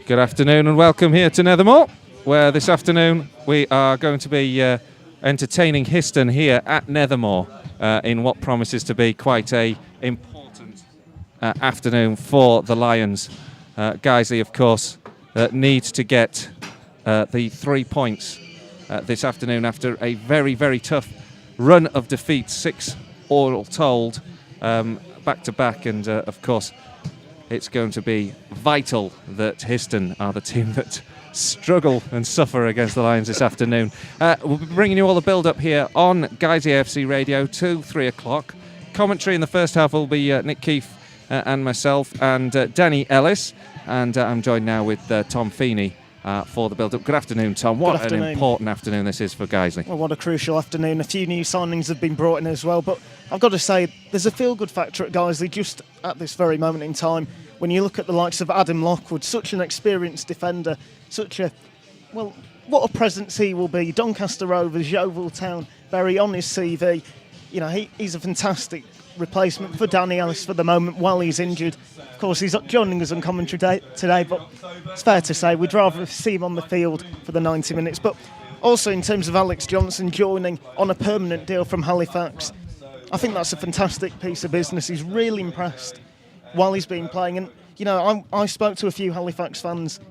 Good afternoon and welcome here to Nethermore, where this afternoon we are going to be entertaining Histon here at Nethermore in what promises to be quite a important afternoon for the Lions. Guiseley, of course, needs to get the 3 points this afternoon after a very, very tough run of defeats, 6 all told, back-to-back, and of course it's going to be vital that Histon are the team that struggle and suffer against the Lions this afternoon. We'll be bringing you all the build-up here on Guiseley AFC Radio to 3 o'clock. Commentary in the first half will be Nick Keefe and myself and Danny Ellis. And I'm joined now with Tom Feeney for the build-up. Good afternoon, Tom. What an important afternoon this is for Guiseley. Well, what a crucial afternoon. A few new signings have been brought in as well. But I've got to say, there's a feel-good factor at Guiseley just at this very moment in time. When you look at the likes of Adam Lockwood, such an experienced defender, what a presence he will be. Doncaster Rovers, Yeovil Town, Bury on his CV. You know, he's a fantastic replacement for Danny Ellis for the moment while he's injured. Of course, he's joining us on commentary today, but it's fair to say we'd rather see him on the field for the 90 minutes. But also in terms of Alex Johnson joining on a permanent deal from Halifax, I think that's a fantastic piece of business. He's really impressed while he's been playing. And, you know, I spoke to a few Halifax fans,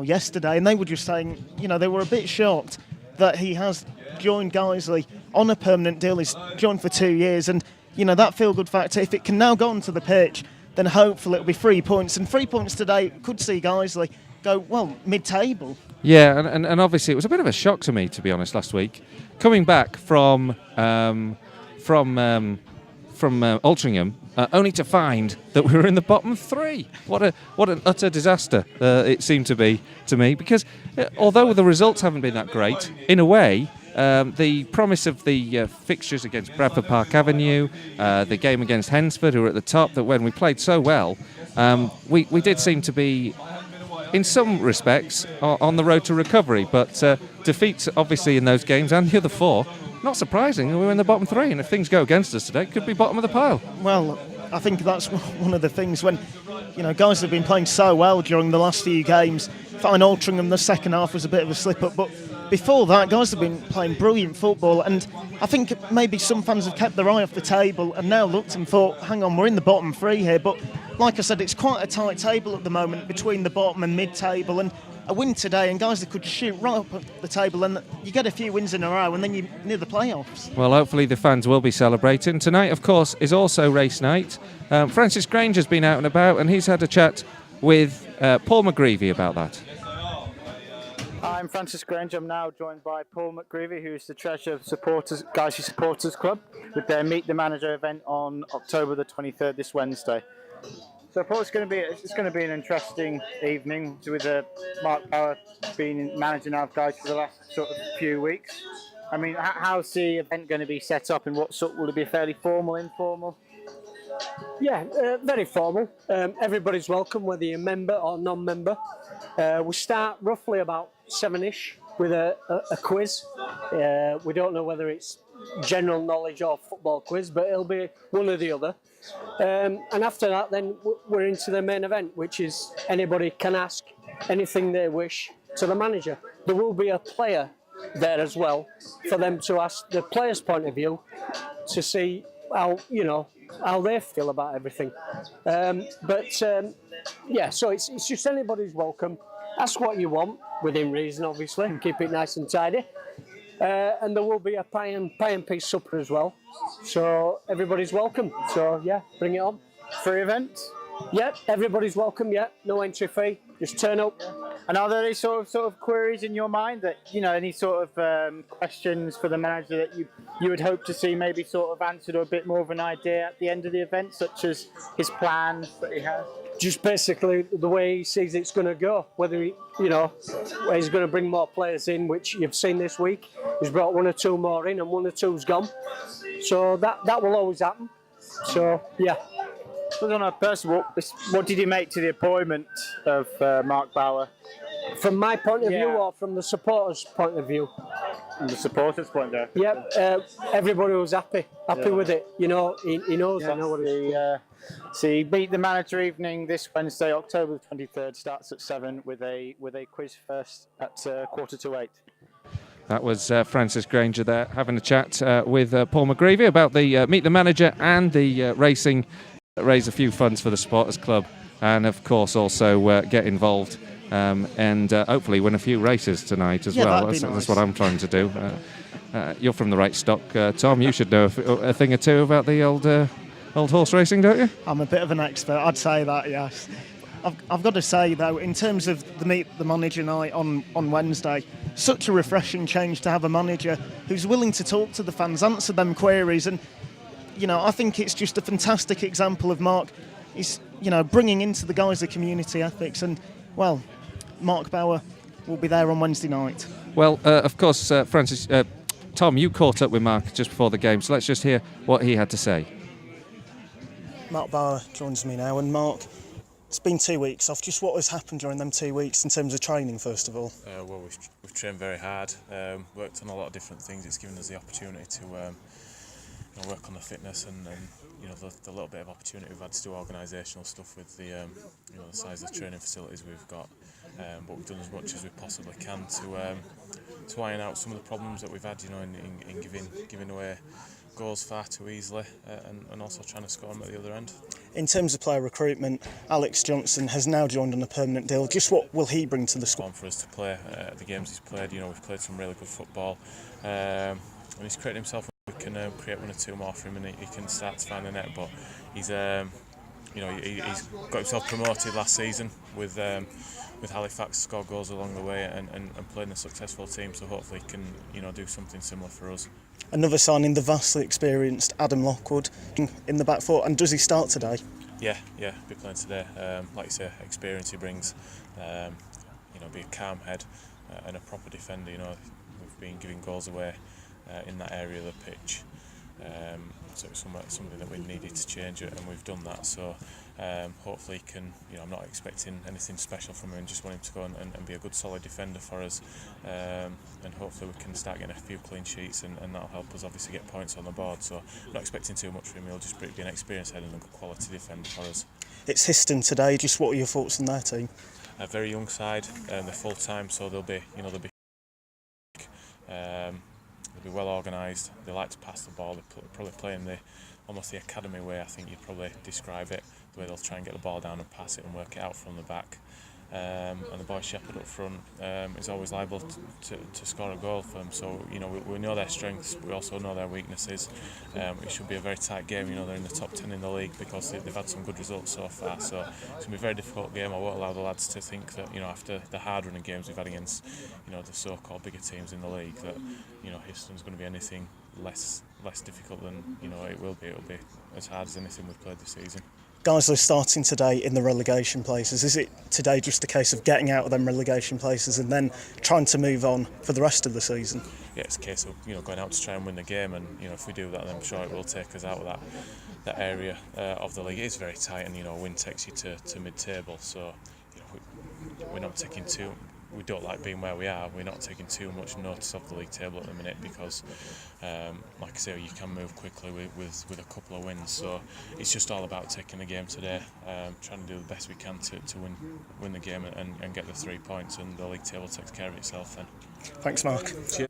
yesterday, and they were just saying, they were a bit shocked that he has joined Guiseley on a permanent deal. He's joined for 2 years, and, that feel-good factor, if it can now go onto the pitch, then hopefully it'll be 3 points. And 3 points today could see Guiseley go, mid-table. Yeah, and obviously it was a bit of a shock to me, to be honest, last week. Coming back from Altrincham, only to find that we were in the bottom 3. What an utter disaster it seemed to be to me, because although the results haven't been that great, in a way, the promise of the fixtures against Bradford Park Avenue, the game against Hensford, who were at the top, that when we played so well, we did seem to be, in some respects, on the road to recovery. But defeats, obviously, in those games and the other 4, not surprising, we were in the bottom 3, and if things go against us today, it could be bottom of the pile. Well, I think that's one of the things when, guys have been playing so well during the last few games. Fine, Altrincham, the second half was a bit of a slip-up, but before that, guys have been playing brilliant football, and I think maybe some fans have kept their eye off the table and now looked and thought, hang on, we're in the bottom 3 here, but like I said, it's quite a tight table at the moment between the bottom and mid-table, and a win today and guys that could shoot right up at the table, and you get a few wins in a row and then you're near the playoffs. Well, hopefully the fans will be celebrating. Tonight, of course, is also race night. Francis Granger's been out and about, and he's had a chat with Paul McGreevy about that. I'm Francis Granger. I'm now joined by Paul McGreevy, who is the treasurer of Guiseley Supporters Club, with their Meet the Manager event on October the 23rd, this Wednesday. So, Paul, it's going to be an interesting evening with Mark Bauer being manager now of Guiseley for the last sort of few weeks. I mean, how's the event going to be set up, and what sort will it be? Fairly formal, informal? Yeah, very formal. Everybody's welcome, whether you're a member or non-member. We start roughly about 7ish with a quiz. We don't know whether it's general knowledge or football quiz, but it'll be one or the other. And after that, then we're into the main event, which is anybody can ask anything they wish to the manager. There will be a player there as well for them to ask the player's point of view to see how they feel about everything. So it's just anybody's welcome. Ask what you want, within reason, obviously, and keep it nice and tidy. And there will be a pie and peas supper as well. So everybody's welcome. So, yeah, bring it on. Free event? Yeah, everybody's welcome, yeah. No entry fee. Just turn up. And are there any sort of queries in your mind that, any sort of questions for the manager that you would hope to see maybe sort of answered, or a bit more of an idea at the end of the event, such as his plans that he has? Just basically the way he sees it's going to go. Whether where he's going to bring more players in, which you've seen this week. He's brought 1 or 2 more in, and 1 or 2's gone. So that will always happen. So, yeah. But on a personal, what did you make to the appointment of Mark Bauer From my point of view, or from the supporters' point of view? From the supporters' point of view. Yep, everybody was happy with it. You know, he knows. Yeah, I know what it's. So you beat the manager evening this Wednesday, October the 23rd. Starts at 7 with a quiz first at 7:45. That was Francis Granger there having a chat with Paul McGreevy about the Meet the Manager and the racing, raise a few funds for the Supporters Club, and of course also get involved and hopefully win a few races tonight as well. That's what I'm trying to do. You're from the right stock, Tom. You should know a thing or two about the old horse racing, don't you? I'm a bit of an expert, I'd say that, yes. I've got to say, though, in terms of the Meet the Manager night on Wednesday, such a refreshing change to have a manager who's willing to talk to the fans, answer them queries, and, you know, I think it's just a fantastic example of Mark. He's, you know, bringing into the Guiseley community ethics, and, well, Mark Bauer will be there on Wednesday night. Well, of course, Francis, Tom, you caught up with Mark just before the game, so let's just hear what he had to say. Mark Bauer joins me now, and Mark, it's been 2 weeks off. Just what has happened during them 2 weeks in terms of training, first of all? Well, we've trained very hard, worked on a lot of different things. It's given us the opportunity to work on the fitness and you know the little bit of opportunity we've had to do organisational stuff with the the size of the training facilities we've got. But we've done as much as we possibly can to iron out some of the problems that we've had, you know, in giving away goals far too easily and also trying to score them at the other end. In terms of player recruitment, Alex Johnson has now joined on a permanent deal. Just what will he bring to the squad? For us to play the games he's played, you know, we've played some really good football, and he's created himself. We can create one or two more for him, and he can start to find the net. But he's he's got himself promoted last season with Halifax, scored goals along the way, and played in a successful team. So hopefully he can do something similar for us. Another signing, the vastly experienced Adam Lockwood in the back four, and does he start today? Yeah, be playing today. Like you say, experience he brings. Be a calm head and a proper defender. You know, we've been giving goals away in that area of the pitch. So it's something that we needed to change it, and we've done that. So hopefully he can. I'm not expecting anything special from him. Just want him to go and be a good, solid defender for us. And hopefully we can start getting a few clean sheets, and that'll help us obviously get points on the board. So I'm not expecting too much from him. He'll just be an experienced head and a good quality defender for us. It's Histon today. Just what are your thoughts on their team? A very young side. They're full time, so they'll be well organised. They like to pass the ball. They probably play in almost the academy way, I think you'd probably describe it. The way they'll try and get the ball down and pass it and work it out from the back. And the boy Shepherd up front is always liable to score a goal for them. So we know their strengths. We also know their weaknesses. It should be a very tight game. They're in the top 10 in the league because they've had some good results so far. So it's going to be a very difficult game. I won't allow the lads to think that after the hard running games we've had against the so-called bigger teams in the league that Histon's going to be anything less difficult than it will be. It'll be as hard as anything we've played this season. Guiseley starting today in the relegation places. Is it today just a case of getting out of them relegation places and then trying to move on for the rest of the season? Yeah, it's a case of going out to try and win the game, and if we do that, then I'm sure it will take us out of that area of the league. It is very tight, and a win takes you to mid-table. So we're not taking too. We don't like being where we are. We're not taking too much notice of the league table at the minute because, like I say, you can move quickly with a couple of wins. So it's just all about taking the game today, trying to do the best we can to win the game and get the 3 points, and the league table takes care of itself then. Thanks, Mark. Cheers.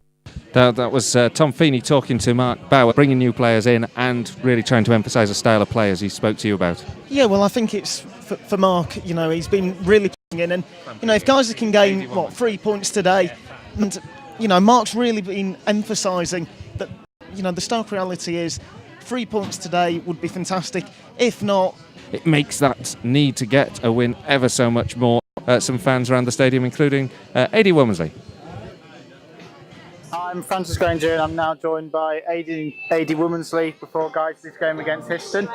That was Tom Feeney talking to Mark Bauer, bringing new players in and really trying to emphasise a style of players he spoke to you about. Yeah, well, I think it's for Mark. He's been really in, and if Guiseley can gain 3 points today, and Mark's really been emphasising that the stark reality is 3 points today would be fantastic. If not, it makes that need to get a win ever so much more. Some fans around the stadium, including A.D. Womersley. I'm Francis Granger, and I'm now joined by A.D. Womersley before Guiseley's game against Histon.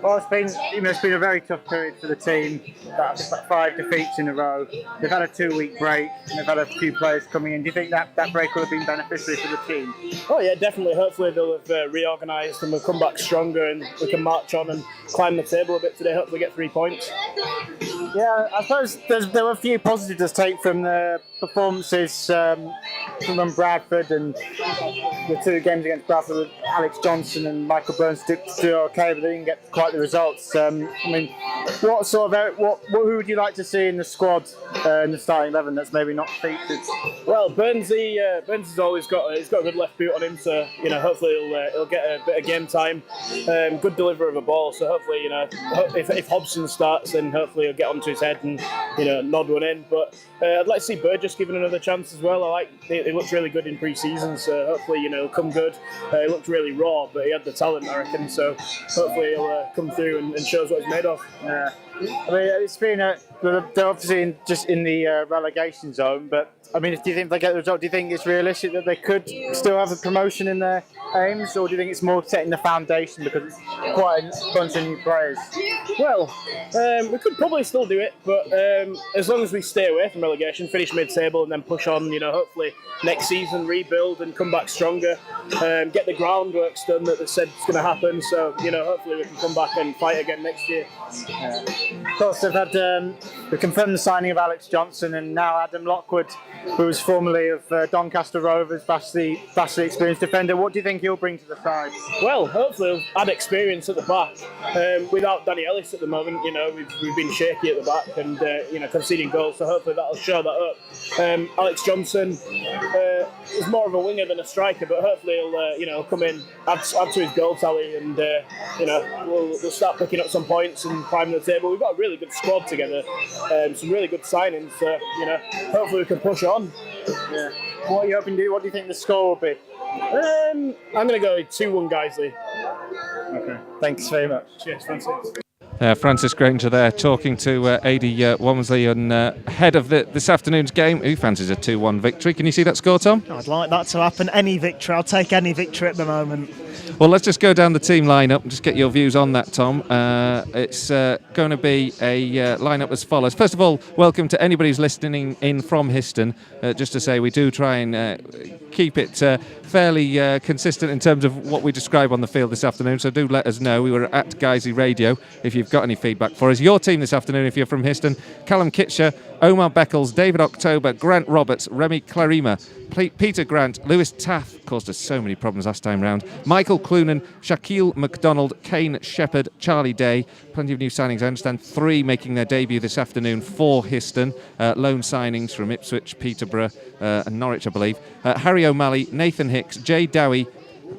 Well, it's been a very tough period for the team. That's 5 defeats in a row. They've had a 2-week break, and they've had a few players coming in. Do you think that break would have been beneficial for the team? Oh yeah, definitely. Hopefully they'll have reorganised and we'll come back stronger, and we can march on and climb the table a bit today. Hopefully get 3 points. Yeah, I suppose there were a few positives to take from the performances from Bradford, and the 2 games against Bradford with Alex Johnson and Michael Burns did okay, but they didn't get quite the results. I mean, who would you like to see in the squad in the starting 11 that's maybe not featured? Well, Burns has always got a good left boot on him, so hopefully he'll get a bit of game time. Good deliverer of a ball, so hopefully if Hobson starts, then hopefully he'll get onto his head and nod one in. But I'd like to see Burgess given another chance as well. He looked really good in pre-season, so hopefully he'll come good. He looked really raw, but he had the talent, I reckon. So hopefully he'll come through and show us what he's made of. Yeah. I mean, it's been they're obviously just in the relegation zone, but I mean, do you think if they get the result, do you think it's realistic that they could still have a promotion in their aims, or do you think it's more setting the foundation because it's quite a bunch of new players? Well, we could probably still do it, but as long as we stay away from relegation, finish mid-table, and then push on, hopefully next season rebuild and come back stronger, get the groundworks done that they said is going to happen. So hopefully we can come back and fight again next year. Of course, they've confirmed the signing of Alex Johnson and now Adam Lockwood, who was formerly of Doncaster Rovers, vastly experienced defender. What do you think he'll bring to the side? Well, hopefully he'll add experience at the back. Without Danny Ellis at the moment, we've been shaky at the back and conceding goals. So hopefully that'll show that up. Alex Johnson is more of a winger than a striker, but hopefully he'll come in, add to his goal tally, and we'll start picking up some points and climbing the table. We've got a really good squad together, some really good signings. So hopefully we can push on. Yeah. What are you hoping to do? What do you think the score will be? I'm going to go 2-1 Guiseley. Okay. Thanks very much. Cheers, Francis. Francis Granger there talking to Adi Womersley and head of this afternoon's game. Who fancies a 2-1 victory? Can you see that score, Tom? I'd like that to happen. Any victory. I'll take any victory at the moment. Well, let's just go down the team lineup and just get your views on that, Tom. It's going to be a lineup as follows. First of all, welcome to anybody who's listening in from Histon. Just to say, we do try and keep it fairly consistent in terms of what we describe on the field this afternoon, so do let us know. We were at Guiseley Radio if you've got any feedback for us. Your team this afternoon, if you're from Histon: Callum Kitcher, Omar Beckles, David October, Grant Roberts, Remy Clarima, Peter Grant, Lewis Taff, caused us so many problems last time round, Michael Clunan, Shaquille McDonald, Kane Shepherd, Charlie Day. Plenty of new signings, I understand 3 making their debut this afternoon for Histon. Loan signings from Ipswich, Peterborough and Norwich, I believe. Harry O'Malley, Nathan Hicks, Jay Dowie,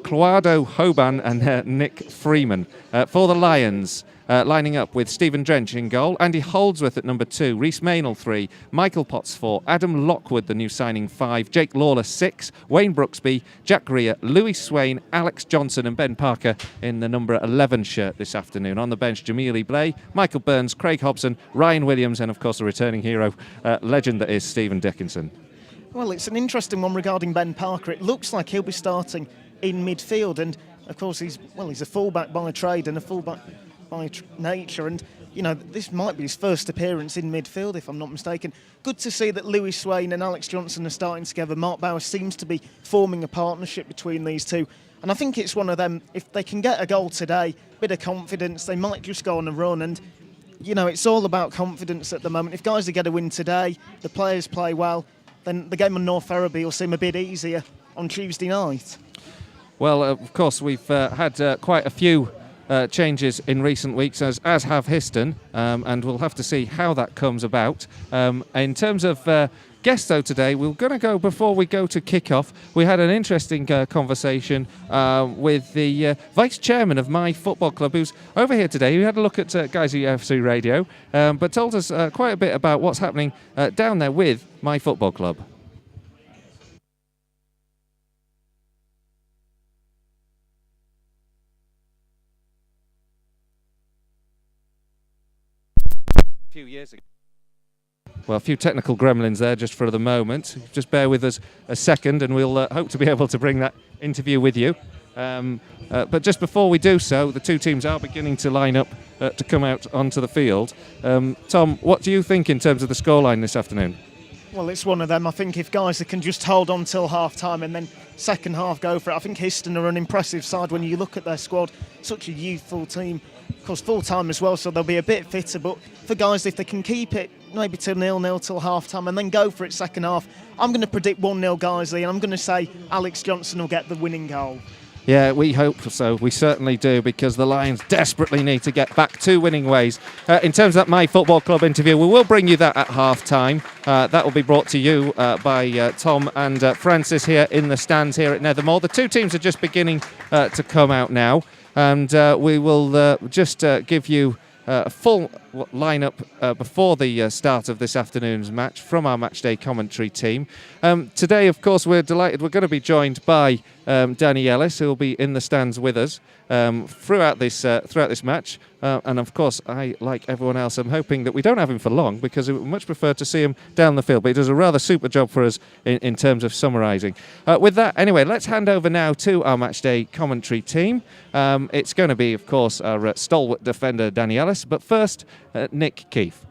Claudio Hoban and Nick Freeman. For the Lions, lining up with Stephen Drench in goal, Andy Holdsworth at number 2, Reece Maynell 3, Michael Potts 4, Adam Lockwood, the new signing 5, Jake Lawler 6, Wayne Brooksby, Jack Greer, Louis Swain, Alex Johnson and Ben Parker in the number 11 shirt this afternoon. On the bench, Jamili Blay, Michael Burns, Craig Hobson, Ryan Williams and of course the returning hero, legend that is Stephen Dickinson. Well, it's an interesting one regarding Ben Parker. It looks like he'll be starting in midfield, and of course he's a fullback by trade and a fullback by nature, and this might be his first appearance in midfield if I'm not mistaken. Good to see that Louis Swain and Alex Johnson are starting together. Mark Bauer seems to be forming a partnership between these two, and I think it's one of them, if they can get a goal today, bit of confidence, they might just go on a run. And it's all about confidence at the moment. If guys get a win today, the players play well, then the game on North Ferriby will seem a bit easier on Tuesday night. Well, of course, we've had quite a few changes in recent weeks, as have Histon, and we'll have to see how that comes about. In terms of guests, though, today, we're going to go, before we go to kick-off, we had an interesting conversation with the vice-chairman of my football club, who's over here today, who had a look at Guiseley AFC Radio, but told us quite a bit about what's happening down there with my football club. Few years ago. Well, a few technical gremlins there just for the moment. Just bear with us a second and we'll hope to be able to bring that interview with you. But just before we do so, the two teams are beginning to line up to come out onto the field. Tom, what do you think in terms of the scoreline this afternoon? Well, it's one of them. I think if guys can just hold on till half-time and then second half go for it. I think Histon are an impressive side when you look at their squad. Such a youthful team. Of course, full time as well, so they'll be a bit fitter. But for guys, if they can keep it maybe to 0-0 till half time and then go for it second half, I'm going to predict 1-0 Guiseley, and I'm going to say Alex Johnson will get the winning goal. Yeah, we hope so. We certainly do, because the Lions desperately need to get back to winning ways. In terms of that My Football Club interview, we will bring you that at half-time. That will be brought to you by Tom and Francis here in the stands here at Nethermore. The two teams are just beginning to come out now, and we will just give you a full lineup before the start of this afternoon's match from our matchday commentary team. Today, of course, we're delighted. We're going to be joined by Danny Ellis, who will be in the stands with us throughout this match. And of course, I, like everyone else, am hoping that we don't have him for long, because we would much prefer to see him down the field. But he does a rather super job for us in terms of summarising. With that, anyway, let's hand over now to our matchday commentary team. It's going to be, of course, our stalwart defender, Danny Ellis. But first, Nick Keefe.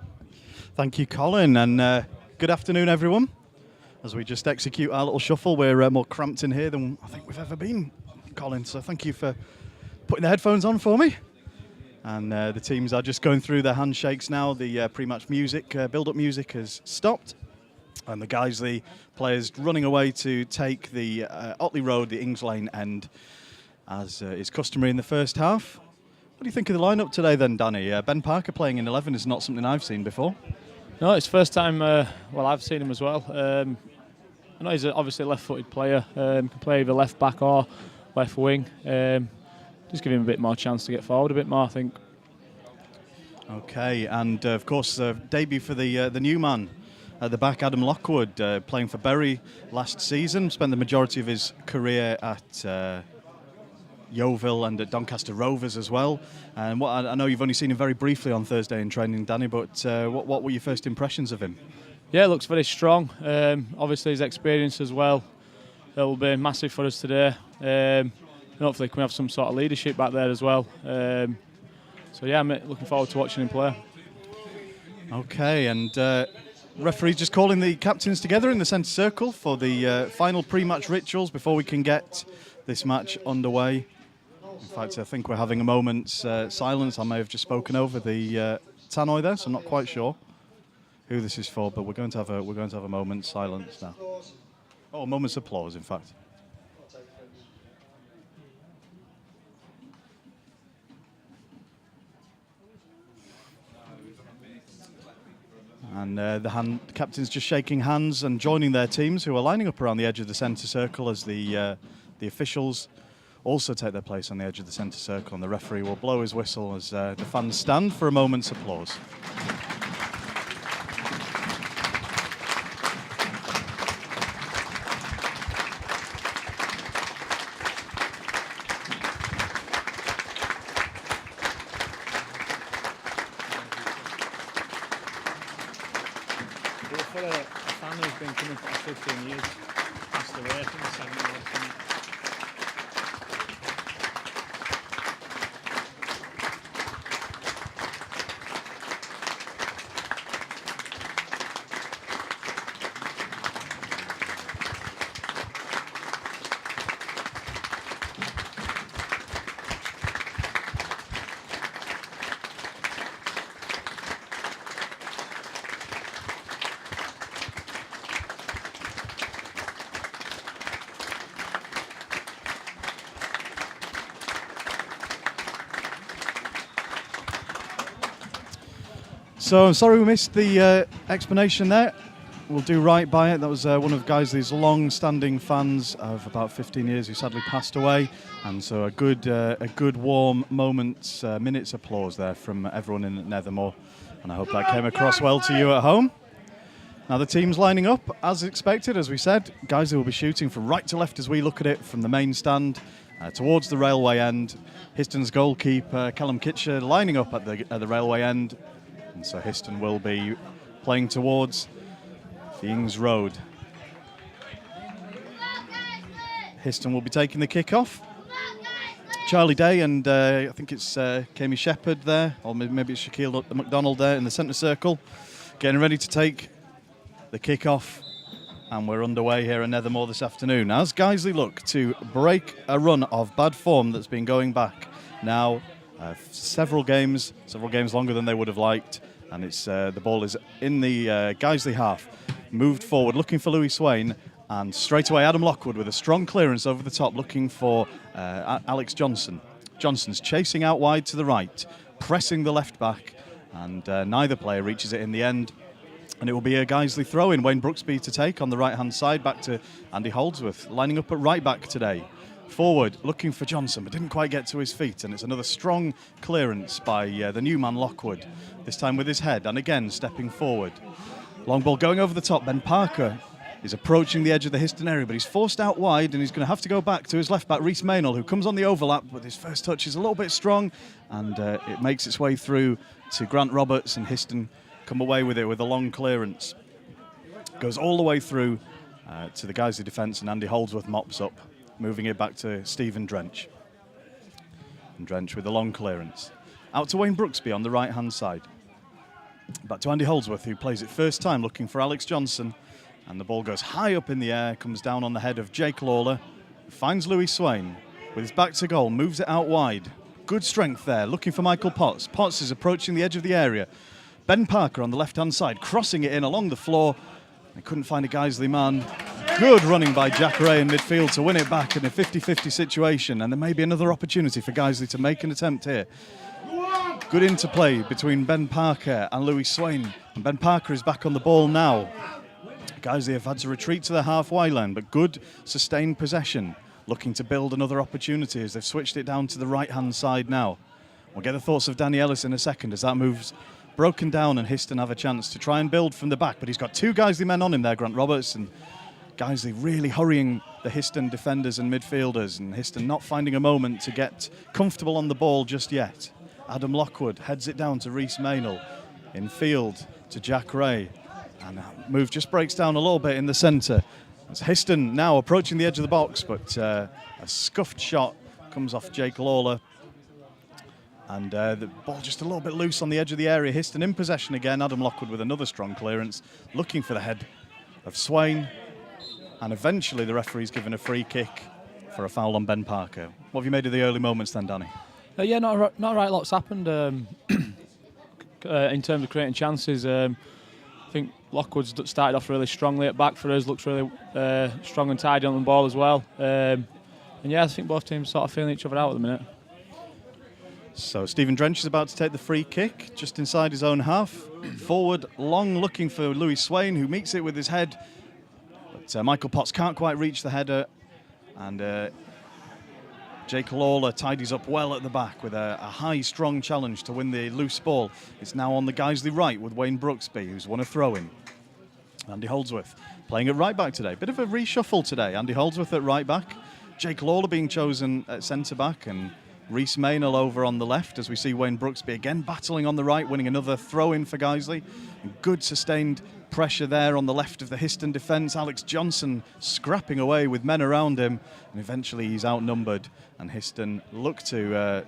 Thank you, Colin, and good afternoon, everyone. As we just execute our little shuffle, we're more cramped in here than I think we've ever been, Colin. So thank you for putting the headphones on for me. And the teams are just going through their handshakes now. The pre-match music, build-up music has stopped. And the Guiseley players running away to take the Otley Road, the Ings Lane end, as is customary in the first half. What do you think of the lineup today then, Danny? Ben Parker playing in 11 is not something I've seen before. No, it's first time, I've seen him as well. I know he's obviously a left-footed player, can play either left back or left wing. Just give him a bit more chance to get forward a bit more, I think. Okay, and of course, debut for the new man at the back, Adam Lockwood, playing for Bury last season, spent the majority of his career at Yeovil and at Doncaster Rovers as well. And I know you've only seen him very briefly on Thursday in training, Danny, but what were your first impressions of him? Yeah, looks very strong. Obviously his experience as well, that will be massive for us today. And hopefully can we have some sort of leadership back there as well. So yeah, I'm looking forward to watching him play. Okay, and referee just calling the captains together in the centre circle for the final pre-match rituals before we can get this match underway. In fact, I think we're having a moment's silence. I may have just spoken over the tannoy there, so I'm not quite sure who this is for, but we're going to have a moment's silence now. Oh, a moment's applause, in fact. And the captains just shaking hands and joining their teams, who are lining up around the edge of the centre circle as the officials also take their place on the edge of the centre circle, and the referee will blow his whistle as the fans stand for a moment's applause. For a fan who's been coming for 15 years, that's the way from the second. So I'm sorry we missed the explanation there. We'll do right by it. That was one of Guiseley's long-standing fans of about 15 years who sadly passed away, and so a good warm moments, minutes applause there from everyone in Nethermore, and I hope that came across well to you at home. Now the team's lining up as expected, as we said. Guiseley will be shooting from right to left as we look at it from the main stand towards the railway end. Histon's goalkeeper Callum Kitcher lining up at the railway end. And so Histon will be playing towards the Ings Road. Histon will be taking the kick-off. Charlie Day and I think it's Kami Shepherd there, or maybe it's Shaquille McDonald there in the centre circle, getting ready to take the kick-off. And we're underway here at Nethermore this afternoon as Guiseley look to break a run of bad form that's been going back now several games longer than they would have liked, and it's the ball is in the Guiseley half. Moved forward, looking for Louis Swain, and straight away Adam Lockwood with a strong clearance over the top, looking for Alex Johnson. Johnson's chasing out wide to the right, pressing the left back, and neither player reaches it in the end. And it will be a Guiseley throw-in, Wayne Brooksby to take on the right-hand side, back to Andy Holdsworth, lining up at right back today. Forward, looking for Johnson, but didn't quite get to his feet, and it's another strong clearance by the new man Lockwood, this time with his head, and again stepping forward. Long ball going over the top. Ben Parker is approaching the edge of the Histon area, but he's forced out wide, and he's going to have to go back to his left back, Reece Maynell, who comes on the overlap, but his first touch is a little bit strong, and it makes its way through to Grant Roberts, and Histon come away with it with a long clearance. Goes all the way through to the Guiseley defence, and Andy Holdsworth mops up, moving it back to Stephen Drench. And Drench with a long clearance. Out to Wayne Brooksby on the right-hand side. Back to Andy Holdsworth, who plays it first time, looking for Alex Johnson. And the ball goes high up in the air, comes down on the head of Jake Lawler. Finds Louis Swain. With his back to goal, moves it out wide. Good strength there, looking for Michael Potts. Potts is approaching the edge of the area. Ben Parker on the left-hand side, crossing it in along the floor. They couldn't find a Guiseley man. Good running by Jack Ray in midfield to win it back in a 50-50 situation. And there may be another opportunity for Guiseley to make an attempt here. Good interplay between Ben Parker and Louis Swain. And Ben Parker is back on the ball now. Guiseley have had to retreat to the halfway line, but good sustained possession. Looking to build another opportunity as they've switched it down to the right-hand side now. We'll get the thoughts of Danny Ellis in a second as that moves broken down, and Histon have a chance to try and build from the back, but he's got two Guiseley men on him there, Grant Robertson. Guiseley really hurrying the Histon defenders and midfielders, and Histon not finding a moment to get comfortable on the ball just yet. Adam Lockwood heads it down to Reece Maynell, in field to Jack Ray, and that move just breaks down a little bit in the centre. It's Histon now approaching the edge of the box, but a scuffed shot comes off Jake Lawler. And the ball just a little bit loose on the edge of the area. Histon in possession again. Adam Lockwood with another strong clearance, looking for the head of Swain. And eventually the referee's given a free kick for a foul on Ben Parker. What have you made of the early moments then, Danny? Yeah, not a right lot's happened in terms of creating chances. I think Lockwood's started off really strongly at back for us. Looks really strong and tidy on the ball as well. And yeah, I think both teams sort of feeling each other out at the minute. So Stephen Drench is about to take the free kick just inside his own half. Forward, long, looking for Louis Swain, who meets it with his head. But Michael Potts can't quite reach the header. And Jake Lawler tidies up well at the back with a high, strong challenge to win the loose ball. It's now on the Guiseley right with Wayne Brooksby, who's won a throw-in. Andy Holdsworth playing at right back today. Bit of a reshuffle today. Andy Holdsworth at right back. Jake Lawler being chosen at centre back, and Reece Maynell over on the left, as we see Wayne Brooksby again battling on the right, winning another throw-in for Guiseley. And good sustained pressure there on the left of the Histon defence. Alex Johnson scrapping away with men around him, and eventually he's outnumbered, and Histon look to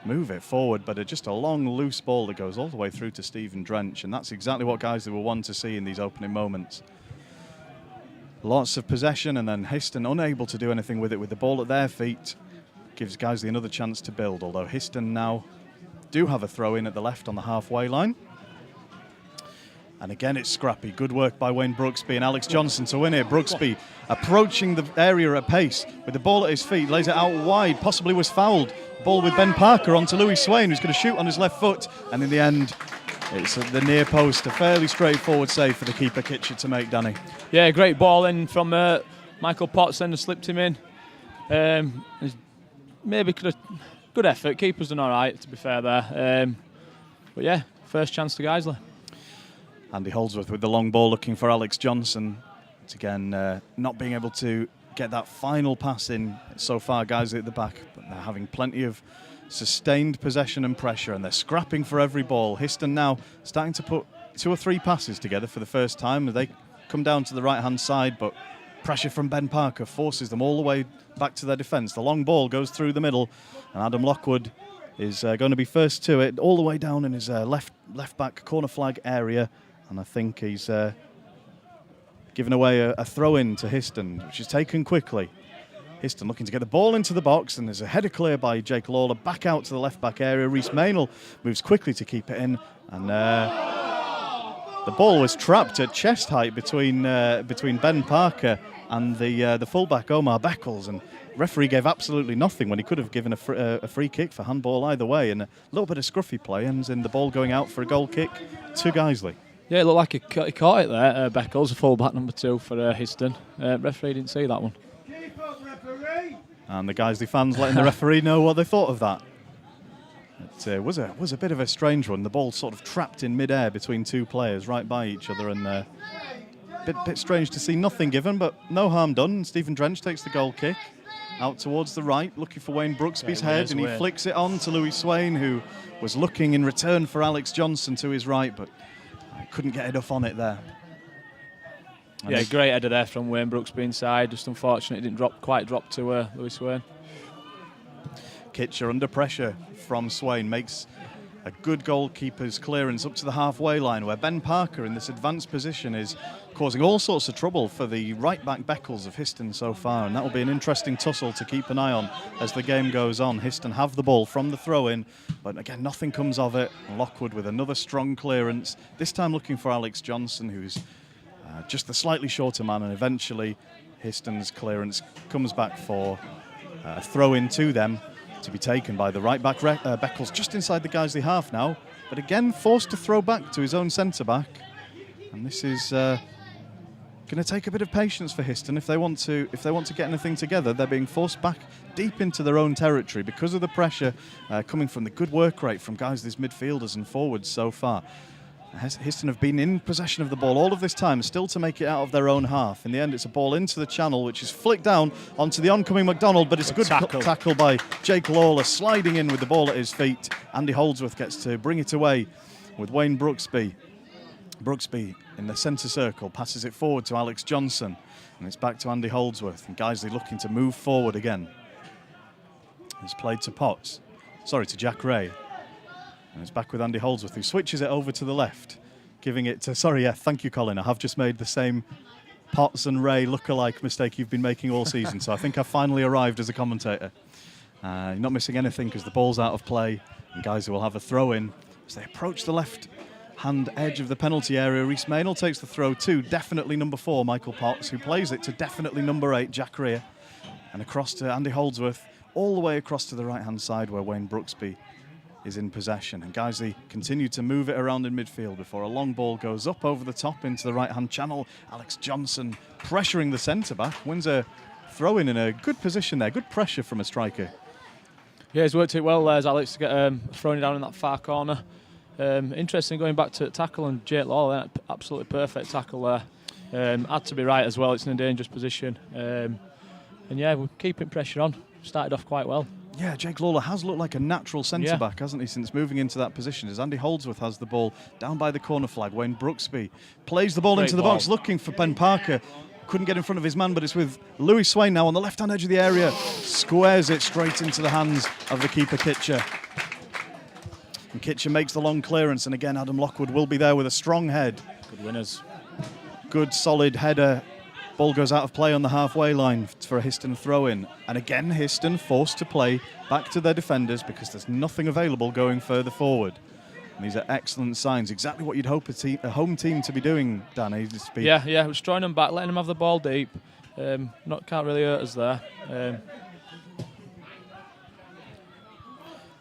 move it forward, but just a long loose ball that goes all the way through to Stephen Drench, and that's exactly what Guiseley will want to see in these opening moments. Lots of possession, and then Histon unable to do anything with it with the ball at their feet. Gives Guiseley another chance to build, although Histon now do have a throw-in at the left on the halfway line. And again, it's scrappy. Good work by Wayne Brooksby and Alex Johnson to win it. Brooksby approaching the area at pace with the ball at his feet, lays it out wide, possibly was fouled. Ball with Ben Parker onto Louis Swain, who's going to shoot on his left foot. And in the end, it's at the near post. A fairly straightforward save for the keeper, Kitcher, to make, Danny. Yeah, great ball in from Michael Potts, then slipped him in. Maybe could have good effort. Keeper's done all right, to be fair there. But yeah, first chance to Guiseley. Andy Holdsworth with the long ball, looking for Alex Johnson. It's again not being able to get that final pass in so far. Guiseley at the back, but they're having plenty of sustained possession and pressure, and they're scrapping for every ball. Histon now starting to put 2 or 3 passes together for the first time. They come down to the right-hand side, but pressure from Ben Parker forces them all the way back to their defence. The long ball goes through the middle, and Adam Lockwood is going to be first to it, all the way down in his left back corner flag area, and I think he's given away a throw-in to Histon, which is taken quickly. Histon looking to get the ball into the box, and there's a header clear by Jake Lawler back out to the left-back area. Reece Maynell moves quickly to keep it in, and the ball was trapped at chest height between Ben Parker and the fullback Omar Beckles, and referee gave absolutely nothing when he could have given a free kick for handball either way, and a little bit of scruffy play ends in the ball going out for a goal kick to Guiseley. Yeah, it looked like he caught it there. Beckles, full-back number 2 for Histon. Referee didn't see that one. And the Guiseley fans letting the referee know what they thought of that. It was a bit of a strange one. The ball sort of trapped in mid-air between two players right by each other, and bit strange to see nothing given, but no harm done. Stephen Drench takes the goal kick out towards the right, looking for Wayne Brooksby's head, and he flicks it on to Louis Swain, who was looking in return for Alex Johnson to his right, but couldn't get enough on it there. And yeah, great header there from Wayne Brooksby inside. Just unfortunate it didn't quite drop to Louis Swain. Kitcher under pressure from Swain makes a good goalkeeper's clearance up to the halfway line, where Ben Parker in this advanced position is causing all sorts of trouble for the right-back Beckles of Histon so far, and that will be an interesting tussle to keep an eye on as the game goes on. Histon have the ball from the throw-in, but again, nothing comes of it. Lockwood with another strong clearance, this time looking for Alex Johnson, who's just the slightly shorter man, and eventually Histon's clearance comes back for a throw-in to them, to be taken by the right-back Beckles just inside the Guiseley half now, but again forced to throw back to his own centre-back. And this is going to take a bit of patience for Histon if they want to get anything together. They're being forced back deep into their own territory because of the pressure coming from the good work rate from Guiseley's midfielders and forwards so far. Histon have been in possession of the ball all of this time, still to make it out of their own half. In the end, it's a ball into the channel, which is flicked down onto the oncoming McDonald, but it's a good tackle by Jake Lawler, sliding in with the ball at his feet. Andy Holdsworth gets to bring it away with Wayne Brooksby. Brooksby in the centre circle, passes it forward to Alex Johnson, and it's back to Andy Holdsworth, and Guiseley looking to move forward again. It's played to Jack Ray. And it's back with Andy Holdsworth, who switches it over to the left, giving it to... thank you, Colin. I have just made the same Potts and Ray look-alike mistake you've been making all season, so I think I've finally arrived as a commentator. You're not missing anything because the ball's out of play, and Guiseley will have a throw-in. As they approach the left-hand edge of the penalty area, Reece Maynell takes the throw to definitely number 4, Michael Potts, who plays it to definitely number 8, Jack Rea, and across to Andy Holdsworth, all the way across to the right-hand side where Wayne Brooksby is in possession, and Guiseley continue to move it around in midfield before a long ball goes up over the top into the right-hand channel. Alex Johnson pressuring the centre-back, wins a throw-in a good position there, good pressure from a striker. Yeah, he's worked it well there as Alex to get thrown down in that far corner. Interesting going back to tackle, and Jake Lawler, absolutely perfect tackle there. Had to be right as well, it's in a dangerous position. And yeah, we're keeping pressure on, started off quite well. Yeah, Jake Lawler has looked like a natural centre-back, hasn't he, since moving into that position, as Andy Holdsworth has the ball down by the corner flag. Wayne Brooksby plays the ball into the box, looking for Ben Parker. Couldn't get in front of his man, but it's with Louis Swain now on the left-hand edge of the area. Squares it straight into the hands of the keeper, Kitcher. And Kitcher makes the long clearance, and again, Adam Lockwood will be there with a strong head. Good winners. Good, solid header. Ball goes out of play on the halfway line for a Histon throw-in. And again, Histon forced to play back to their defenders because there's nothing available going further forward. And these are excellent signs, exactly what you'd hope a home team to be doing, Danny. Yeah, it was drawing them back, letting them have the ball deep. Can't really hurt us there.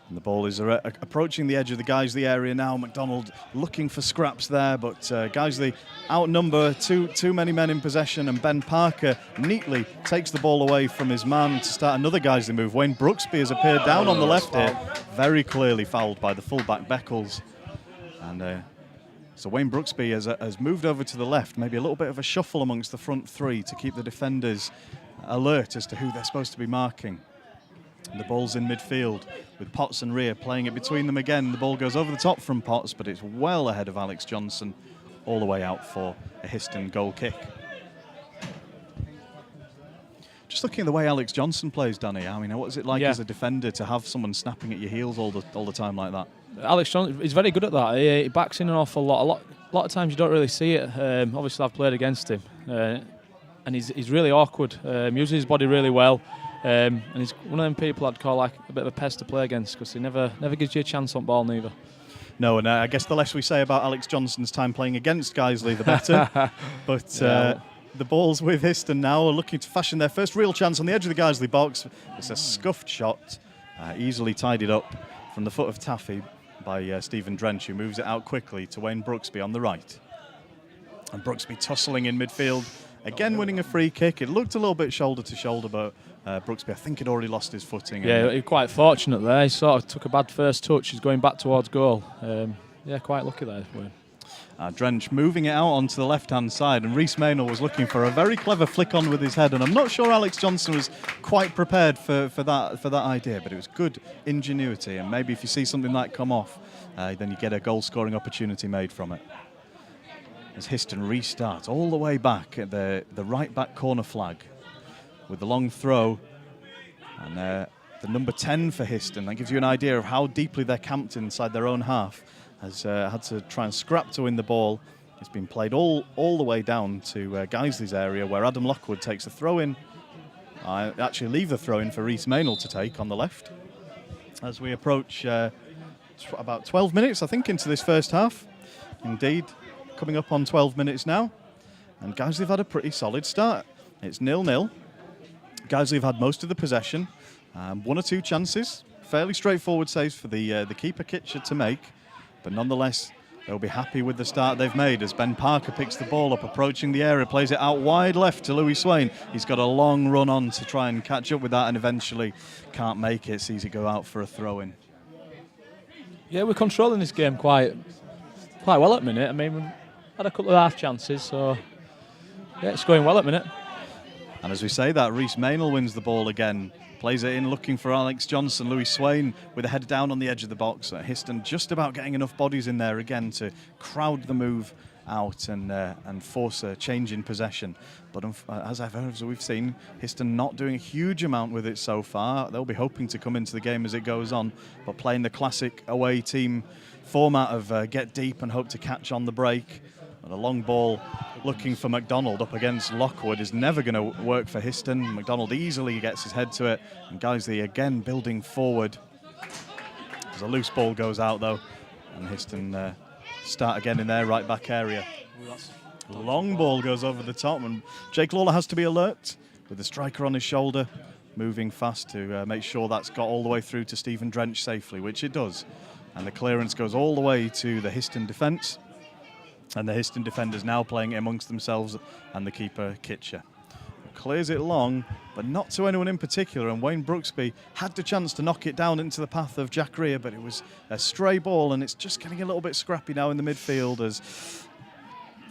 And the ball is approaching the edge of the Guiseley area now. McDonald looking for scraps there, but Guiseley outnumber too many men in possession, and Ben Parker neatly takes the ball away from his man to start another Guiseley move. Wayne Brooksby has appeared down on the left here, very clearly fouled by the fullback Beckles. And so Wayne Brooksby has moved over to the left, maybe a little bit of a shuffle amongst the front three to keep the defenders alert as to who they're supposed to be marking. And the ball's in midfield with Potts and Rea playing it between them again. The ball goes over the top from Potts, but it's well ahead of Alex Johnson, all the way out for a Histon goal kick. Just looking at the way Alex Johnson plays, Danny, I mean, what is it like as a defender to have someone snapping at your heels all the time like that? Alex Johnson is very good at that. He backs in an awful lot. A lot of times you don't really see it. Obviously, I've played against him, and he's really awkward. Uses his body really well. And he's one of them people I'd call like a bit of a pest to play against, because he never gives you a chance on ball neither. No, and I guess the less we say about Alex Johnson's time playing against Guiseley, the better. But the ball's with Histon now, are looking to fashion their first real chance on the edge of the Guiseley box. It's a scuffed shot, easily tidied up from the foot of Taffy by Stephen Drench, who moves it out quickly to Wayne Brooksby on the right. And Brooksby tussling in midfield, again winning a free kick. It looked a little bit shoulder to shoulder, but Brooksby, I think, had already lost his footing. Yeah, he was quite fortunate there. He sort of took a bad first touch. He's going back towards goal. Yeah, quite lucky there. Drench moving it out onto the left-hand side, and Reece Maynell was looking for a very clever flick on with his head, and I'm not sure Alex Johnson was quite prepared for that idea, but it was good ingenuity, and maybe if you see something like come off, then you get a goal-scoring opportunity made from it. As Histon restarts all the way back at the right-back corner flag with the long throw, and the number 10 for Histon. That gives you an idea of how deeply they're camped inside their own half. Has had to try and scrap to win the ball. It's been played all the way down to Guiseley's area, where Adam Lockwood takes the throw-in. Actually leave the throw-in for Reece Maynell to take on the left. As we approach about 12 minutes, I think, into this first half. Indeed, coming up on 12 minutes now. And Guiseley have had a pretty solid start. It's 0-0. Guiseley have had most of the possession. One or two chances. Fairly straightforward saves for the keeper Kitcher to make. But nonetheless, they'll be happy with the start they've made as Ben Parker picks the ball up, approaching the area, plays it out wide left to Louis Swain. He's got a long run on to try and catch up with that, and eventually can't make it, sees it go out for a throw-in. Yeah, we're controlling this game quite well at the minute. I mean, we've had a couple of half chances, so yeah, it's going well at the minute. And as we say that, Reece Maynell wins the ball again. Plays it in, looking for Alex Johnson. Louis Swain with a head down on the edge of the box. Histon just about getting enough bodies in there again to crowd the move out and force a change in possession. But as we've seen, Histon not doing a huge amount with it so far. They'll be hoping to come into the game as it goes on, but playing the classic away team format of get deep and hope to catch on the break. And a long ball looking for McDonald up against Lockwood is never going to work for Histon. McDonald easily gets his head to it, and Guiseley again building forward. As a loose ball goes out though, and Histon start again in their right back area. Long ball goes over the top, and Jake Lawler has to be alert with the striker on his shoulder, moving fast to make sure that's got all the way through to Stephen Drench safely, which it does. And the clearance goes all the way to the Histon defence. And the Histon defenders now playing it amongst themselves and the keeper, Kitcher. Clears it long, but not to anyone in particular, and Wayne Brooksby had the chance to knock it down into the path of Jack Rear, but it was a stray ball, and it's just getting a little bit scrappy now in the midfield as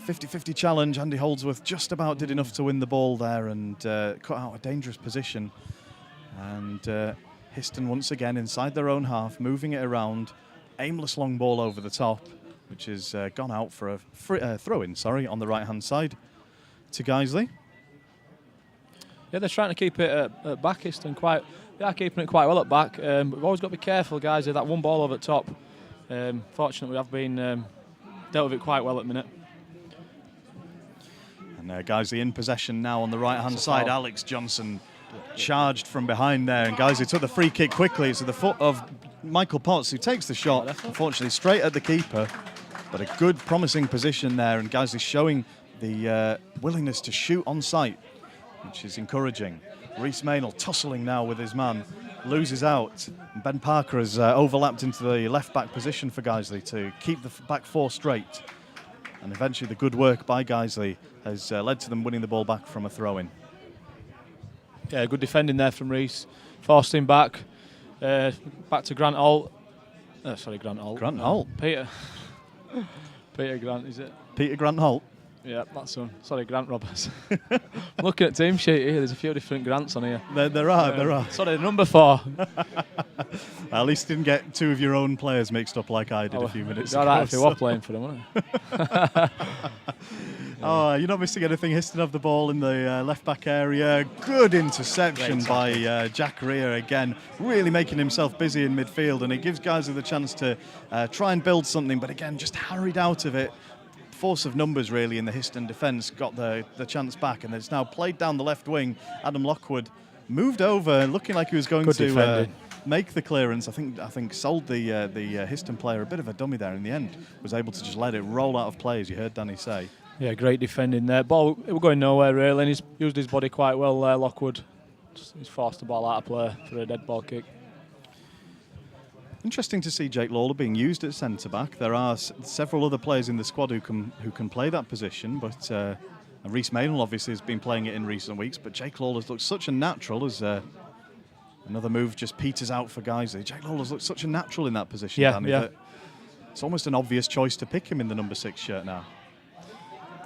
50-50 challenge. Andy Holdsworth just about did enough to win the ball there and cut out a dangerous position. And Histon once again inside their own half, moving it around. Aimless long ball over the top, which has gone out for a throw-in, on the right-hand side to Guiseley. Yeah, they're trying to keep it at back, Histon. They are keeping it quite well at back. We've always got to be careful, guys, of that one ball over the top. Fortunately, we have been dealt with it quite well at the minute. And Guiseley in possession now on the right-hand side. Alex Johnson charged from behind there, and Guiseley took the free kick quickly to the foot of Michael Potts, who takes the shot, unfortunately straight at the keeper, but a good promising position there, and Guiseley showing the willingness to shoot on sight, which is encouraging. Reece Maynell tussling now with his man, loses out, and Ben Parker has overlapped into the left back position for Guiseley to keep the back four straight, and eventually the good work by Guiseley has led to them winning the ball back from a throw-in. Yeah, good defending there from Reece, forced him back. Back to Grant Holt. Grant Holt. Grant Holt. Peter Grant, is it? Peter Grant Holt. Yeah, that's one. Sorry, Grant Roberts. I'm looking at team sheet here. There's a few different Grants on here. There are. Sorry, number 4. At least didn't get two of your own players mixed up like I did a few minutes ago. All right, if you were playing for them, wouldn't it? Oh, you're not missing anything. Histon have the ball in the left-back area. Good interception by Jack Rear again, really making himself busy in midfield, and it gives Guiseley the chance to try and build something, but again, just harried out of it. Force of numbers, really, in the Histon defence got the chance back, and it's now played down the left wing. Adam Lockwood moved over, looking like he was going Good to defending. make the clearance. I think sold the Histon player a bit of a dummy there in the end. Was able to just let it roll out of play, as you heard Danny say. Yeah, great defending there. Ball, it was going nowhere really, and he's used his body quite well there, Lockwood. He's forced the ball out of play for a dead ball kick. Interesting to see Jake Lawler being used at centre-back. There are several other players in the squad who can play that position, but Reece Maynell obviously has been playing it in recent weeks, but Jake Lawler's looked such a natural as another move just peters out for Guiseley. Jake Lawler's looked such a natural in that position, Danny, that it's almost an obvious choice to pick him in the number 6 shirt now.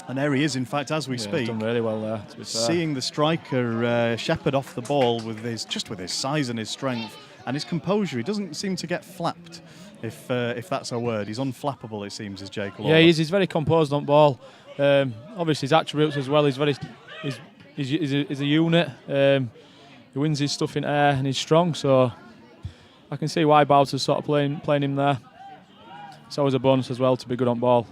And there he is, in fact, as we speak. He's done really well there, to be fair. Seeing the striker shepherd off the ball with his size and his strength and his composure. He doesn't seem to get flapped, if that's a word. He's unflappable, it seems, as Jake Lawler. Yeah, he's very composed on ball. Obviously, his attributes as well. He's a unit. He wins his stuff in air and he's strong. So I can see why Bowser's sort of playing him there. It's always a bonus as well to be good on ball.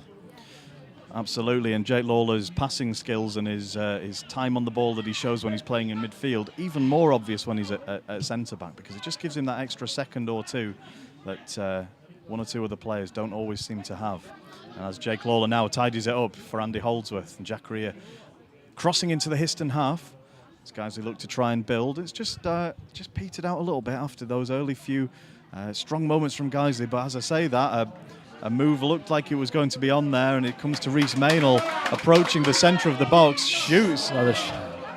Absolutely, and Jake Lawler's passing skills and his time on the ball that he shows when he's playing in midfield, even more obvious when he's at centre-back, because it just gives him that extra second or two that one or two other players don't always seem to have. And as Jake Lawler now tidies it up for Andy Holdsworth, and Jack Rea crossing into the Histon half, as Guiseley look to try and build. It's just petered out a little bit after those early few strong moments from Guiseley, but as I say that, a move looked like it was going to be on there, and it comes to Reece Maynell approaching the centre of the box, shoots,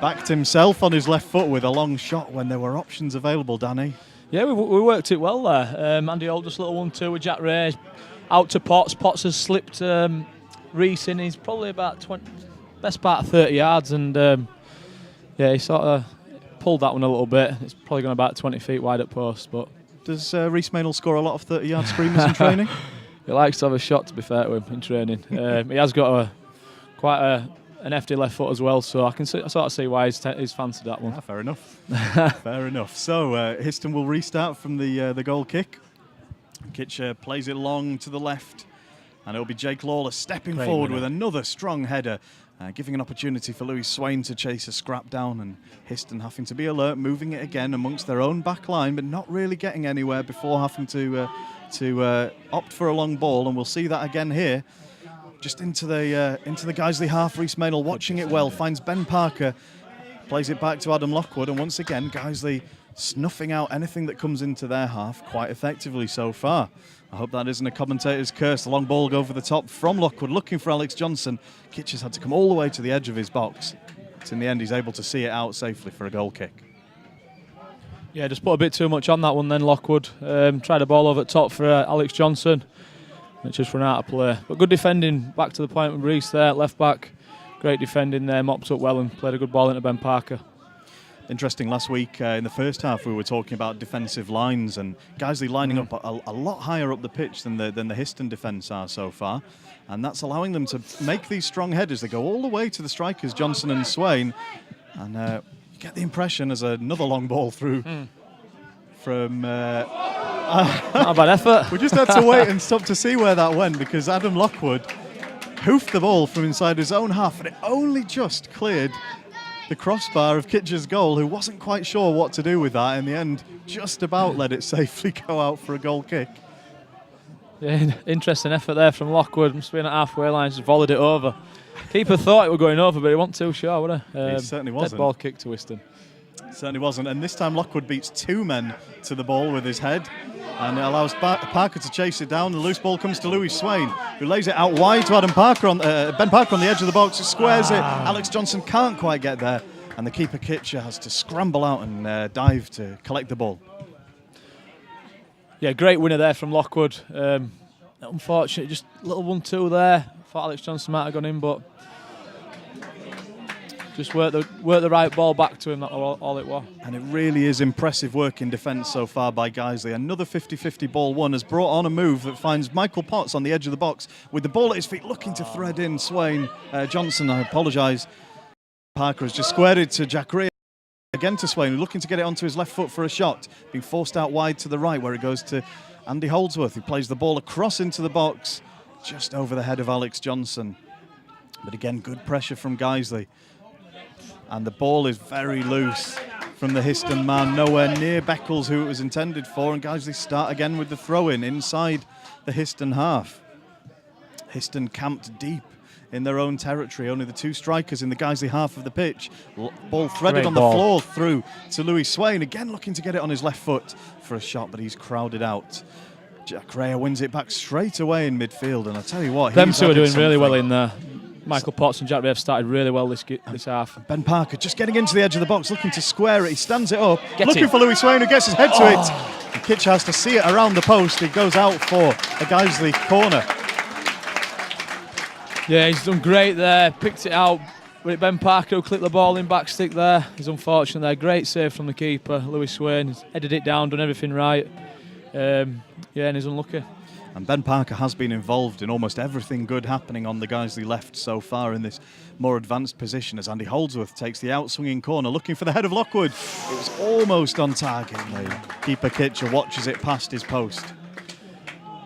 backed himself on his left foot with a long shot when there were options available, Danny. Yeah, we worked it well there. Andy Holt just a little 1-2 with Jack Ray, out to Potts. Potts has slipped Reece in. He's probably about best part of 30 yards, and he sort of pulled that one a little bit. It's probably gone about 20 feet wide at post. But does Reece Maynell score a lot of 30-yard screamers in training? He likes to have a shot, to be fair to him, in training. He has got quite an hefty left foot as well, so I sort of see why he's fancied that one. Fair enough. Fair enough. So Histon will restart from the goal kick. Kitcher plays it long to the left, and it'll be Jake Lawler stepping forward with another strong header, giving an opportunity for Louis Swain to chase a scrap down, and Histon having to be alert, moving it again amongst their own back line, but not really getting anywhere before having to opt for a long ball, and we'll see that again here. Just into the Guiseley half. Reece Maynell watching it well, finds Ben Parker, plays it back to Adam Lockwood, and once again Guiseley snuffing out anything that comes into their half quite effectively so far. I hope that isn't a commentator's curse. The long ball over the top from Lockwood, looking for Alex Johnson. Kitcher's had to come all the way to the edge of his box, but in the end he's able to see it out safely for a goal kick. Yeah, just put a bit too much on that one then, Lockwood. Tried the ball over the top for Alex Johnson. It just ran out of play. But good defending, back to the point with Reece there, left back. Great defending there, mopped up well and played a good ball into Ben Parker. Interesting, last week in the first half we were talking about defensive lines, and Guiseley lining up a lot higher up the pitch than the Histon defence are so far. And that's allowing them to make these strong headers. They go all the way to the strikers, Johnson and Swain. And you get the impression as another long ball through from... Not a bad effort. We just had to wait and stop to see where that went, because Adam Lockwood hoofed the ball from inside his own half, and it only just cleared the crossbar of Kitcher's goal, who wasn't quite sure what to do with that. In the end, just about let it safely go out for a goal kick. Yeah, interesting effort there from Lockwood. Must have been at halfway line, just volleyed it over. Keeper thought it was going over, but he wasn't too sure, would he? He certainly wasn't. Dead ball kick to Histon. Certainly wasn't, and this time Lockwood beats two men to the ball with his head, and it allows Parker to chase it down. The loose ball comes to Louis Swain, who lays it out wide to Ben Parker on the edge of the box, who squares it. Alex Johnson can't quite get there, and the keeper Kitcher has to scramble out and dive to collect the ball. Yeah, great winner there from Lockwood. Unfortunately, just a little 1-2 there. Thought Alex Johnson might have gone in, but just work the right ball back to him, that's all it was. And it really is impressive work in defence so far by Guiseley. Another 50-50 ball won has brought on a move that finds Michael Potts on the edge of the box with the ball at his feet, looking to thread in Johnson, I apologise. Parker has just squared it to Jack Rea. Again to Swain, looking to get it onto his left foot for a shot. Being forced out wide to the right, where it goes to Andy Holdsworth, who plays the ball across into the box, just over the head of Alex Johnson. But again, good pressure from Guiseley. And the ball is very loose from the Histon man, nowhere near Beckles, who it was intended for, and Guiseley start again with the throw-in inside the Histon half. Histon camped deep in their own territory, only the two strikers in the Guiseley half of the pitch. Ball threaded on the floor through to Louis Swain, again looking to get it on his left foot for a shot, but he's crowded out. Jack Rea wins it back straight away in midfield, and I tell you what, them two are doing really well in there. Michael Potts and Jack Rea have started really well this half. Ben Parker just getting into the edge of the box, looking to square it. He stands it up, looking for Louis Swain, who gets his head to it. And Kitch has to see it around the post. He goes out for a Guiseley corner. Yeah, he's done great there. Picked it out. With Ben Parker who clipped the ball in back stick there. He's unfortunate there. Great save from the keeper, Louis Swain. He's headed it down, done everything right. And he's unlucky. And Ben Parker has been involved in almost everything good happening on the Guiseley left so far in this more advanced position, as Andy Holdsworth takes the out-swinging corner, looking for the head of Lockwood. It was almost on target. The keeper Kitcher watches it past his post.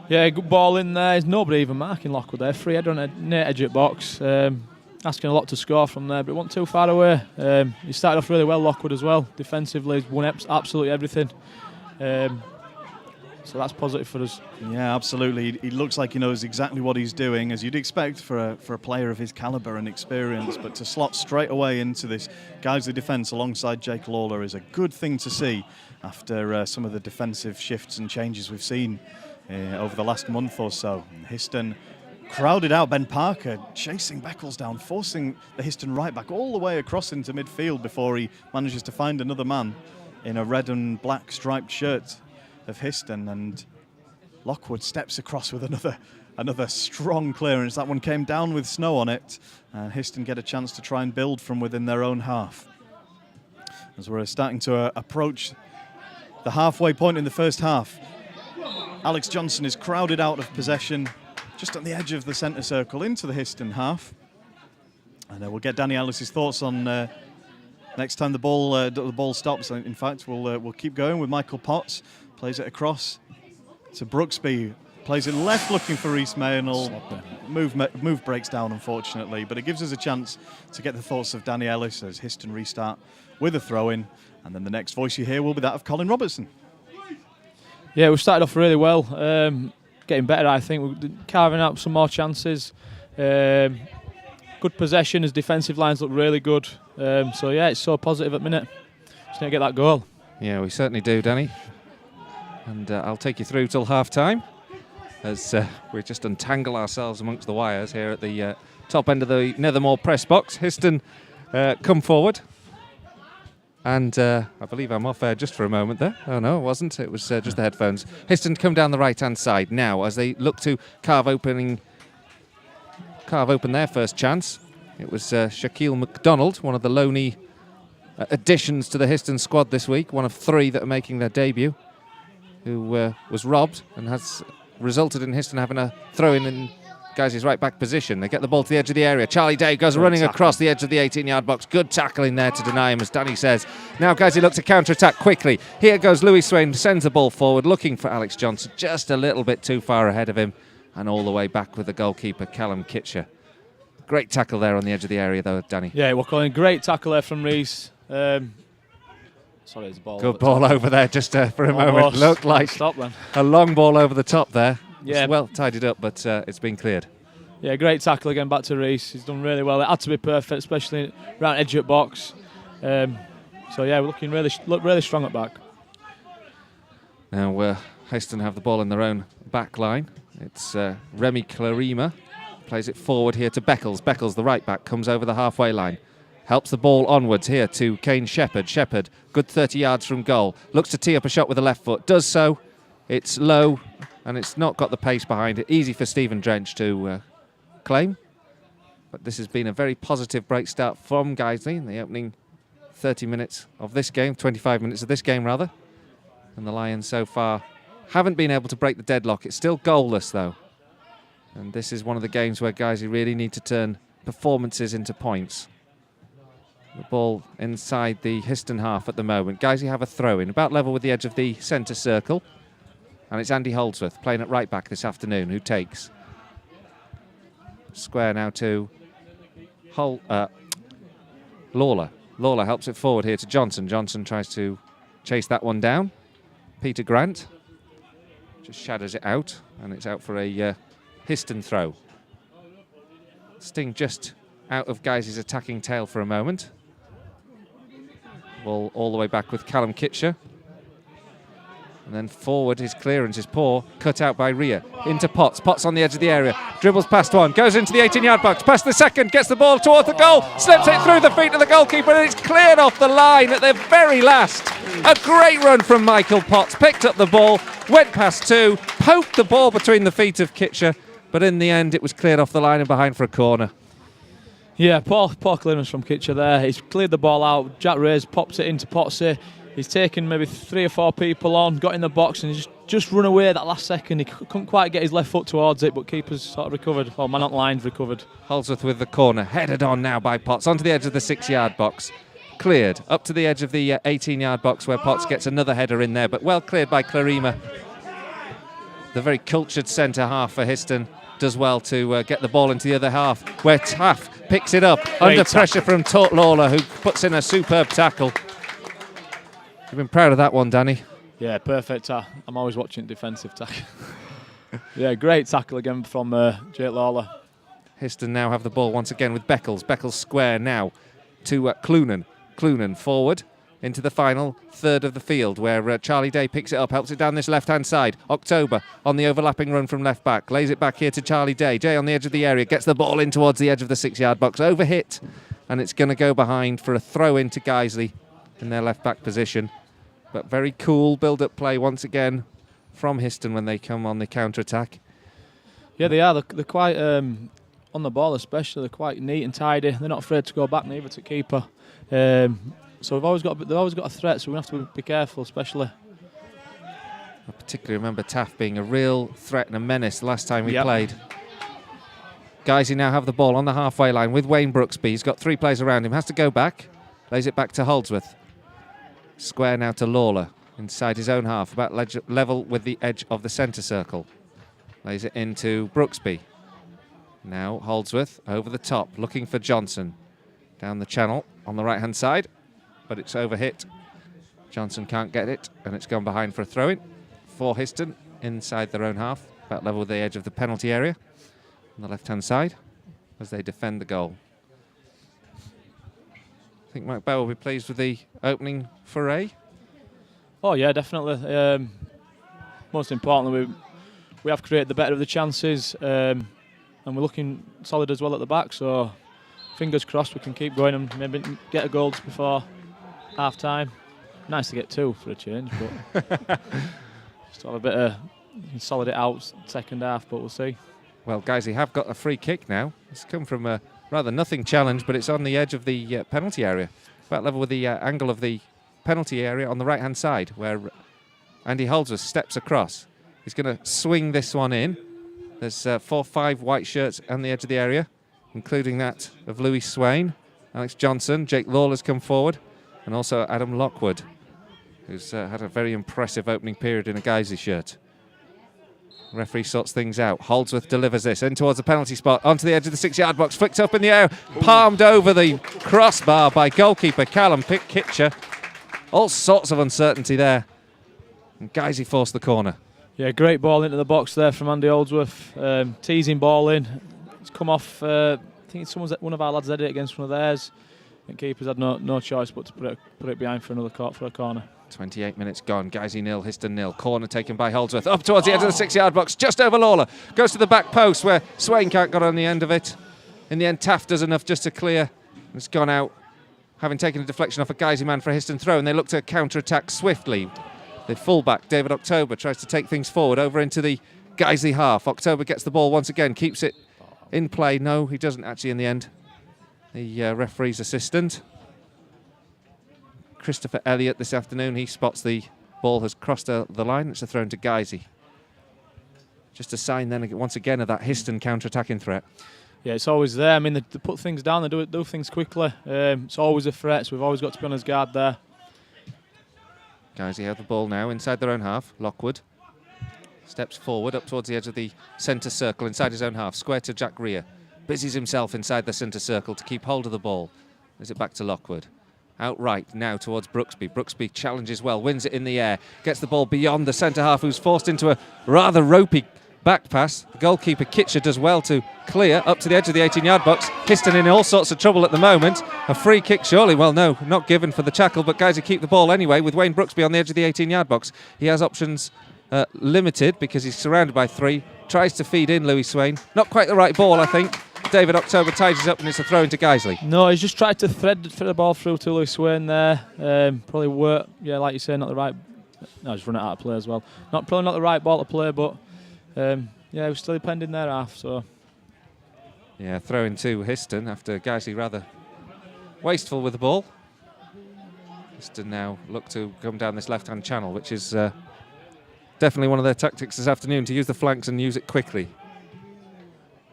Yeah, good ball in there. There's nobody even marking Lockwood there. Free head on a near edge of box. Asking a lot to score from there, but it wasn't too far away. He started off really well, Lockwood, as well. Defensively, he's won absolutely everything. So that's positive for us. Yeah, absolutely. He looks like he knows exactly what he's doing, as you'd expect for a player of his calibre and experience. But to slot straight away into this Guiseley defence alongside Jake Lawler is a good thing to see after some of the defensive shifts and changes we've seen over the last month or so. Histon crowded out. Ben Parker chasing Beckles down, forcing the Histon right back all the way across into midfield before he manages to find another man in a red and black striped shirt of Histon, and Lockwood steps across with another strong clearance. That one came down with snow on it, and Histon get a chance to try and build from within their own half. As we're starting to approach the halfway point in the first half, Alex Johnson is crowded out of possession just on the edge of the centre circle into the Histon half, and we'll get Danny Ellis's thoughts on next time the ball stops. In fact, we'll keep going with Michael Potts. Plays it across to Brooksby. Plays it left, looking for Reese Maynell. Move breaks down, unfortunately, but it gives us a chance to get the thoughts of Danny Ellis as Histon restart with a throw-in, and then the next voice you hear will be that of Colin Robertson. Yeah, we started off really well, getting better, I think. We're carving out some more chances. Good possession, as defensive lines look really good. So yeah, it's so positive at the minute. Just need to get that goal. Yeah, we certainly do, Danny. And I'll take you through till half-time as we just untangle ourselves amongst the wires here at the top end of the Nethermore press box. Histon come forward. And I believe I'm off air just for a moment there. Oh, no, it wasn't. It was just the headphones. Histon come down the right-hand side now as they look to carve open their first chance. It was Shaquille McDonald, one of the lonely additions to the Histon squad this week, one of three that are making their debut, who was robbed and has resulted in Histon having a throw-in in Guiseley's right-back position. They get the ball to the edge of the area. Charlie Day goes running across the edge of the 18-yard box. Good tackle in there to deny him, as Danny says. Now Guiseley look to counter-attack quickly. Here goes Louis Swain, sends the ball forward, looking for Alex Johnson, just a little bit too far ahead of him, and all the way back with the goalkeeper, Callum Kitcher. Great tackle there on the edge of the area, though, Danny. Yeah, we're calling great tackle there from Reese. Sorry, it's a ball. Good ball over there, just for a moment. Looked like a long ball over the top there. Yeah, it's well tidied up, but it's been cleared. Yeah, great tackle again back to Reese. He's done really well. It had to be perfect, especially around edge of box. So yeah, we're looking really strong at back. Now Histon have the ball in their own back line. It's Remy Clarima. Plays it forward here to Beckles. Beckles, the right back, comes over the halfway line. Helps the ball onwards here to Kane Shepherd. Shepherd, good 30 yards from goal. Looks to tee up a shot with the left foot. Does so. It's low, and it's not got the pace behind it. Easy for Stephen Drench to claim. But this has been a very positive break start from Guiseley in the opening 30 minutes of this game, 25 minutes of this game, rather. And the Lions so far haven't been able to break the deadlock. It's still goalless, though. And this is one of the games where Guiseley really need to turn performances into points. The ball inside the Histon half at the moment. Guiseley have a throw-in, about level with the edge of the centre circle. And it's Andy Holdsworth playing at right back this afternoon who takes. Square now to Lawler. Lawler helps it forward here to Johnson. Johnson tries to chase that one down. Peter Grant just shadows it out, and it's out for a Histon throw. Sting just out of Guiseley's attacking tail for a moment. Ball all the way back with Callum Kitcher. And then forward, his clearance is poor, cut out by Rhea. Into Potts, Potts on the edge of the area, dribbles past one, goes into the 18-yard box, past the second, gets the ball towards the goal, slips it through the feet of the goalkeeper, and it's cleared off the line at the very last. A great run from Michael Potts, picked up the ball, went past two, poked the ball between the feet of Kitcher, but in the end it was cleared off the line and behind for a corner. Yeah, poor clearance from Kitcher there. He's cleared the ball out, Jack Reyes pops it into Potsy. He's taken maybe 3 or 4 people on, got in the box and just run away that last second. He couldn't quite get his left foot towards it, but keeper's sort of recovered. Well, man on line recovered. Holdsworth with the corner, headed on now by Potts, onto the edge of the 6-yard box. Cleared, up to the edge of the 18-yard box where Potts gets another header in there, but well cleared by Clarima. The very cultured centre-half for Histon does well to get the ball into the other half, where Taff picks it up under pressure from Tort Lawler, who puts in a superb tackle. You've been proud of that one, Danny. Yeah, perfect. I'm always watching defensive tackle. Yeah, great tackle again from Jake Lawler. Histon now have the ball once again with Beckles. Beckles square now to Clunan. Clunan forward into the final third of the field, where Charlie Day picks it up, helps it down this left-hand side. October on the overlapping run from left back, lays it back here to Charlie Day. Day on the edge of the area, gets the ball in towards the edge of the 6-yard box, overhit, and it's going to go behind for a throw into Guiseley in their left back position. But very cool build-up play once again from Histon when they come on the counter-attack. Yeah, they are. They're quite on the ball, especially. They're quite neat and tidy. They're not afraid to go back neither to keeper. So they've always got a threat. So we have to be careful, especially. I particularly remember Taff being a real threat and a menace the last time we played. Guiseley now have the ball on the halfway line with Wayne Brooksby. He's got 3 players around him. Has to go back. Lays it back to Holdsworth. Square now to Lawler inside his own half, about level with the edge of the centre circle. Lays it into Brooksby. Now Holdsworth over the top, looking for Johnson. Down the channel on the right-hand side, but it's overhit. Johnson can't get it, and it's gone behind for a throw-in for Histon inside their own half, about level with the edge of the penalty area on the left-hand side as they defend the goal. I think Mike Bell will be pleased with the opening foray. Oh yeah, definitely. Most importantly, we have created the better of the chances, and we're looking solid as well at the back. So fingers crossed we can keep going and maybe get a goal just before half time. Nice to get 2 for a change, but just have a bit of solid it out second half. But we'll see. Well, guys, they have got a free kick now. It's come from a rather nothing challenge, but it's on the edge of the penalty area, about level with the angle of the penalty area on the right-hand side, where Andy Holdsworth steps across. He's going to swing this one in. There's 4 or 5 white shirts on the edge of the area, including that of Louis Swain, Alex Johnson, Jake Lawler's come forward, and also Adam Lockwood, who's had a very impressive opening period in a Guiseley shirt. Referee sorts things out. Holdsworth delivers this in towards the penalty spot, onto the edge of the 6-yard box, flicked up in the air, palmed over the crossbar by goalkeeper Callum Kitcher. All sorts of uncertainty there. And Guiseley forced the corner. Yeah, great ball into the box there from Andy Holdsworth. Teasing ball in. It's come off, I think one of our lads headed it against one of theirs. I think keepers had no choice but to put it behind for a corner. 28 minutes gone. Guiseley 0, Histon 0. Corner taken by Holdsworth. Up towards the edge of the 6-yard box, just over Lawler. Goes to the back post where Swain can't get on the end of it. In the end, Taft does enough just to clear. It's gone out, having taken a deflection off a Guiseley man for a Histon throw, and they look to counter-attack swiftly. The fullback, David October, tries to take things forward over into the Guiseley half. October gets the ball once again, keeps it in play. No, he doesn't actually in the end. The referee's assistant, Christopher Elliott, this afternoon, he spots the ball has crossed the line. It's a throw to Guiseley. Just a sign then once again of that Histon counter-attacking threat. Yeah, it's always there. I mean, they put things down, they do things quickly. It's always a threat, so we've always got to be on his guard there. Guiseley have the ball now inside their own half. Lockwood steps forward up towards the edge of the centre circle inside his own half. Square to Jack Rhea. Busies himself inside the centre circle to keep hold of the ball. Is it back to Lockwood? outright now towards Brooksby. Brooksby challenges well, wins it in the air, gets the ball beyond the centre-half, who's forced into a rather ropey back pass. The goalkeeper Kitcher does well to clear up to the edge of the 18-yard box. Histon in all sorts of trouble at the moment. A free kick surely, well no, not given for the tackle, but guys who keep the ball anyway with Wayne Brooksby on the edge of the 18-yard box. He has options limited because he's surrounded by three. Tries to feed in Louis Swain. Not quite the right ball, I think. David October tidies up and it's a throw into Guiseley. No, he's just tried to thread the ball through to Louis Swain there. Probably work, yeah, like you say, not the right. No, just run it out of play as well. Probably not the right ball to play, but yeah, it was still defending their half. So yeah, throw into Histon after Guiseley rather wasteful with the ball. Histon now look to come down this left-hand channel, which is definitely one of their tactics this afternoon, to use the flanks and use it quickly.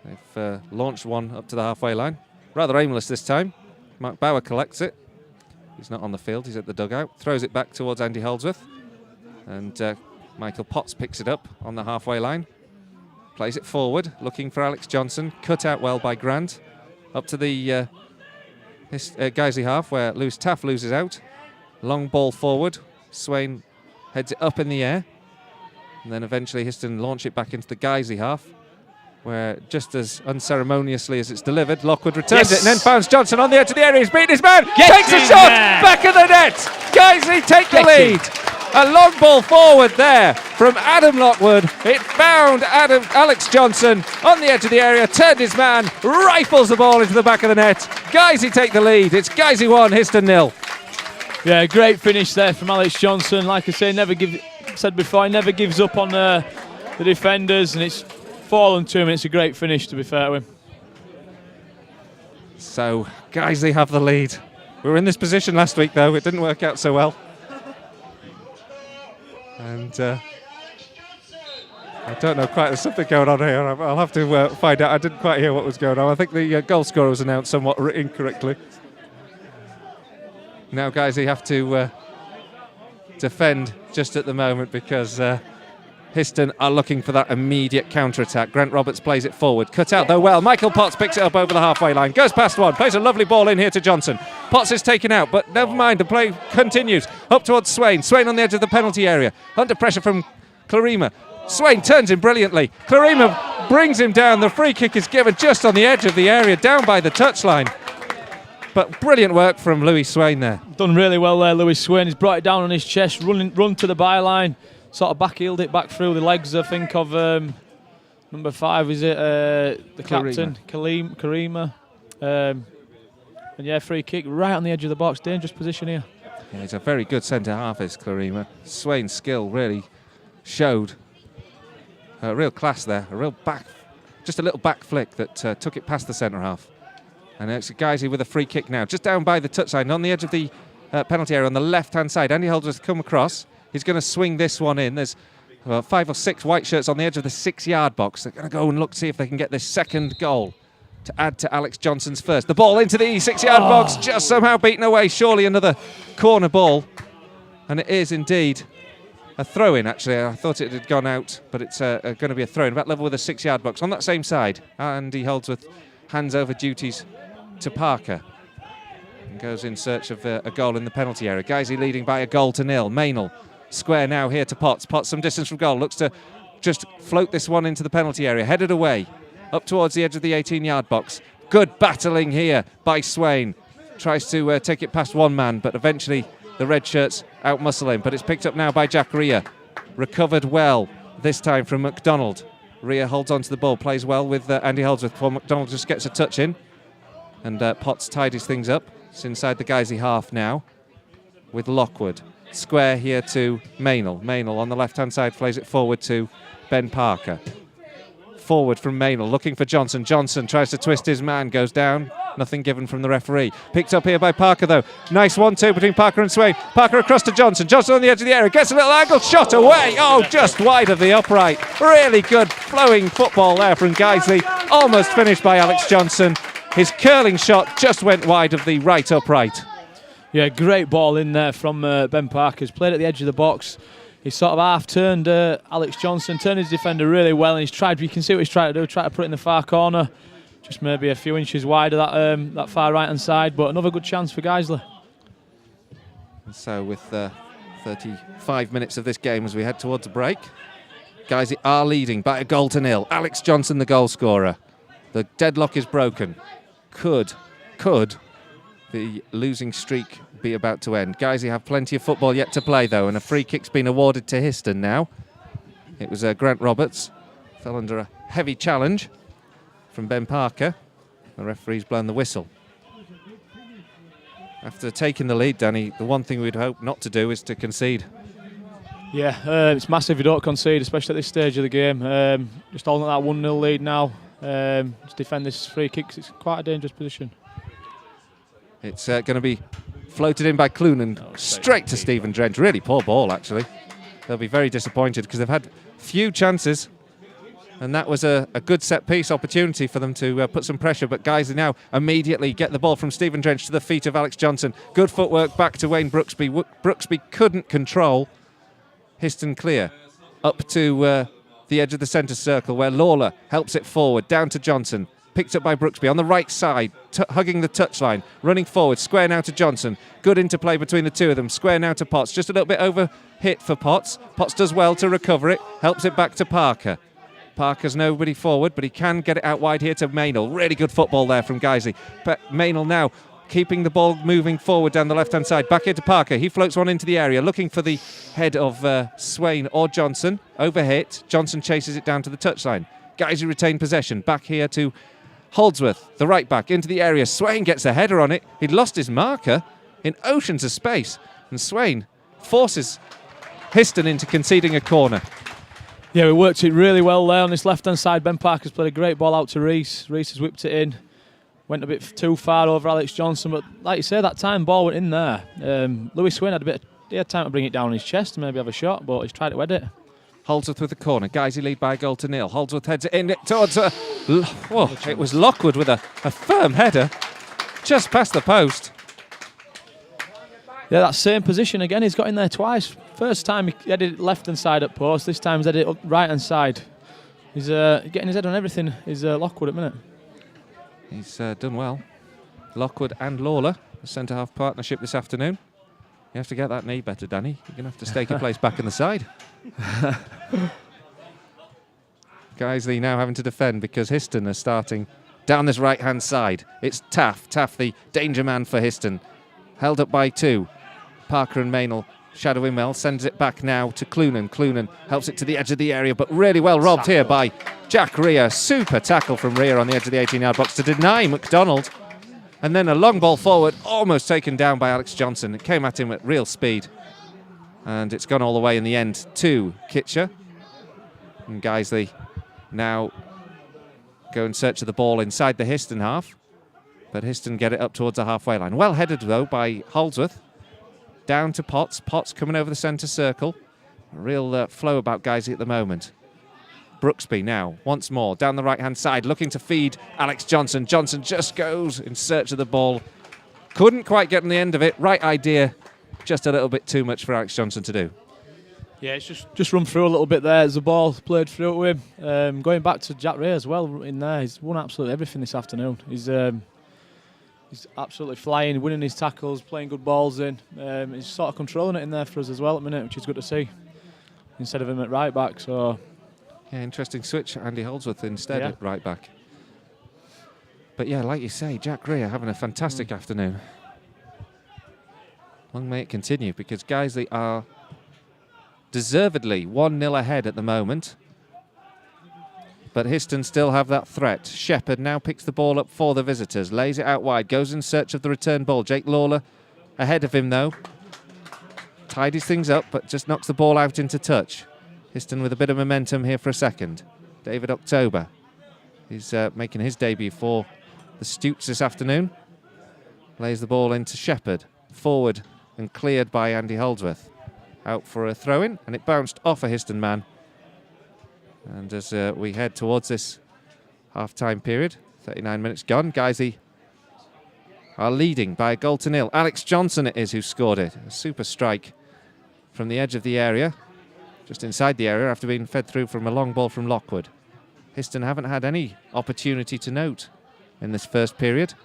They've launched one up to the halfway line. Rather aimless this time. Mark Bauer collects it. He's not on the field, he's at the dugout. Throws it back towards Andy Holdsworth. And Michael Potts picks it up on the halfway line. Plays it forward, looking for Alex Johnson. Cut out well by Grant. Up to the Guiseley half, where Lewis Taff loses out. Long ball forward. Swain heads it up in the air. And then eventually Histon launch it back into the Guiseley half, where just as unceremoniously as it's delivered, Lockwood returns it and then finds Johnson on the edge of the area. He's beaten his man, takes a shot, back of the net. Guiseley take the lead. A long ball forward there from Adam Lockwood. It found Alex Johnson on the edge of the area, turned his man, rifles the ball into the back of the net. Guiseley take the lead. It's Guiseley 1, Histon 0. yeah, great finish there from Alex Johnson. Like I say, said before, he never gives up on the defenders, and it's fallen to him. It's a great finish, to be fair to him. So Guiseley have the lead. We were in this position last week though, it didn't work out so well. And I don't know quite, there's something going on here. I'll have to find out. I didn't quite hear what was going on. I think the goal scorer was announced somewhat incorrectly. Now Guiseley have to defend just at the moment because Histon are looking for that immediate counter-attack. Grant Roberts plays it forward. Cut out though well. Michael Potts picks it up over the halfway line. Goes past one. Plays a lovely ball in here to Johnson. Potts is taken out, but never mind. The play continues. Up towards Swain. Swain on the edge of the penalty area. Under pressure from Clarima. Swain turns him brilliantly. Clarima brings him down. The free kick is given just on the edge of the area, down by the touchline. But brilliant work from Louis Swain there. Done really well there, Louis Swain. He's brought it down on his chest, run to the byline. Sort of back-heeled it back through the legs, I think, of number 5, is it? The captain, Karima. And yeah, free kick right on the edge of the box. Dangerous position here. Yeah, he's a very good centre-half, is Clarima. Swain's skill really showed a real class there. A real back, just a little back flick that took it past the centre-half. And it's Guiseley with a free kick now, just down by the touchline, on the edge of the penalty area on the left-hand side. Andy Holdsworth come across. He's going to swing this one in. There's 5 or 6 white shirts on the edge of the 6-yard box. They're going to go and look, see if they can get this second goal to add to Alex Johnson's first. The ball into the 6-yard box, just somehow beaten away. Surely another corner ball. And it is indeed a throw-in, actually. I thought it had gone out, but it's going to be a throw-in, about level with the 6-yard box. On that same side, Andy Holdsworth hands over duties to Parker. And goes in search of a goal in the penalty area. Guiseley leading by 1-0. Maynell. Square now here to Potts. Potts some distance from goal. Looks to just float this one into the penalty area. Headed away. Up towards the edge of the 18-yard box. Good battling here by Swain. Tries to take it past one man, but eventually the red shirts outmuscle him. But it's picked up now by Jack Rhea. Recovered well, this time from McDonald. Rhea holds onto the ball. Plays well with Andy Holdsworth before McDonald just gets a touch in. And Potts tidies things up. It's inside the Guiseley half now with Lockwood. Square here to Maynell. Maynell on the left-hand side plays it forward to Ben Parker. Forward from Maynell, looking for Johnson. Johnson tries to twist his man, goes down. Nothing given from the referee. Picked up here by Parker, though. Nice 1-2 between Parker and Swain. Parker across to Johnson. Johnson on the edge of the area. Gets a little angle. Shot away. Oh, just wide of the upright. Really good flowing football there from Guiseley. Almost finished by Alex Johnson. His curling shot just went wide of the right upright. Yeah, great ball in there from Ben Parker. He's played at the edge of the box. He's sort of half-turned Alex Johnson, turned his defender really well, and he's tried, you can see what he's trying to do, try to put it in the far corner, just maybe a few inches wide of that far right-hand side, but another good chance for Guiseley. And so with 35 minutes of this game as we head towards a break, Guiseley are leading by a goal to nil. Alex Johnson, the goal scorer. The deadlock is broken. Could the losing streak be about to end? Guiseley have plenty of football yet to play, though, and a free kick's been awarded to Histon now. It was Grant Roberts. Fell under a heavy challenge from Ben Parker. The referee's blown the whistle. After taking the lead, Danny, the one thing we'd hope not to do is to concede. Yeah, it's massive if you don't concede, especially at this stage of the game. Just holding that 1-0 lead now. To defend this free kick, it's quite a dangerous position. It's going to be floated in by Clune and straight to Stephen Drench. Really poor ball, actually. They'll be very disappointed because they've had few chances, and that was a good set-piece opportunity for them to put some pressure, but Guiseley now immediately get the ball from Stephen Drench to the feet of Alex Johnson. Good footwork back to Wayne Brooksby. Brooksby couldn't control. Histon clear up to the edge of the centre circle where Lawler helps it forward, down to Johnson. Picked up by Brooksby on the right side, hugging the touchline, running forward, square now to Johnson. Good interplay between the two of them, square now to Potts. Just a little bit over hit for Potts. Potts does well to recover it, helps it back to Parker. Parker's nobody forward, but he can get it out wide here to Maynell. Really good football there from Guiseley. But Maynell now keeping the ball moving forward down the left-hand side. Back here to Parker. He floats one into the area, looking for the head of Swain or Johnson. Overhit. Johnson chases it down to the touchline. Guiseley retain possession. Back here to Holdsworth, the right back, into the area. Swain gets a header on it. He'd lost his marker in oceans of space. And Swain forces Histon into conceding a corner. Yeah, we worked it really well there on this left-hand side. Ben Parker's played a great ball out to Reese. Reese has whipped it in. Went a bit too far over Alex Johnson, but like you say, that time ball went in there. Lewis Swain had time to bring it down on his chest and maybe have a shot, but he's tried to head it. Holdsworth with the corner. Guiseley lead by a goal to nil. Holdsworth heads it in towards it was Lockwood with a firm header just past the post. Yeah, that same position again. He's got in there twice. First time he headed it left-hand side at post. This time he's headed it up right-hand side. He's getting his head on everything. He's Lockwood at the minute. He's done well. Lockwood and Lawler, the centre-half partnership this afternoon. You have to get that knee better, Danny. You're going to have to stake a place back in the side. Guiseley now having to defend because Histon are starting down this right-hand side. It's Taff, the danger man for Histon. Held up by two. Parker and Maynell shadowing well, sends it back now to Clunan. Clunan helps it to the edge of the area, but really well robbed here by Jack Rea. Super tackle from Rea on the edge of the 18-yard box to deny McDonald. And then a long ball forward, almost taken down by Alex Johnson. It came at him at real speed. And it's gone all the way in the end to Kitcher. And Guiseley now go in search of the ball inside the Histon half. But Histon get it up towards the halfway line. Well headed, though, by Holdsworth. Down to Potts. Potts coming over the centre circle. A real flow about Guiseley at the moment. Brooksby now, once more, down the right-hand side, looking to feed Alex Johnson. Johnson just goes in search of the ball. Couldn't quite get on the end of it. Right idea, just a little bit too much for Alex Johnson to do. Yeah, it's just run through a little bit there as the ball played through to him. Going back to Jack Rea as well in there, he's won absolutely everything this afternoon. He's absolutely flying, winning his tackles, playing good balls in. He's sort of controlling it in there for us as well at the minute, which is good to see, instead of him at right back. So. Yeah, interesting switch. Andy Holdsworth instead at right back. But yeah, like you say, Jack Rea having a fantastic afternoon. Long may it continue, because Guiseley are deservedly 1-0 ahead at the moment. But Histon still have that threat. Shepherd now picks the ball up for the visitors, lays it out wide, goes in search of the return ball. Jake Lawler ahead of him though. Tidies things up, but just knocks the ball out into touch. Histon with a bit of momentum here for a second. David October. He's making his debut for the Stutes this afternoon. Lays the ball into Shepherd. Forward and cleared by Andy Holdsworth. Out for a throw-in, and it bounced off a Histon man. And as we head towards this half-time period, 39 minutes gone, Guiseley are leading by a goal to nil. Alex Johnson it is who scored it. A super strike from the edge of the area. Just inside the area after being fed through from a long ball from Lockwood. Histon haven't had any opportunity to note in this first period.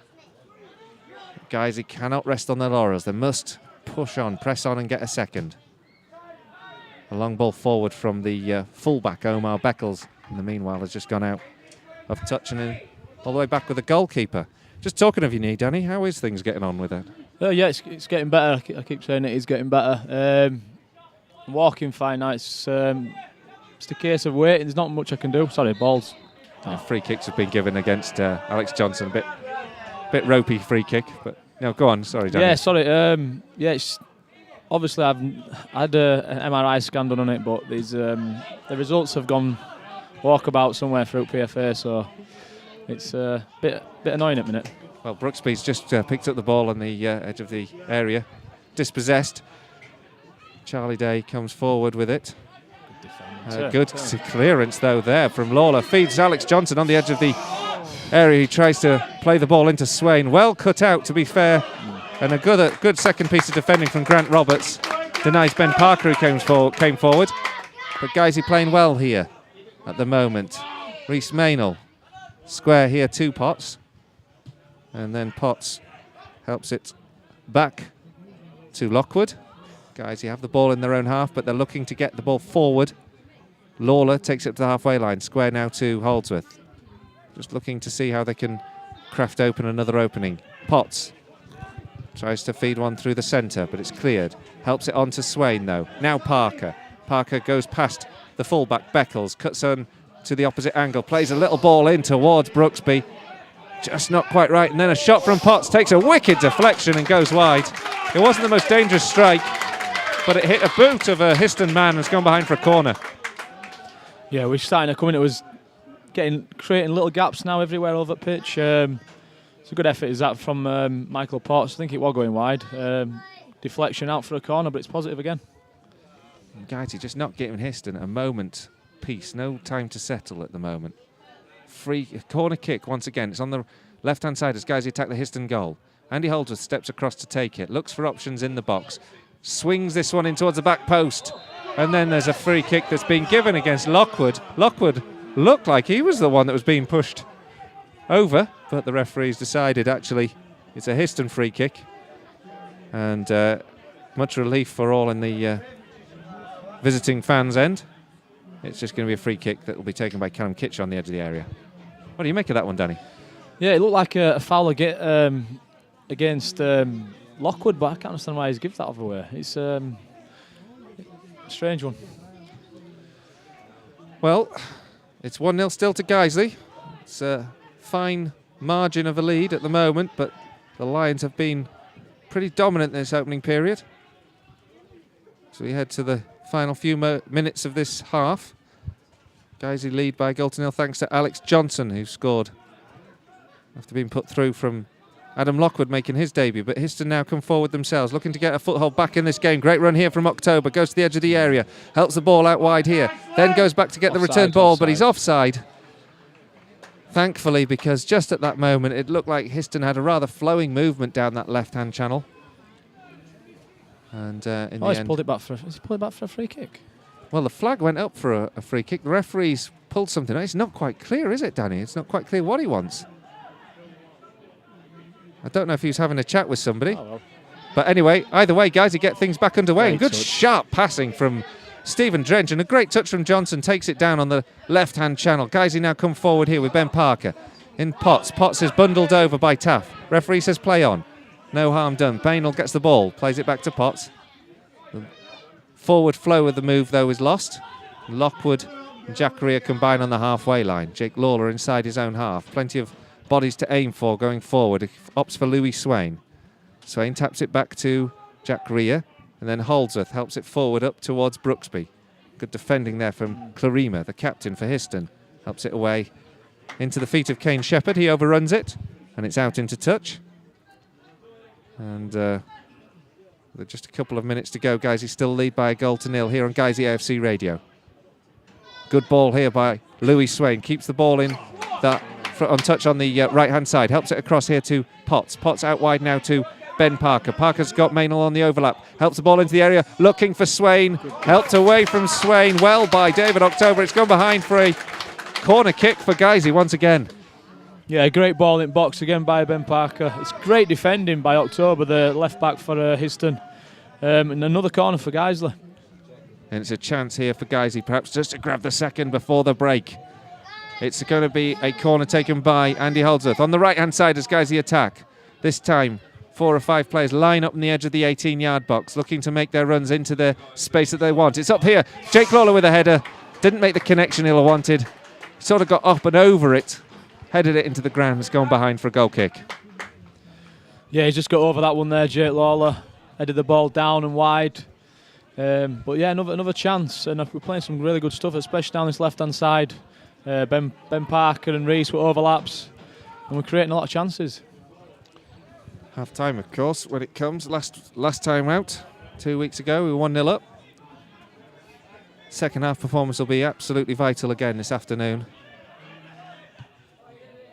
Guiseley cannot rest on their laurels. They must push on, press on and get a second. A long ball forward from the fullback, Omar Beckles, in the meanwhile has just gone out of touch and in all the way back with the goalkeeper. Just talking of your knee, Danny, how is things getting on with it? Yeah, it's getting better. I keep saying it is getting better. Walking fine now. It's a case of waiting. There's not much I can do. Sorry, balls. Free kicks have been given against Alex Johnson. A bit ropey free kick, but no, go on. Sorry, Danny. Yeah, sorry. It's obviously I've had an MRI scan done on it, but the results have gone walkabout somewhere through PFA, so it's a bit annoying at the minute. Well, Brooksby's just picked up the ball on the edge of the area, dispossessed. Charlie Day comes forward with it. Good clearance though there from Lawler. Feeds Alex Johnson on the edge of the area. He tries to play the ball into Swain. Well cut out, to be fair. And a good second piece of defending from Grant Roberts. Denies Ben Parker, who came forward. But Guiseley playing well here at the moment. Reese Maynell. Square here to Potts. And then Potts helps it back to Lockwood. Guiseley have the ball in their own half, but they're looking to get the ball forward. Lawler takes it to the halfway line. Square now to Holdsworth. Just looking to see how they can craft open another opening. Potts tries to feed one through the centre, but it's cleared. Helps it on to Swain, though. Now Parker. Parker goes past the fullback, Beckles. Cuts on to the opposite angle. Plays a little ball in towards Brooksby. Just not quite right. And then a shot from Potts. Takes a wicked deflection and goes wide. It wasn't the most dangerous strike, but it hit a boot of a Histon man and has gone behind for a corner. Yeah, we're starting to come in. It was creating little gaps now everywhere over the pitch. It's a good effort, is that, from Michael Potts. I think it was going wide. Deflection out for a corner, but it's positive again. Guiseley just not giving Histon a moment piece. No time to settle at the moment. Free corner kick once again. It's on the left-hand side as Guiseley attack the Histon goal. Andy Holdsworth steps across to take it. Looks for options in the box. Swings this one in towards the back post. And then there's a free kick that's been given against Lockwood. Lockwood looked like he was the one that was being pushed over, but the referee's decided actually it's a Histon free kick. And much relief for all in the visiting fans' end. It's just going to be a free kick that will be taken by Callum Kitch on the edge of the area. What do you make of that one, Danny? Yeah, it looked like a foul against Lockwood, but I can't understand why he's given that away. It's a strange one. Well, it's 1-0 still to Guiseley. It's a fine margin of a lead at the moment, but the Lions have been pretty dominant in this opening period. So we head to the final few minutes of this half. Guiseley lead by a goal to nil thanks to Alex Johnson, who scored after being put through from Adam Lockwood making his debut. But Histon now come forward themselves, looking to get a foothold back in this game. Great run here from October, goes to the edge of the area, helps the ball out wide here, then goes back to get the return ball, but he's offside. Thankfully, because just at that moment it looked like Histon had a rather flowing movement down that left-hand channel. And in the end, Pulled it back for a free kick. Well, the flag went up for a free kick. The referee's pulled something. It's not quite clear, is it, Danny? It's not quite clear what he wants. I don't know if he was having a chat with somebody. Oh, well. But anyway, either way, guys, he get things back underway. And good sharp passing from Stephen Drench, and a great touch from Johnson. Takes it down on the left-hand channel. Guiseley now come forward here with Ben Parker in Potts. Potts is bundled over by Taff. Referee says play on. No harm done. Bainall gets the ball, plays it back to Potts. The forward flow of the move, though, is lost. Lockwood and Jackaria combine on the halfway line. Jake Lawler inside his own half. Plenty of bodies to aim for going forward. He opts for Louis Swain. Swain taps it back to Jackaria, and then Holdsworth helps it forward up towards Brooksby. Good defending there from Clarima, the captain for Histon. Helps it away into the feet of Kane Shepherd. He overruns it, and it's out into touch. And with just a couple of minutes to go, Guiseley still lead by a goal to nil here on Guiseley AFC Radio. Good ball here by Louis Swain. Keeps the ball in that on touch on the right-hand side. Helps it across here to Potts. Potts out wide now to Ben Parker. Parker's got Maynell on the overlap. Helps the ball into the area. Looking for Swain. Helped away from Swain. Well by David October. It's gone behind for a corner kick for Guiseley once again. Yeah, great ball in box again by Ben Parker. It's great defending by October, the left back for Histon. And another corner for Guiseley. And it's a chance here for Guiseley, perhaps just to grab the second before the break. It's going to be a corner taken by Andy Holdsworth. On the right-hand side as Guiseley attack. This time, 4 or 5 players line up on the edge of the 18-yard box, looking to make their runs into the space that they want. It's up here. Jake Lawler with a header. Didn't make the connection he'll wanted. Sort of got up and over it. Headed it into the ground. Has gone behind for a goal kick. Yeah, he's just got over that one there, Jake Lawler. Headed the ball down and wide. But yeah, another chance. And we're playing some really good stuff, especially down this left-hand side. Ben Parker and Reese with overlaps. And we're creating a lot of chances. Half time, of course, when it comes. Last time out, 2 weeks ago, we were 1-0 up. Second half performance will be absolutely vital again this afternoon.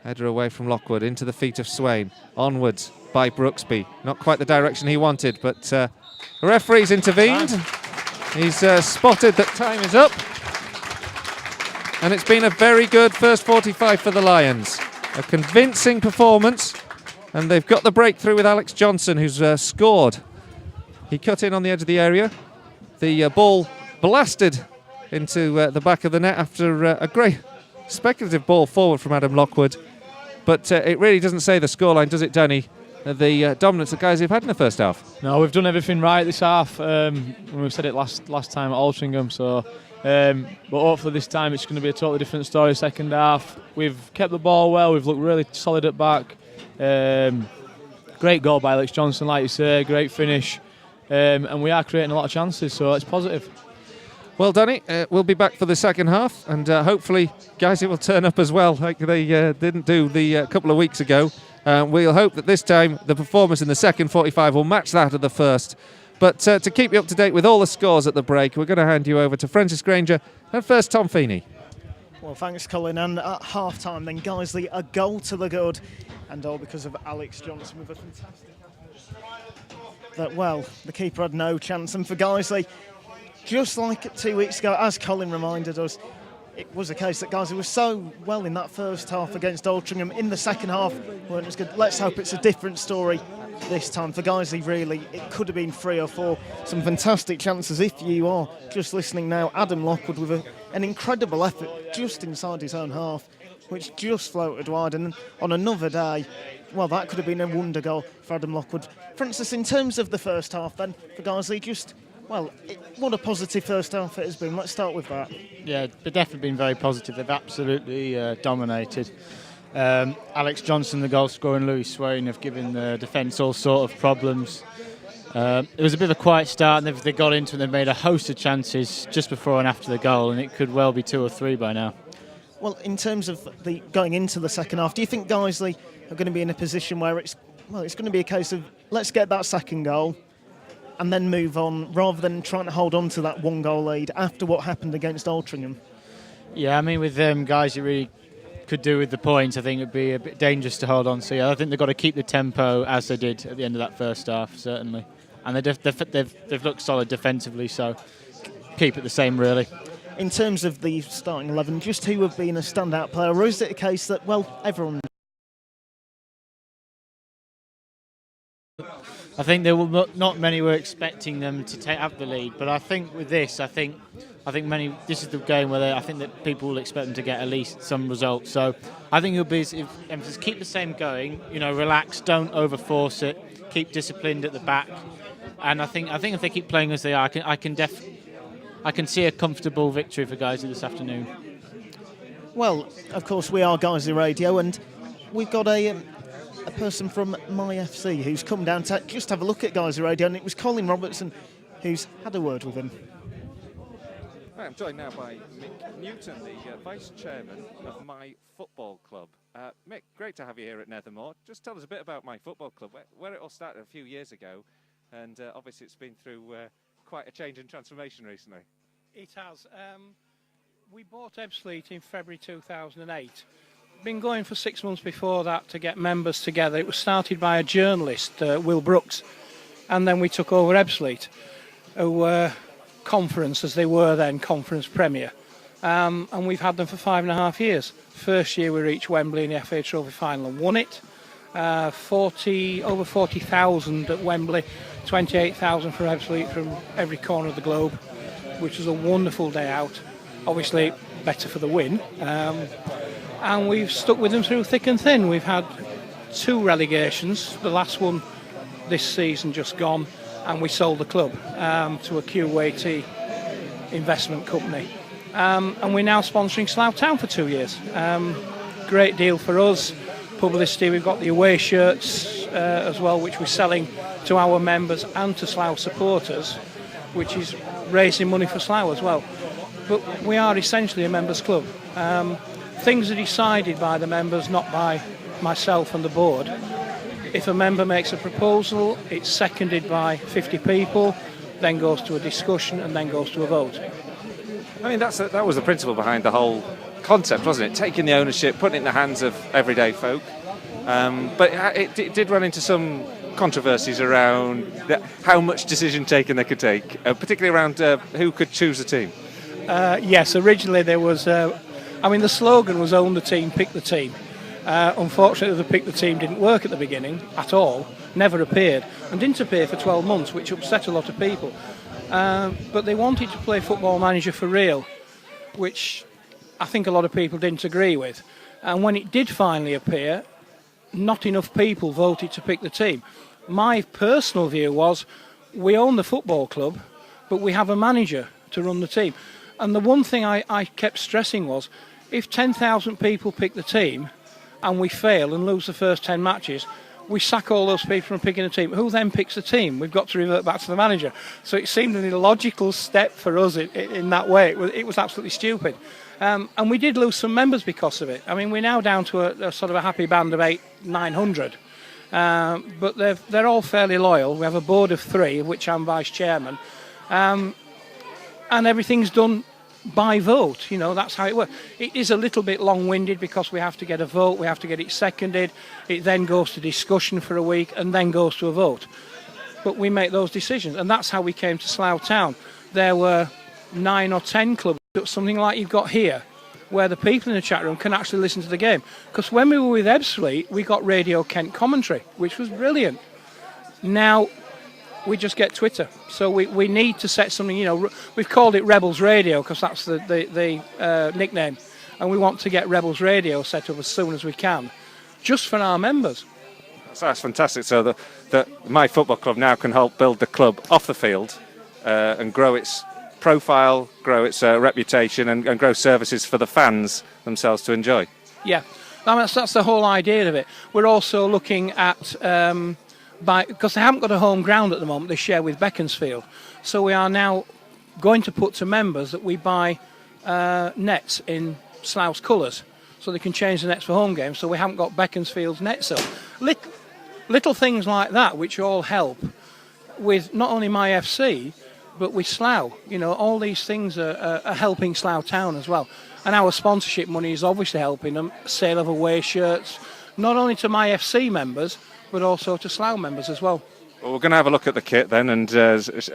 Header away from Lockwood, into the feet of Swain. Onwards by Brooksby. Not quite the direction he wanted, but the referee's intervened. He's spotted that time is up. And it's been a very good first 45 for the Lions. A convincing performance. And they've got the breakthrough with Alex Johnson, who's scored. He cut in on the edge of the area. The ball blasted into the back of the net after a great speculative ball forward from Adam Lockwood. But it really doesn't say the scoreline, does it, Danny? The dominance the guys have had in the first half. No, we've done everything right this half. We said it last time at Altrincham. So, but hopefully this time it's going to be a totally different story. Second half, we've kept the ball well. We've looked really solid at back. Great goal by Alex Johnson, like you say. Great finish, and we are creating a lot of chances. So it's positive. Well, Danny, we'll be back for the second half, and hopefully Guiseley will turn up as well, like they didn't do the couple of weeks ago. We'll hope that this time the performance in the second 45 will match that of the first. But to keep you up to date with all the scores at the break, we're going to hand you over to Francis Granger and first Tom Feeney. Well, thanks, Colin. And at half-time, then Guiseley a goal to the good, and all because of Alex Johnson with a fantastic effort. Well, the keeper had no chance, and for Guiseley, just like 2 weeks ago, as Colin reminded us, it was a case that Guiseley was so well in that first half against Altrincham. In the second half, weren't as good. Let's hope it's a different story this time. For Guiseley, really, it could have been 3 or 4. Some fantastic chances. If you are just listening now, Adam Lockwood with an incredible effort just inside his own half, which just floated wide. And on another day, well, that could have been a wonder goal for Adam Lockwood. Francis, in terms of the first half then, for Guiseley, well, what a positive first half it has been. Let's start with that. Yeah, they've definitely been very positive. They've absolutely dominated. Alex Johnson, the goal scorer, and Louis Swain have given the defence all sort of problems. It was a bit of a quiet start, and they got into it and they made a host of chances just before and after the goal, and it could well be 2 or 3 by now. Well, in terms of going into the second half, do you think Guiseley are going to be in a position where it's going to be a case of let's get that second goal and then move on, rather than trying to hold on to that 1-goal lead after what happened against Altrincham? Yeah, I mean, with them guys, you really could do with the points. I think it'd be a bit dangerous to hold on. So yeah, I think they've got to keep the tempo as they did at the end of that first half, certainly. And they've looked solid defensively, so keep it the same, really. In terms of the starting 11, just who have been a standout player, or is it a case that, well, everyone... I think there were not many were expecting them to have the lead, but I think with this, I think this is the game where I think that people will expect them to get at least some results. So I think it'll be emphasis, keep the same going, relax, don't overforce it, keep disciplined at the back, and I think if they keep playing as they are, I can see a comfortable victory for Guiseley this afternoon. Well, of course we are Guiseley Radio, and we've got a person from A.F.C who's come down to just have a look at Guiseley Radio, and it was Colin Robertson who's had a word with him. I'm joined now by Mick Newton, the Vice Chairman of My Football Club. Mick, great to have you here at Nethermore. Just tell us a bit about My Football Club, where it all started a few years ago, and obviously it's been through quite a change and transformation recently. It has. We bought Ebbsfleet in February 2008. Been going for 6 months before that to get members together. It was started by a journalist, Will Brooks, and then we took over Ebbsfleet, who were conference, as they were then, conference premier. And we've had them for 5.5 years. First year we reached Wembley in the FA Trophy final and won it. Over 40,000 at Wembley. 28,000 for Ebbsfleet from every corner of the globe, which was a wonderful day out. Obviously, better for the win. And we've stuck with them through thick and thin. We've had 2 relegations, the last one this season just gone, and we sold the club to a QAT investment company. And we're now sponsoring Slough Town for 2 years. Great deal for us. Publicity, we've got the away shirts as well, which we're selling to our members and to Slough supporters, which is raising money for Slough as well. But we are essentially a members club. Things are decided by the members, not by myself and the board. If a member makes a proposal, it's seconded by 50 people, then goes to a discussion and then goes to a vote. I mean, that was the principle behind the whole concept, wasn't it? Taking the ownership, putting it in the hands of everyday folk. But it did run into some controversies around how much decision taking they could take, particularly around who could choose a team. Yes, originally there was, the slogan was own the team, pick the team. Unfortunately, the pick the team didn't work at the beginning at all, never appeared, and didn't appear for 12 months, which upset a lot of people. But they wanted to play Football Manager for real, which I think a lot of people didn't agree with. And when it did finally appear, not enough people voted to pick the team. My personal view was, we own the football club, but we have a manager to run the team. And the one thing I kept stressing was, if 10,000 people pick the team and we fail and lose the first 10 matches, we sack all those people from picking a team. Who then picks the team? We've got to revert back to the manager. So it seemed an illogical step for us in that way. It was absolutely stupid. And we did lose some members because of it. I mean, we're now down to a sort of a happy band of 900. But they're all fairly loyal. We have a board of 3, of which I'm vice chairman. And everything's done by vote. You know, that's how it works. It is a little bit long-winded because we have to get a vote, we have to get it seconded, it then goes to discussion for a week and then goes to a vote. But we make those decisions, and that's how we came to Slough Town. There were 9 or 10 clubs, something like you've got here, where the people in the chat room can actually listen to the game. Because when we were with Ebbsfleet, we got Radio Kent commentary, which was brilliant. Now we just get Twitter. So we need to set something, we've called it Rebels Radio because that's the nickname. And we want to get Rebels Radio set up as soon as we can, just for our members. So that's fantastic. So that my football club now can help build the club off the field and grow its profile, grow its reputation and grow services for the fans themselves to enjoy. Yeah, that's the whole idea of it. We're also looking at... because they haven't got a home ground at the moment, they share with Beaconsfield. So we are now going to put to members that we buy nets in Slough's colours, so they can change the nets for home games. So we haven't got Beaconsfield's nets up. Little things like that, which all help with not only my FC, but with Slough. All these things are helping Slough Town as well. And our sponsorship money is obviously helping them. Sale of away shirts, not only to my FC members, but also to Slough members as well. Well, we're going to have a look at the kit then, and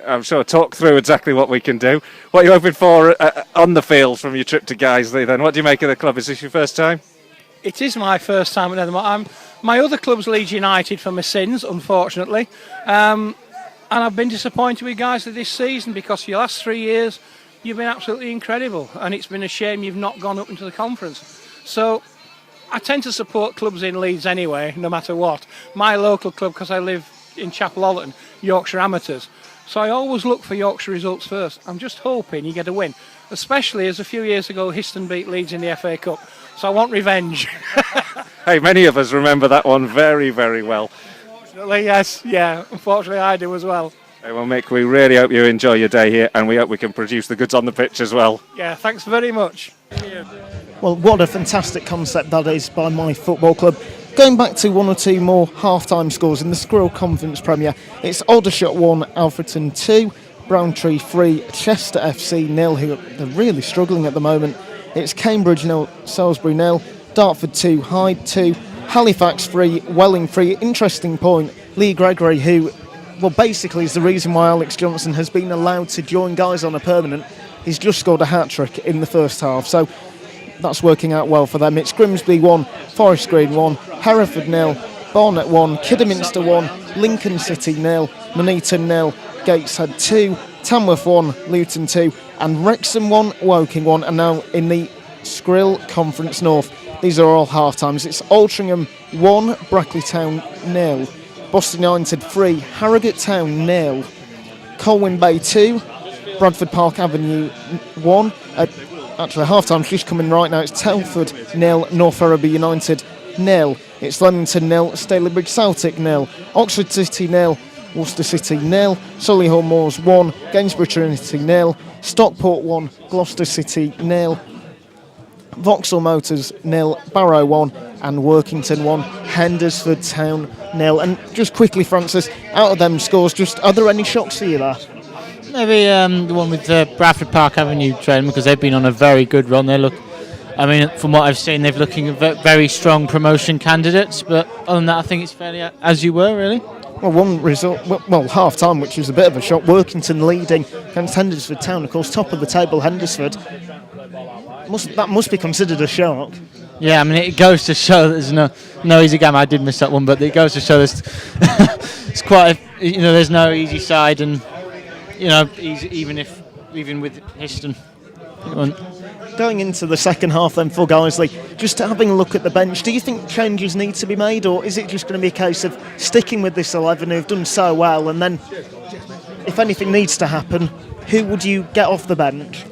I'm sure talk through exactly what we can do. What are you hoping for on the field from your trip to Guiseley then? What do you make of the club? Is this your first time? It is my first time at Nethermore. My other club's Leeds United for my sins, unfortunately. And I've been disappointed with Guiseley this season because your last 3 years, you've been absolutely incredible. And it's been a shame you've not gone up into the conference. So I tend to support clubs in Leeds anyway, no matter what. My local club, because I live in Chapel Allerton, Yorkshire Amateurs. So I always look for Yorkshire results first. I'm just hoping you get a win, especially as a few years ago Histon beat Leeds in the FA Cup. So I want revenge. Hey, many of us remember that one very, very well. Unfortunately, yes. Yeah, unfortunately I do as well. Hey, well, Mick, we really hope you enjoy your day here, and we hope we can produce the goods on the pitch as well. Yeah, thanks very much. Well, what a fantastic concept that is by my football club. Going back to 1 or 2 more half-time scores in the Squirrel Conference Premier, it's Aldershot 1, Alfreton 2, Braintree 3, Chester FC 0, who are really struggling at the moment. It's Cambridge 0, Salisbury 0, Dartford 2, Hyde 2, Halifax 3, Welling 3. Interesting point, Lee Gregory, who, well, basically is the reason why Alex Johnson has been allowed to join guys on a permanent. He's just scored a hat-trick in the first half, so that's working out well for them. It's Grimsby 1, Forest Green 1, Hereford 0, Barnet 1, Kidderminster 1, Lincoln City 0, Nuneaton 0, Gateshead 2, Tamworth 1, Luton 2, and Wrexham 1, Woking 1, and now in the Skrill Conference North. These are all half-times. It's Altrincham 1, Brackley Town 0, Boston United 3, Harrogate Town 0, Colwyn Bay 2, Bradford Park Avenue 1. Actually, half-time's just coming right now. It's Telford 0, North Ferriby United 0. It's Leamington 0, Stalybridge Celtic 0, Oxford City 0, Worcester City 0, Solihull Moors 1, Gainsborough Trinity 0, Stockport 1, Gloucester City 0, Vauxhall Motors 0, Barrow 1, and Workington 1, Hendersford Town 0. And just quickly, Francis, out of them scores, are there any shocks for you there? Maybe the one with Bradford Park Avenue training, because they've been on a very good run. From what I've seen, they're looking at very strong promotion candidates. But other than that, I think it's fairly as you were, really. Well, one result, half time, which was a bit of a shock. Workington leading against Hendersford Town, of course, top of the table, Hendersford. That must be considered a shock. Yeah, it goes to show that there's no easy game. I did miss that one, but it goes to show there's it's quite there's no easy side, and even with Histon. Going into the second half then for Guiseley, just having a look at the bench, do you think changes need to be made, or is it just going to be a case of sticking with this 11 who've done so well, and then if anything needs to happen, who would you get off the bench?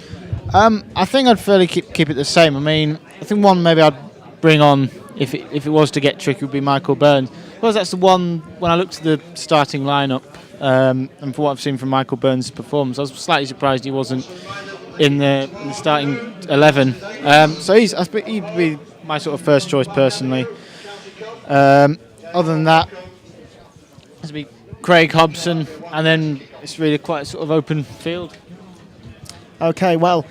I think I'd fairly keep it the same. I think one maybe I'd bring on if it was to get tricky would be Michael Burns. Well, that's the one when I looked at the starting lineup, and for what I've seen from Michael Burns' performance, I was slightly surprised he wasn't in the starting 11. So he'd be my sort of first choice personally. Other than that, it'd be Craig Hobson, and then it's really quite a sort of open field. Okay, well,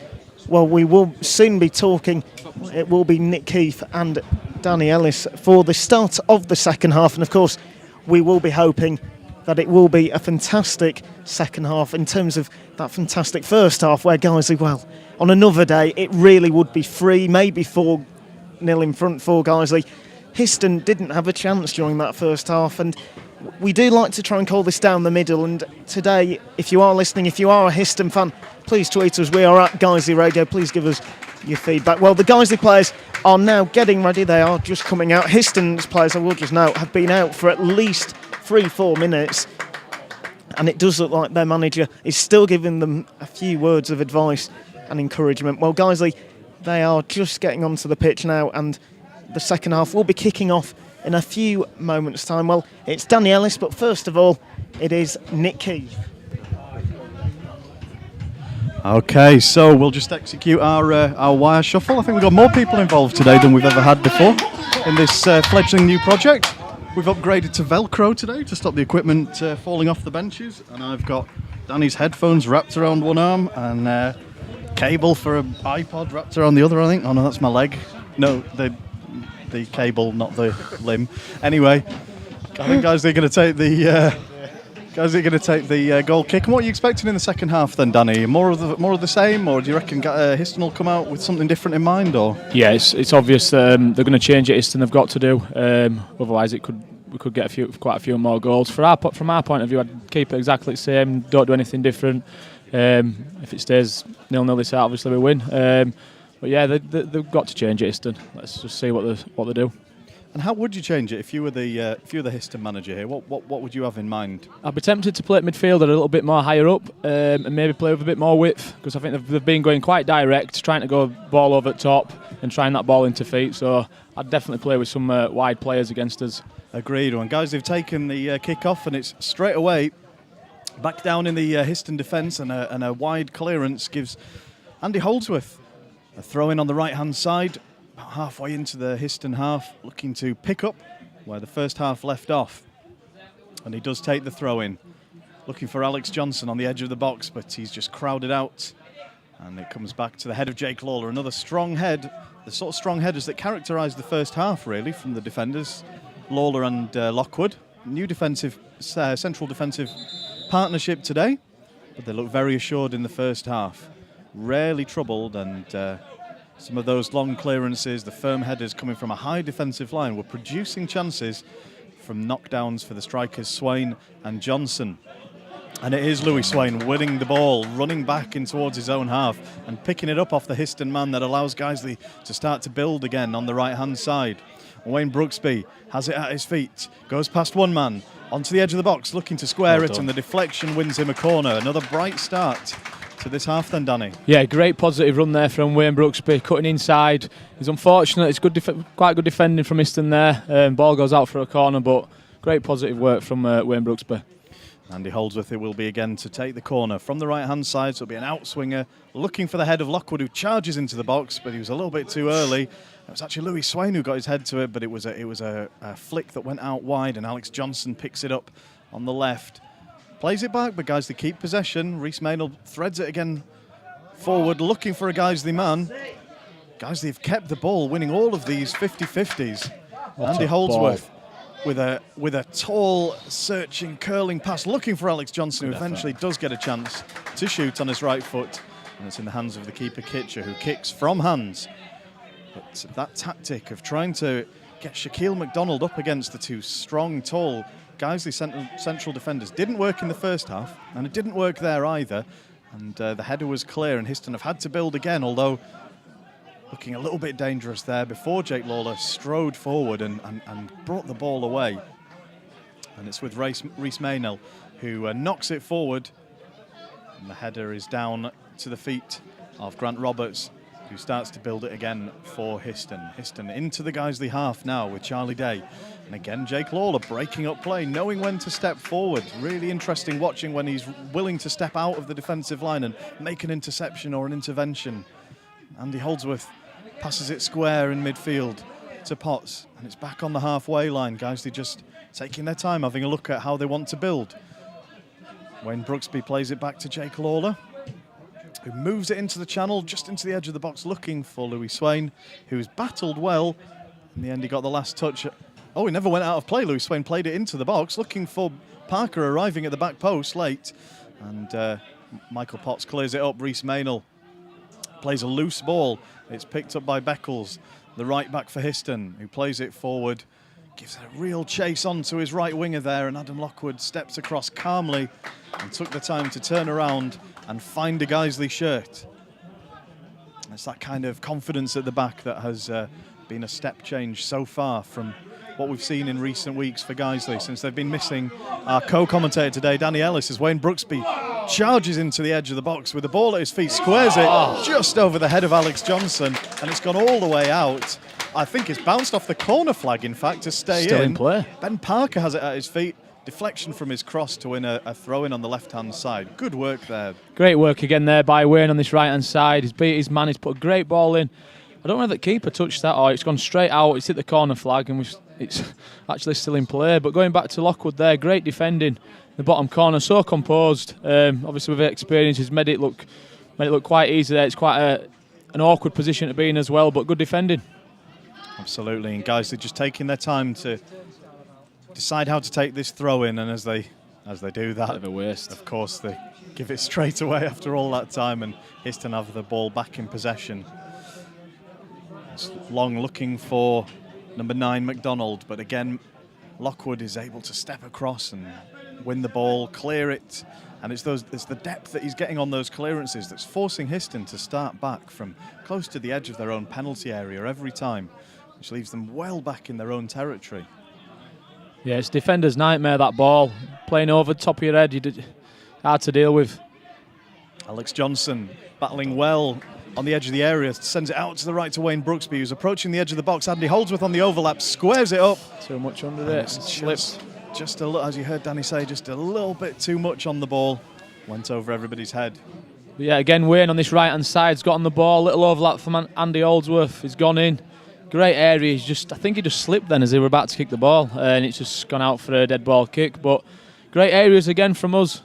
we will soon be talking. It will be Nick Keefe and Danny Ellis for the start of the second half, and of course, we will be hoping that it will be a fantastic second half in terms of that fantastic first half where Guiseley, on another day, it really would be 3, maybe 4-0 in front for Guiseley. Histon didn't have a chance during that first half, and we do like to try and call this down the middle, and today, if you are listening, if you are a Histon fan, please tweet us. We are at Guiseley Radio. Please give us your feedback. Well, the Guiseley players are now getting ready. They are just coming out. Histon's players, I will just note, have been out for at least 3-4 minutes, and it does look like their manager is still giving them a few words of advice and encouragement. Well, Guiseley, they are just getting onto the pitch now, and the second half will be kicking off in a few moments' time. Well, it's Danny Ellis, but first of all, it is Nick Keefe. Okay, so we'll just execute our wire shuffle. I think we've got more people involved today than we've ever had before in this fledgling new project. We've upgraded to Velcro today to stop the equipment falling off the benches, and I've got Danny's headphones wrapped around one arm and cable for an iPod wrapped around the other, I think. Oh no, that's my leg. No, the cable, not the limb. Anyway, I think guys, they're going to take the goal kick. And what are you expecting in the second half then, Danny? More of the same, or do you reckon Histon will come out with something different in mind? Or yeah, it's obvious they're going to change it. Histon have got to do. Otherwise, we could get quite a few more goals. From our point of view, I'd keep it exactly the same. Don't do anything different. If it stays 0-0 this out, obviously we win. But yeah, they've got to change it, Histon. Let's just see what they do. And how would you change it if you were the Histon manager here? What would you have in mind? I'd be tempted to play at midfield a little bit more higher up, and maybe play with a bit more width, because I think they've been going quite direct, trying to go ball over the top and trying that ball into feet. So I'd definitely play with some wide players against us. Agreed. And guys, they've taken the kick off, and it's straight away back down in the Histon defence, and a wide clearance gives Andy Holdsworth a throw in on the right hand side. About halfway into the Histon half, looking to pick up where the first half left off. And he does take the throw in. Looking for Alex Johnson on the edge of the box, but he's just crowded out. And it comes back to the head of Jake Lawler. Another strong head, the sort of strong headers that characterised the first half, really, from the defenders, Lawler and Lockwood. New central defensive partnership today, but they look very assured in the first half. Rarely troubled, and some of those long clearances, the firm headers coming from a high defensive line, were producing chances from knockdowns for the strikers Swain and Johnson. And it is Louis Swain winning the ball, running back in towards his own half and picking it up off the Histon man that allows Guiseley to start to build again on the right-hand side. Wayne Brooksby has it at his feet, goes past one man, onto the edge of the box, looking to square it, and the deflection wins him a corner. Another bright start to this half then, Danny. Yeah, great positive run there from Wayne Brooksby, cutting inside. It's unfortunate, it's good, quite good defending from Histon there. Ball goes out for a corner, but great positive work from Wayne Brooksby. Andy Holdsworth, it will be again to take the corner from the right-hand side, so it'll be an outswinger looking for the head of Lockwood, who charges into the box, but he was a little bit too early. It was actually Louis Swain who got his head to it, but it was a flick that went out wide, and Alex Johnson picks it up on the left. Plays it back, but Guiseley keep possession. Rhys Maynell threads it again forward, looking for a Guiseley man. Guiseley have kept the ball, winning all of these 50-50s. Andy Holdsworth with a tall, searching, curling pass, looking for Alex Johnson, who eventually does get a chance to shoot on his right foot. And it's in the hands of the keeper, Kitcher, who kicks from hands. But that tactic of trying to get Shaquille McDonald up against the two strong, tall Guiseley central defenders didn't work in the first half, and it didn't work there either. And the header was clear, and Histon have had to build again, although looking a little bit dangerous there before Jake Lawler strode forward and brought the ball away. And it's with Rhys Maynell, who knocks it forward. And the header is down to the feet of Grant Roberts, who starts to build it again for Histon. Histon into the Guiseley half now with Charlie Day. And again, Jake Lawler breaking up play, knowing when to step forward. Really interesting watching when he's willing to step out of the defensive line and make an interception or an intervention. Andy Holdsworth passes it square in midfield to Potts, and it's back on the halfway line. Guiseley just taking their time, having a look at how they want to build. Wayne Brooksby plays it back to Jake Lawler, who moves it into the channel, just into the edge of the box, looking for Louis Swain, who's battled well. In the end, he got the last touch. Oh, he never went out of play. Louis Swain played it into the box, looking for Parker, arriving at the back post late. And Michael Potts clears it up. Rhys Maynell plays a loose ball. It's picked up by Beckles, the right back for Histon, who plays it forward. Gives a real chase on to his right winger there, and Adam Lockwood steps across calmly and took the time to turn around and find a Guiseley shirt. It's that kind of confidence at the back that has been a step change so far from what we've seen in recent weeks for Guiseley since they've been missing our co-commentator today, Danny Ellis, as Wayne Brooksby charges into the edge of the box with the ball at his feet, squares it just over the head of Alex Johnson, and it's gone all the way out. I think it's bounced off the corner flag, in fact, to stay Still in play. Ben Parker has it at his feet. Deflection from his cross to win a throw-in on the left-hand side. Good work there. Great work again there by Wayne on this right-hand side. He's beat his man, he's put a great ball in. I don't know if the keeper touched that or it's gone straight out. It's hit the corner flag and it's actually still in play. But going back to Lockwood there, great defending in the bottom corner, so composed. Obviously with experience, he's made it look quite easy there. It's quite an awkward position to be in as well, but good defending. Absolutely, and guys, they're just taking their time to decide how to take this throw in, and as they do that, Bit of a waste. Of course, they give it straight away after all that time, and Histon have the ball back in possession. It's Long looking for number 9 McDonald, but again, Lockwood is able to step across and win the ball, clear it, and it's the depth that he's getting on those clearances that's forcing Histon to start back from close to the edge of their own penalty area every time, which leaves them well back in their own territory. Yeah, it's defender's nightmare, that ball. Playing over the top of your head, hard to deal with. Alex Johnson battling well on the edge of the area, sends it out to the right to Wayne Brooksby, who's approaching the edge of the box. Andy Holdsworth on the overlap, squares it up. Too much under there, slipped. Just a little, as you heard Danny say, just a little bit too much on the ball. Went over everybody's head. But yeah, again, Wayne on this right-hand side's got on the ball. Little overlap from Andy Holdsworth. He's gone in. Great area. I think he just slipped then as they were about to kick the ball, and it's just gone out for a dead ball kick. But great areas again from us.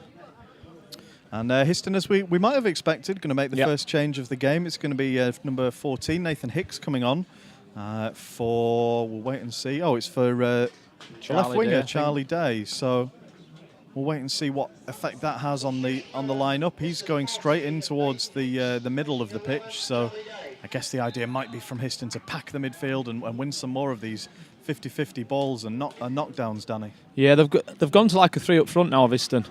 And Histon, as we might have expected, going to make the first change of the game. It's going to be number 14, Nathan Hicks, coming on we'll wait and see. Oh, it's for left winger, Charlie Day. So we'll wait and see what effect that has on the line-up. He's going straight in towards the middle of the pitch, so I guess the idea might be from Histon to pack the midfield and win some more of these 50-50 balls and knockdowns, Danny. Yeah, they've gone to like a 3 up front now of Histon,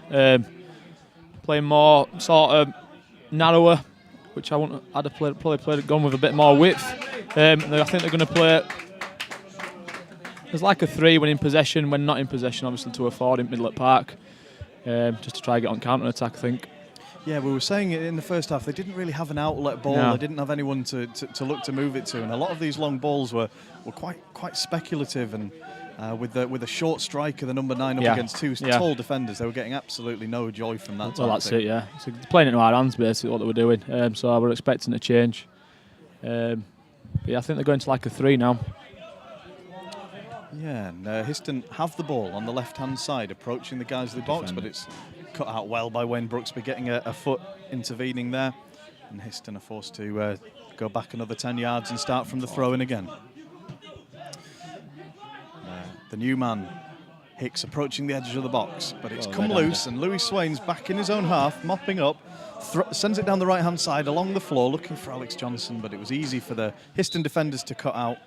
playing more sort of narrower, which I'd have gone with a bit more width. I think they're going to play. There's like a 3 when in possession, when not in possession, obviously to a 4 in middle at Park, just to try and get on counter attack, I think. Yeah, we were saying it in the first half. They didn't really have an outlet ball. No. They didn't have anyone to look to move it to, and a lot of these long balls were quite speculative. And with a short striker, the number 9 up against 2 tall defenders, they were getting absolutely no joy from that. Well, that's it. Yeah, so playing into our hands basically what they were doing. So we're expecting a change. But yeah, I think they're going to like a 3 now. Yeah, and Histon have the ball on the left-hand side, approaching the Guiseley box, but it's cut out well by Wayne Brooksby, getting a foot intervening there. And Histon are forced to go back another 10 yards and start from the throw-in again. The new man, Hicks, approaching the edge of the box, but it's come loose, and Louis Swain's back in his own half, mopping up, sends it down the right-hand side along the floor, looking for Alex Johnson, but it was easy for the Histon defenders to cut out.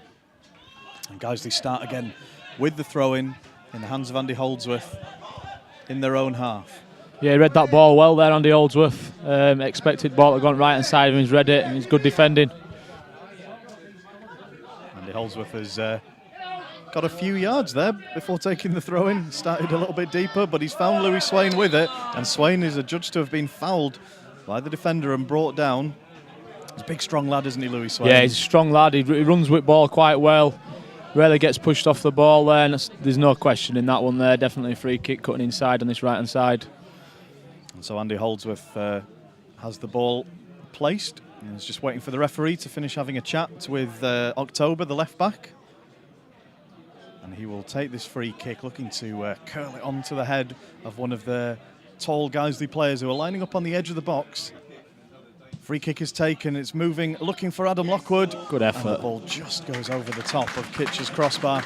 And Guiseley start again with the throw-in in the hands of Andy Holdsworth in their own half. Yeah, he read that ball well there, Andy Holdsworth. Expected ball to go on right-hand side of him, he's read it, and he's good defending. Andy Holdsworth has got a few yards there before taking the throw-in. Started a little bit deeper, but he's found Louis Swain with it, and Swain is adjudged to have been fouled by the defender and brought down. He's a big, strong lad, isn't he, Louis Swain? Yeah, he's a strong lad. He runs with ball quite well. Rarely gets pushed off the ball there, and there's no question in that one there. Definitely a free kick cutting inside on this right-hand side. And so Andy Holdsworth has the ball placed, and he's just waiting for the referee to finish having a chat with October, the left-back. And he will take this free kick, looking to curl it onto the head of one of the tall Guiseley players who are lining up on the edge of the box. Free kick is taken, it's moving, looking for Adam Lockwood. Good effort. And the ball just goes over the top of Kitcher's crossbar.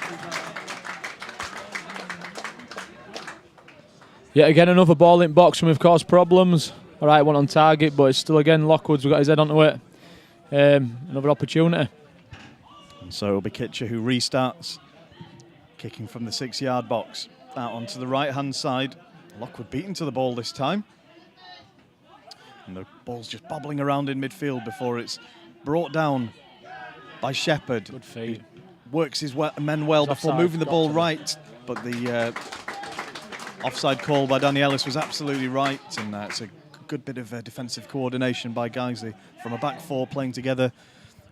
Yet again, another ball in box, and we've caused problems. All right, one on target, but it's still again Lockwood's got his head onto it. Another opportunity. And so it'll be Kitcher who restarts, kicking from the 6-yard box out onto the right-hand side. Lockwood beaten to the ball this time. And the ball's just bobbling around in midfield before it's brought down by Shepherd. Good feed. He works his men well before moving the ball right, but the offside call by Danny Ellis was absolutely right, and it's a good bit of defensive coordination by Guiseley from a back 4 playing together.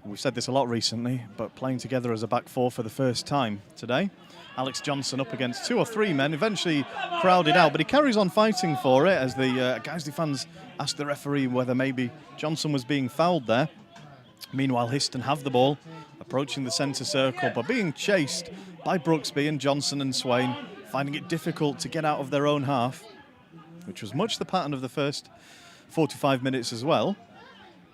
We've said this a lot recently, but playing together as a back 4 for the first time today. Alex Johnson up against 2 or 3 men, eventually crowded out, but he carries on fighting for it as the Guiseley fans ask the referee whether maybe Johnson was being fouled there. Meanwhile, Histon have the ball, approaching the centre circle, but being chased by Brooksby and Johnson and Swain, finding it difficult to get out of their own half, which was much the pattern of the first 45 minutes as well.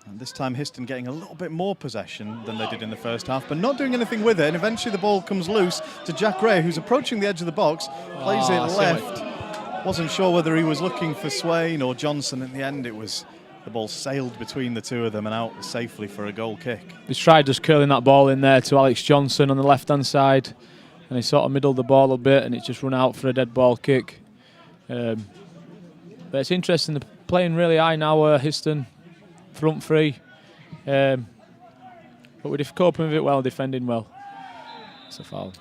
And this time Histon getting a little bit more possession than they did in the first half, but not doing anything with it. And eventually the ball comes loose to Jack Ray, who's approaching the edge of the box, plays it left. Wasn't sure whether he was looking for Swain or Johnson. In the end, it was the ball sailed between the two of them and out safely for a goal kick. He's tried just curling that ball in there to Alex Johnson on the left-hand side, and he sort of middled the ball a bit, and it's just run out for a dead ball kick. But it's interesting, they're playing really high now, Histon. Front 3, but we're coping with it well, defending well. It's a foul.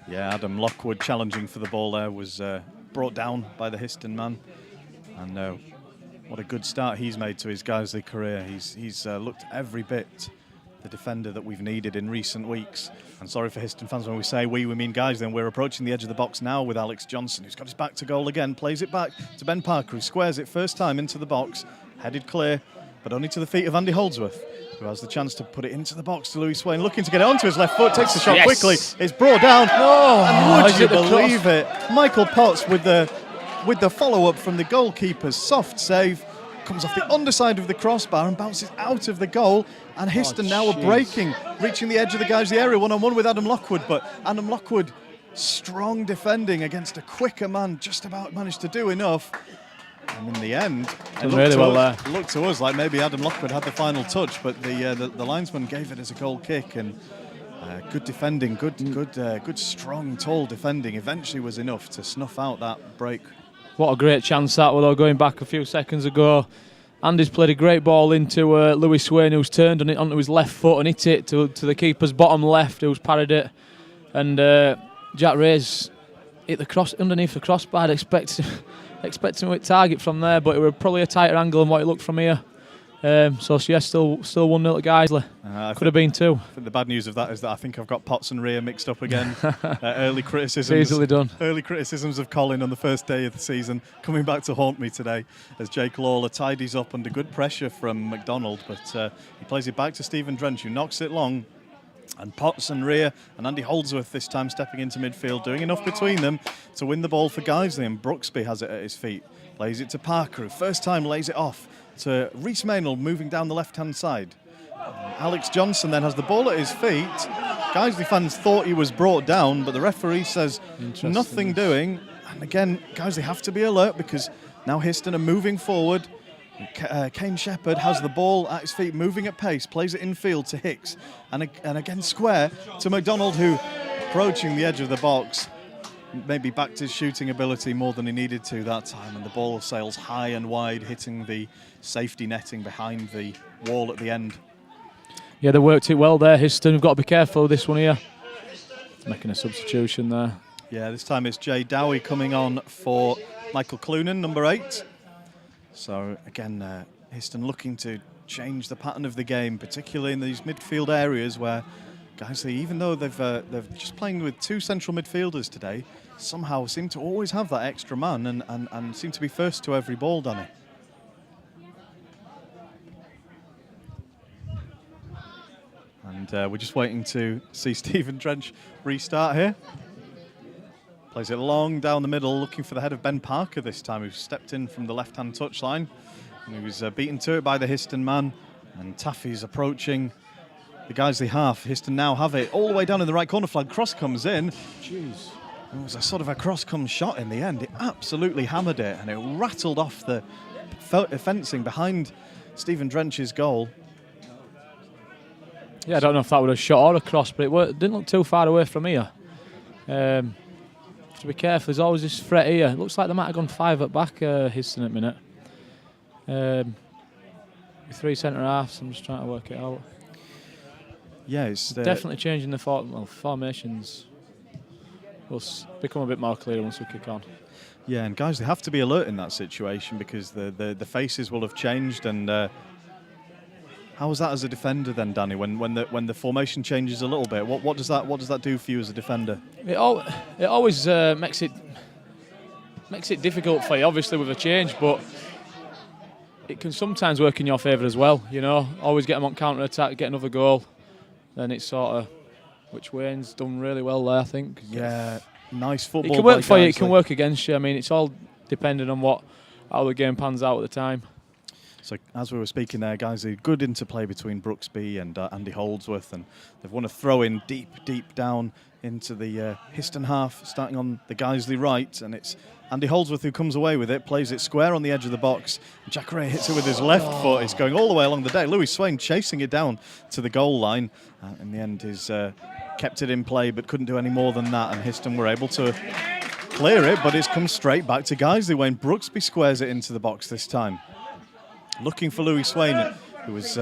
Yeah, Adam Lockwood challenging for the ball there was brought down by the Histon man, and what a good start he's made to his Guiseley career. He's looked every bit the defender that we've needed in recent weeks. And sorry for Histon fans when we say we mean Guiseley, and we're approaching the edge of the box now with Alex Johnson, who's got his back to goal again, plays it back to Ben Parker, who squares it first time into the box, headed clear, but only to the feet of Andy Holdsworth, who has the chance to put it into the box to Louis Swain, looking to get it onto his left foot, takes the shot quickly, it's brought down, and would you believe it? Michael Potts with the follow-up from the goalkeeper's soft save, comes off the underside of the crossbar and bounces out of the goal, and Histon now are breaking, reaching the edge of the Guiseley area, one-on-one with Adam Lockwood, but Adam Lockwood strong defending against a quicker man, just about managed to do enough. And in the end, it looked to us like maybe Adam Lockwood had the final touch, but the linesman gave it as a goal kick, and good defending, good strong, tall defending eventually was enough to snuff out that break. What a great chance that was, going back a few seconds ago. Andy's played a great ball into Lewis Swain, who's turned on it onto his left foot and hit it to the keeper's bottom left, who's parried it. And Jack Ray's hit the cross underneath the crossbar, expecting to hit target from there, but it was probably a tighter angle than what it looked from here. Still 1-0 at Guiseley. Could have been 2. I think the bad news of that is that I think I've got Potts and Rhea mixed up again. Early criticisms. Easily done. Early criticisms of Colin on the first day of the season coming back to haunt me today as Jake Lawler tidies up under good pressure from McDonald, but he plays it back to Stephen Drench, who knocks it long. And Potts and Rhea and Andy Holdsworth this time stepping into midfield, doing enough between them to win the ball for Guiseley, and Brooksby has it at his feet. Plays it to Parker, who first time lays it off to Rhys Maynell moving down the left-hand side. Alex Johnson then has the ball at his feet. Guiseley fans thought he was brought down, but the referee says nothing doing. And again, Guiseley have to be alert because now Histon are moving forward. Kane Shepherd has the ball at his feet, moving at pace, plays it infield to Hicks, and again square to McDonald, who approaching the edge of the box, maybe backed his shooting ability more than he needed to that time, and the ball sails high and wide, hitting the safety netting behind the wall at the end. Yeah, they worked it well there, Histon. We've got to be careful of this one here. Making a substitution there. Yeah, this time it's Jay Dowie coming on for Michael Clunan, number 8. So again, Histon looking to change the pattern of the game, particularly in these midfield areas where Guiseley, even though they're just playing with 2 central midfielders today, somehow seem to always have that extra man and seem to be first to every ball, Danny. And we're just waiting to see Stephen Drench restart here. Plays it long down the middle, looking for the head of Ben Parker this time, who stepped in from the left-hand touchline. And he was beaten to it by the Histon man. And Taffy's approaching the Guiseley half. Histon now have it all the way down in the right corner flag. Cross comes in. Jeez. It was a sort of a cross-come shot in the end. It absolutely hammered it, and it rattled off the fencing behind Stephen Drench's goal. Yeah, I don't know if that was a shot or a cross, but it didn't look too far away from here. To be careful, there's always this threat here. It looks like they might have gone 5 at back, Histon at minute. With 3 centre-halves, I'm just trying to work it out. Yeah, it's definitely changing the formations. Will become a bit more clear once we kick on. Yeah, and guys, they have to be alert in that situation because the faces will have changed. And how was that as a defender then, Danny? When the formation changes a little bit, what does that do for you as a defender? It always makes it difficult for you, obviously, with a change, but it can sometimes work in your favour as well. You know, always get them on counter attack, get another goal. Then it's sort of, which Wayne's done really well there, I think. Yeah, nice football. It can work for you, it can work against you. I mean, it's all dependent on how the game pans out at the time. So as we were speaking there, guys, a good interplay between Brooksby and Andy Holdsworth, and they've won a throw-in deep down into the Histon half, starting on the Guiseley right, and it's Andy Holdsworth who comes away with it, plays it square on the edge of the box. Jack Ray hits it with his left foot. It's going all the way along the deck. Louis Swain chasing it down to the goal line. In the end, he's kept it in play, but couldn't do any more than that, and Histon were able to clear it, but it's come straight back to Guiseley when Brooksby squares it into the box this time. Looking for Louis Swain, whose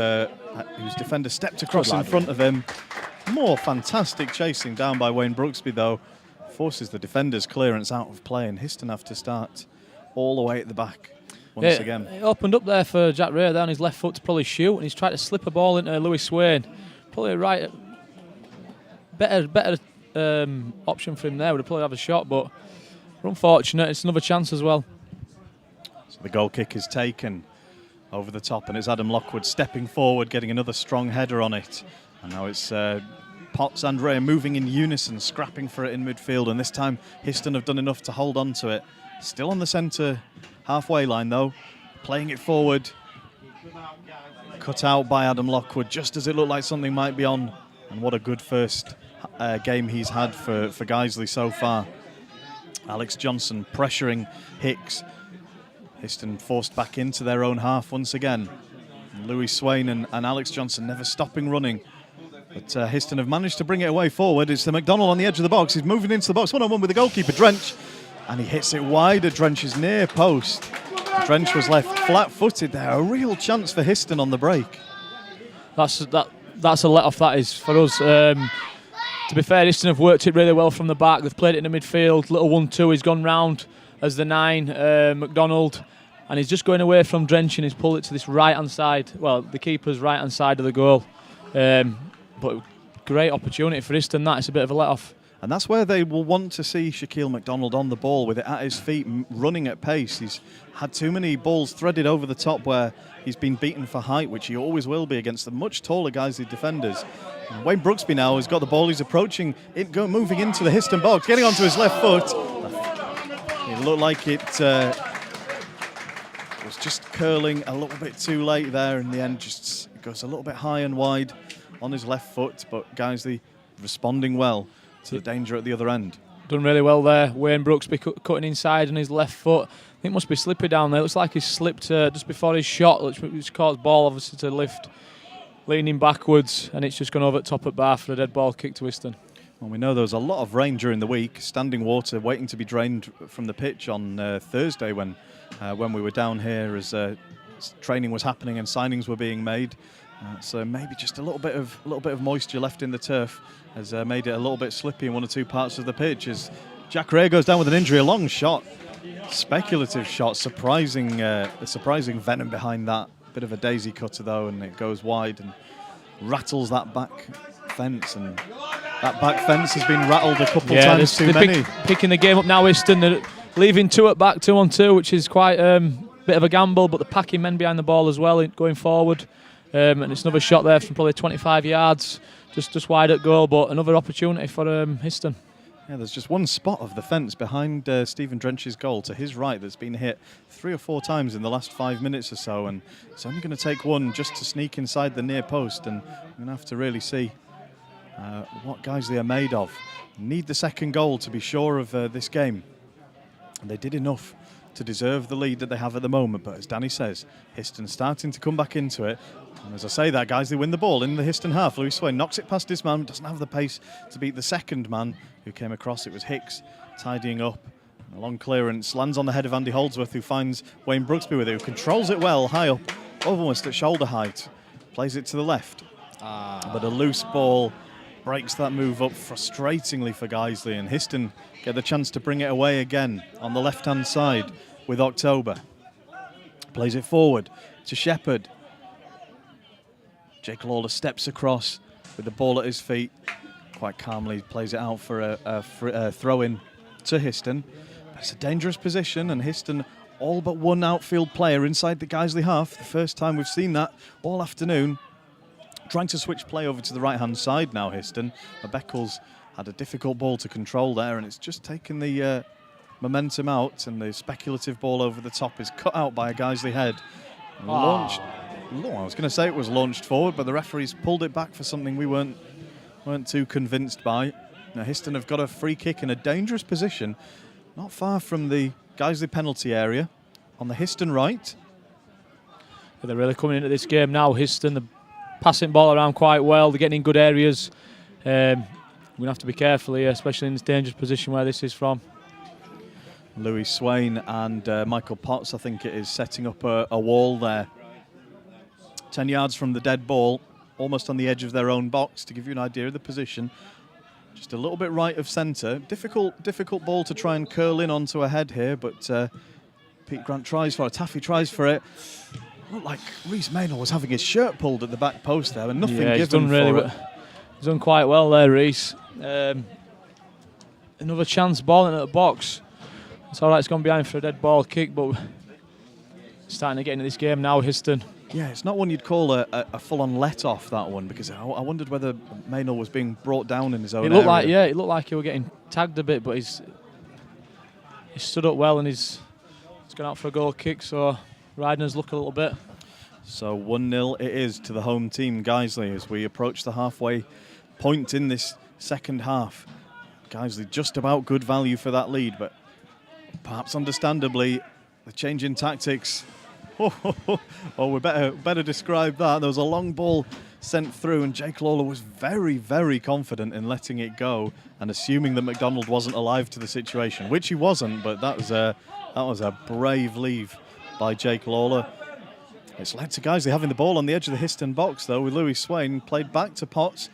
defender stepped across in front of him. More fantastic chasing down by Wayne Brooksby, though. Forces the defender's clearance out of play, and Histon have to start all the way at the back once again. It opened up there for Jack Ray down his left foot to probably shoot, and he's tried to slip a ball into Louis Swain. Probably a better option for him there. Would have probably have a shot, but we're unfortunate. It's another chance as well. So the goal kick is taken over the top, and it's Adam Lockwood stepping forward, getting another strong header on it. And now it's Potts and Ray moving in unison, scrapping for it in midfield, and this time Histon have done enough to hold on to it. Still on the centre halfway line though, playing it forward. Cut out by Adam Lockwood just as it looked like something might be on, and what a good first game he's had for Guiseley so far. Alex Johnson pressuring Hicks. Histon forced back into their own half once again. Louis Swain and Alex Johnson never stopping running. But Histon have managed to bring it away forward. It's the McDonald on the edge of the box. He's moving into the box, one-on-one with the goalkeeper, Drench. And he hits it wide at Drench's near post. Drench was left flat-footed there. A real chance for Histon on the break. That's a let-off, that is, for us. To be fair, Histon have worked it really well from the back. They've played it in the midfield. Little 1-2, he's gone round as the 9, McDonald. And he's just going away from Drench and he's pulled it to this right-hand side. Well, the keeper's right-hand side of the goal. But great opportunity for Histon, that. It's a bit of a let-off. And that's where they will want to see Shaquille McDonald on the ball with it at his feet, running at pace. He's had too many balls threaded over the top where he's been beaten for height, which he always will be against the much taller Guiseley defenders. And Wayne Brooksby now has got the ball. He's approaching it, moving into the Histon box, getting onto his left foot. It looked like it was just curling a little bit too late there. In the end, just goes a little bit high and wide on his left foot, but Guiseley responding well to the danger at the other end. Done really well there. Wayne Brooksby cutting inside on his left foot. I think must be slippery down there. Looks like he slipped just before his shot, which caused ball obviously to lift, leaning backwards, and it's just gone over the top at bar for a dead ball kick to Histon. Well, we know there was a lot of rain during the week, standing water waiting to be drained from the pitch on Thursday when we were down here as training was happening and signings were being made. So maybe just a little bit of moisture left in the turf has made it a little bit slippy in one or two parts of the pitch. As Jack Ray goes down with an injury, a long shot, speculative shot, surprising venom behind that. Bit of a daisy cutter though, and it goes wide and rattles that back fence, and that back fence has been rattled a couple times too many. Picking the game up now, Histon. They're leaving 2 at back, 2-on-2, which is quite bit of a gamble, but they're packing men behind the ball as well, going forward. And it's another shot there from probably 25 yards, just wide at goal, but another opportunity for Histon. Yeah, there's just one spot of the fence behind Stephen Drench's goal to his right that's been hit 3 or 4 times in the last 5 minutes or so, and it's only going to take one just to sneak inside the near post, and we're going to have to really see what Guiseley are made of. Need the second goal to be sure of this game. And they did enough to deserve the lead that they have at the moment, but as Danny says, Histon starting to come back into it. And as I say that, Guiseley win the ball in the Histon half. Louis Swain knocks it past his man, doesn't have the pace to beat the second man who came across. It was Hicks tidying up. A long clearance lands on the head of Andy Holdsworth, who finds Wayne Brooksby with it, who controls it well high up, almost at shoulder height. Plays it to the left. But a loose ball breaks that move up frustratingly for Guiseley, and Histon get the chance to bring it away again on the left-hand side with October. Plays it forward to Shepherd. Jake Lawler steps across with the ball at his feet. Quite calmly plays it out for a throw-in to Histon. But it's a dangerous position, and Histon all but one outfield player inside the Guiseley half. The first time we've seen that all afternoon. Trying to switch play over to the right-hand side now, Histon. Beckles had a difficult ball to control there, and it's just taken the momentum out, and the speculative ball over the top is cut out by a Guiseley head. Launched. I was going to say it was launched forward, but the referees pulled it back for something we weren't too convinced by. Now Histon have got a free kick in a dangerous position, not far from the Guiseley penalty area, on the Histon right. They're really coming into this game now, Histon. They're passing ball around quite well. They're getting in good areas. We're going to have to be careful here, especially in this dangerous position where this is from. Louis Swain and Michael Potts, I think it is, setting up a wall there. 10 yards from the dead ball, almost on the edge of their own box, to give you an idea of the position. Just a little bit right of centre. Difficult ball to try and curl in onto a head here, but Pete Grant tries for it, Taffy tries for it. Looked like Rhys Maynell was having his shirt pulled at the back post there, and nothing given he's done really for it. He's done quite well there, Rhys. Another chance ball into the box. It's all right, it's gone behind for a dead ball kick, but starting to get into this game now, Histon. Yeah, it's not one you'd call a full-on let-off, that one, because I wondered whether Maynell was being brought down in his own area. It looked like he was getting tagged a bit, but he's stood up well, and he's gone out for a goal kick, so riding his luck a little bit. So 1-0 it is to the home team, Guiseley, as we approach the halfway point in this second half. Guiseley just about good value for that lead, but perhaps understandably, the change in tactics. We better describe that. There was a long ball sent through, and Jake Lawler was very, very confident in letting it go and assuming that McDonald wasn't alive to the situation, which he wasn't. But that was a brave leave by Jake Lawler. It's led to Guiseley having the ball on the edge of the Histon box, though, with Louis Swain played back to Potts,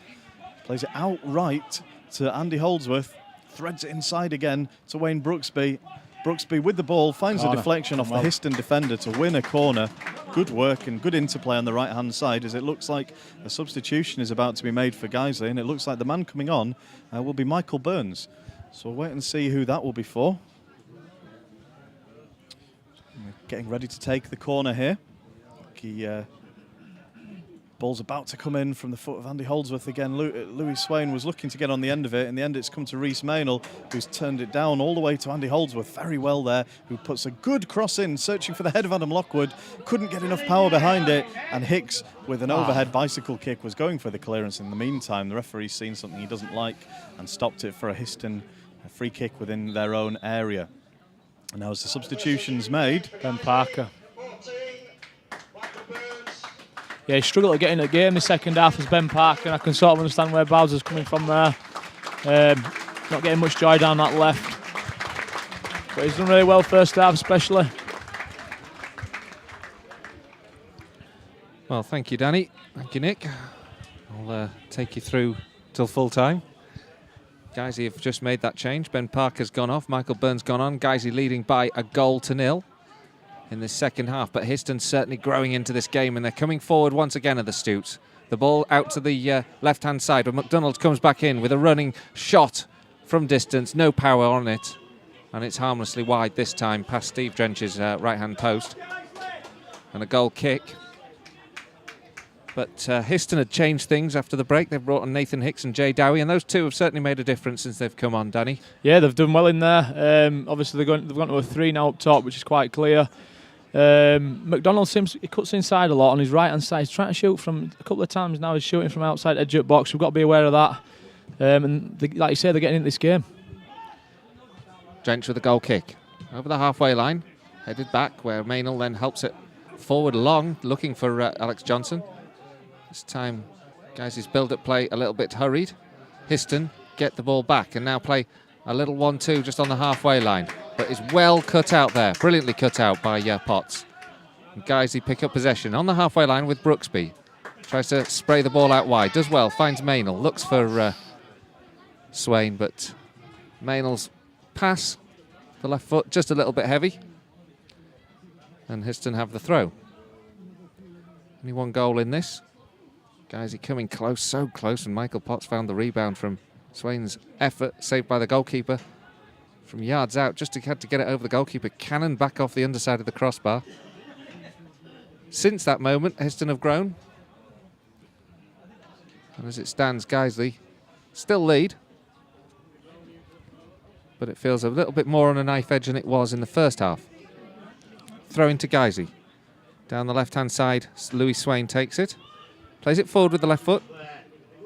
plays it out right to Andy Holdsworth, threads it inside again to Wayne Brooksby. Brooksby with the ball finds a deflection off the Histon defender to win a corner. Good work and good interplay on the right-hand side, as it looks like a substitution is about to be made for Guiseley, and it looks like the man coming on will be Michael Burns. So we'll wait and see who that will be for. Getting ready to take the corner here. Ball's about to come in from the foot of Andy Holdsworth again. Louis Swain was looking to get on the end of it. In the end, it's come to Rhys Maynell, who's turned it down all the way to Andy Holdsworth. Very well there, who puts a good cross in, searching for the head of Adam Lockwood. Couldn't get enough power behind it. And Hicks, with an overhead bicycle kick, was going for the clearance. In the meantime, the referee's seen something he doesn't like and stopped it for a Histon free kick within their own area. And now as the substitution's made, Ben Parker. Yeah, he struggled to get in the game the second half as Ben Parker, and I can sort of understand where Bowser's coming from there. Not getting much joy down that left. But he's done really well first half especially. Well, thank you, Danny. Thank you, Nick. I'll take you through till full time. Guiseley have just made that change. Ben Parker's gone off, Michael Burns gone on. Guiseley leading by 1-0 in this second half, but Histon certainly growing into this game, and they're coming forward once again at the Stoots. The ball out to the left-hand side, where McDonald comes back in with a running shot from distance, no power on it, and it's harmlessly wide this time, past Steve Drench's right-hand post, and a goal kick. But Histon had changed things after the break. They've brought on Nathan Hicks and Jay Dowie, and those two have certainly made a difference since they've come on, Danny. Yeah, they've done well in there. Obviously, they've gone to a 3 now up top, which is quite clear. McDonald he cuts inside a lot on his right-hand side. He's trying to shoot from a couple of times now. He's shooting from outside edge of box. We've got to be aware of that. Like you say, they're getting into this game. Drench with a goal kick. Over the halfway line. Headed back, where Maynell then helps it forward long, looking for Alex Johnson. This time, Guiseley's build-up play a little bit hurried. Histon get the ball back and now play a little 1-2 just on the halfway line. But is well cut out there, brilliantly cut out by Potts. And Guiseley pick up possession on the halfway line with Brooksby. Tries to spray the ball out wide, does well, finds Maynell, looks for Swain, but Maynell's pass, the left foot, just a little bit heavy. And Histon have the throw. Only one goal in this. Guiseley coming close, so close, and Michael Potts found the rebound from Swain's effort, saved by the goalkeeper. From yards out, just had to get it over the goalkeeper. Cannon back off the underside of the crossbar. Since that moment, Histon have grown. And as it stands, Guiseley still lead. But it feels a little bit more on a knife edge than it was in the first half. Throw into Guiseley. Down the left-hand side, Louis Swain takes it. Plays it forward with the left foot.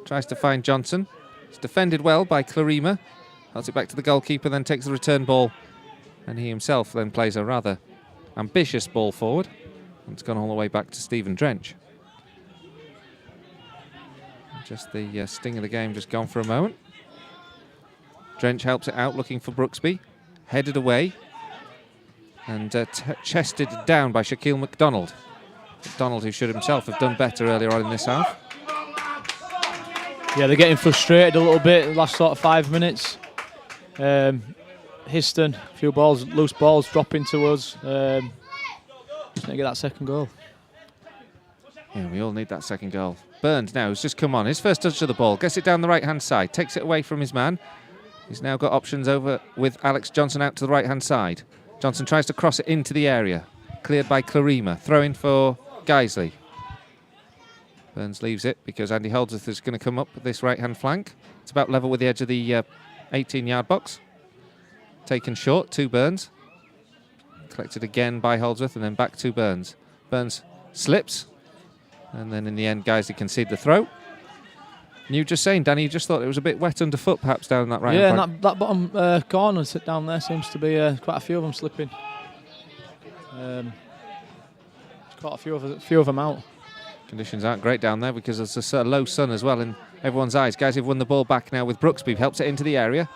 Tries to find Johnson. It's defended well by Clarima. Holds it back to the goalkeeper, then takes the return ball. And he himself then plays a rather ambitious ball forward. And it's gone all the way back to Stephen Drench. Just the sting of the game just gone for a moment. Drench helps it out, looking for Brooksby. Headed away. And chested down by Shaquille McDonald. McDonald, who should himself have done better earlier on in this half. Yeah, they're getting frustrated a little bit in the last sort of 5 minutes. Histon, a few balls, loose balls dropping to us. Just need to get that second goal. Yeah, we all need that second goal. Burns now has just come on. His first touch of the ball. Gets it down the right-hand side. Takes it away from his man. He's now got options over with Alex Johnson out to the right-hand side. Johnson tries to cross it into the area. Cleared by Clarima. Throw in for Guiseley. Burns leaves it because Andy Holdsworth is going to come up this right-hand flank. It's about level with the edge of the 18-yard box. Taken short to Burns. Collected again by Holdsworth and then back to Burns. Burns slips. And then in the end, Guiseley concede the throw. You were just saying, Danny, you just thought it was a bit wet underfoot perhaps down that right Yeah, hand and that bottom corner sit down there seems to be quite a few of them slipping. Quite a few of them out. Conditions aren't great down there because there's a low sun as well in everyone's eyes. Guys have won the ball back now with Brooksby. Helps it into the area.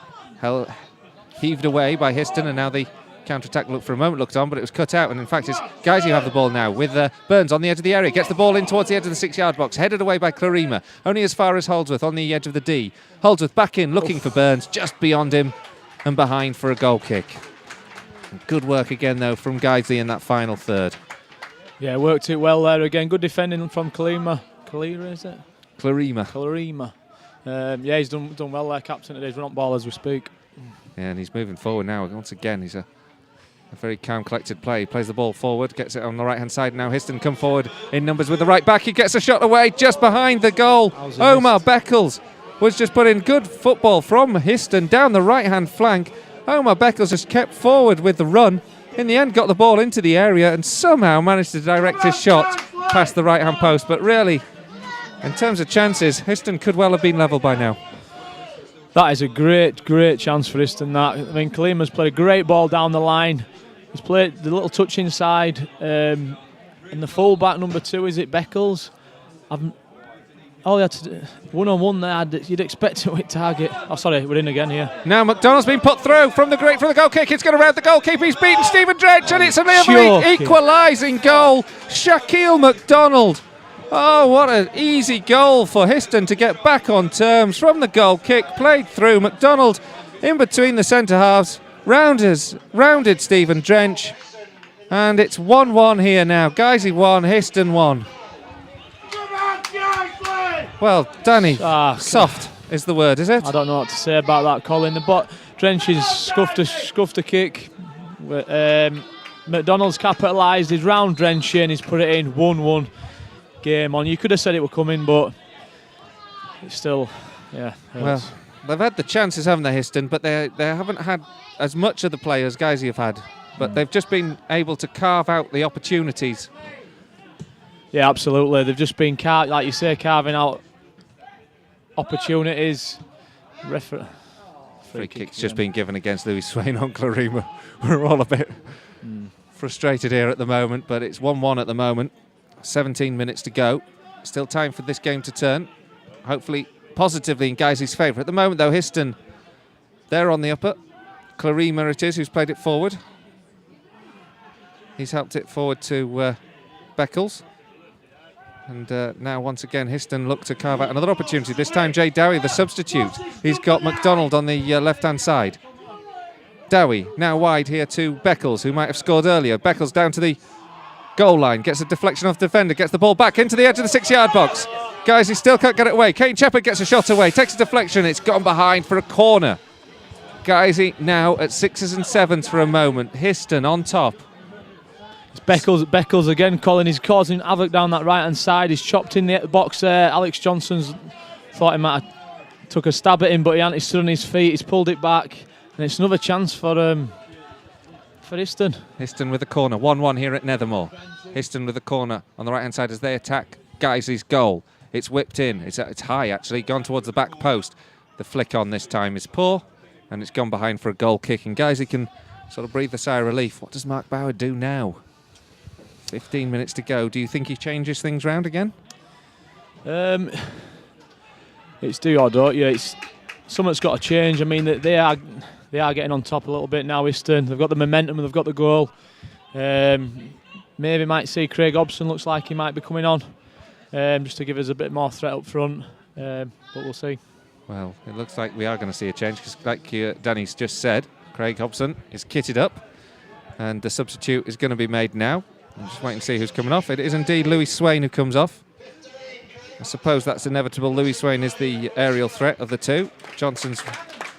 Heaved away by Histon, and now the counter-attack look for a moment looked on, but it was cut out. And in fact, it's guys who have the ball now with Burns on the edge of the area. Gets the ball in towards the edge of the 6-yard box. Headed away by Clarima. Only as far as Holdsworth on the edge of the D. Holdsworth back in, looking for Burns, just beyond him and behind for a goal kick. Good work again, though, from Guiseley in that final third. Yeah, worked it well there again. Good defending from Clarima. Is it? Clarima. Yeah, he's done well there, captain today. He's run on ball as we speak. Yeah, and he's moving forward now. Once again, he's a very calm, collected play. He plays the ball forward, gets it on the right-hand side. Now Histon come forward in numbers with the right back. He gets a shot away just behind the goal. Omar Beckles was just put in good football from Histon down the right-hand flank. Omar Beckles just kept forward with the run. In the end, got the ball into the area and somehow managed to direct his shot past the right-hand post. But really, in terms of chances, Histon could well have been level by now. That is a great chance for Histon. That, I mean, Kalima's played a great ball down the line. He's played the little touch inside, and the full-back number 2, is it Beckles? All he had to do, one-on-one there, you'd expect to hit target. Oh, sorry, we're in again here. Now McDonald's been put through from the goal kick. It's going to round the goalkeeper. He's beaten Stephen Dredge, and it's an equalising goal. Shaquille McDonald. Oh, what an easy goal for Histon to get back on terms from the goal kick. Played through McDonald in between the centre halves. Rounded Stephen Drench. And it's 1-1 here now. Guiseley 1, Histon 1. Well, Danny, soft is the word, is it? I don't know what to say about that, Colin. Drench has scuffed a kick. McDonald's capitalised. He's round Drench and he's put it in. 1-1 game on. You could have said it were coming, but it's still, yeah. Well, they've had the chances, haven't they, Histon? But they haven't had as much of the play as Guiseley have had. But they've just been able to carve out the opportunities. Yeah, absolutely. They've just been, like you say, carving out opportunities. Free kick's just been given against Louis Swain on Clarima. We're all a bit frustrated here at the moment, but it's 1-1 at the moment. 17 minutes to go. Still time for this game to turn. Hopefully positively in Guiseley's favour. At the moment, though, Histon, they're on the upper. Clarima it is who's played it forward. He's helped it forward to Beckles. And now, once again, Histon look to carve out another opportunity. This time, Jay Dowie, the substitute. He's got McDonald on the left-hand side. Dowie now wide here to Beckles, who might have scored earlier. Beckles down to the goal line, gets a deflection off the defender, gets the ball back into the edge of the 6-yard box. Guiseley still can't get it away. Kane Shepherd gets a shot away, takes a deflection. It's gone behind for a corner. Guiseley now at 6s and 7s for a moment. Histon on top. It's Beckles again. Colin is causing havoc down that right-hand side. He's chopped in the box there. Alex Johnson's thought he might have took a stab at him, but he stood on his feet. He's pulled it back, and it's another chance for Histon. Histon with a corner. 1-1 here at Nethermore. Histon with a corner on the right-hand side as they attack Guiseley's goal. It's whipped in. It's high, actually, gone towards the back post. The flick on this time is poor, and it's gone behind for a goal kick. And Guiseley can sort of breathe a sigh of relief. What does Mark Bauer do now? 15 minutes to go. Do you think he changes things round again? It's do or don't. Yeah, something's got to change. I mean, they are getting on top a little bit now. Histon, they've got the momentum and they've got the goal. Maybe might see Craig Hobson. Looks like he might be coming on, just to give us a bit more threat up front. But we'll see. Well, it looks like we are going to see a change because, like Danny's just said, Craig Hobson is kitted up, and the substitute is going to be made now. I'm just waiting to see who's coming off. It is indeed Louis Swain who comes off. I suppose that's inevitable. Louis Swain is the aerial threat of the two. Johnson's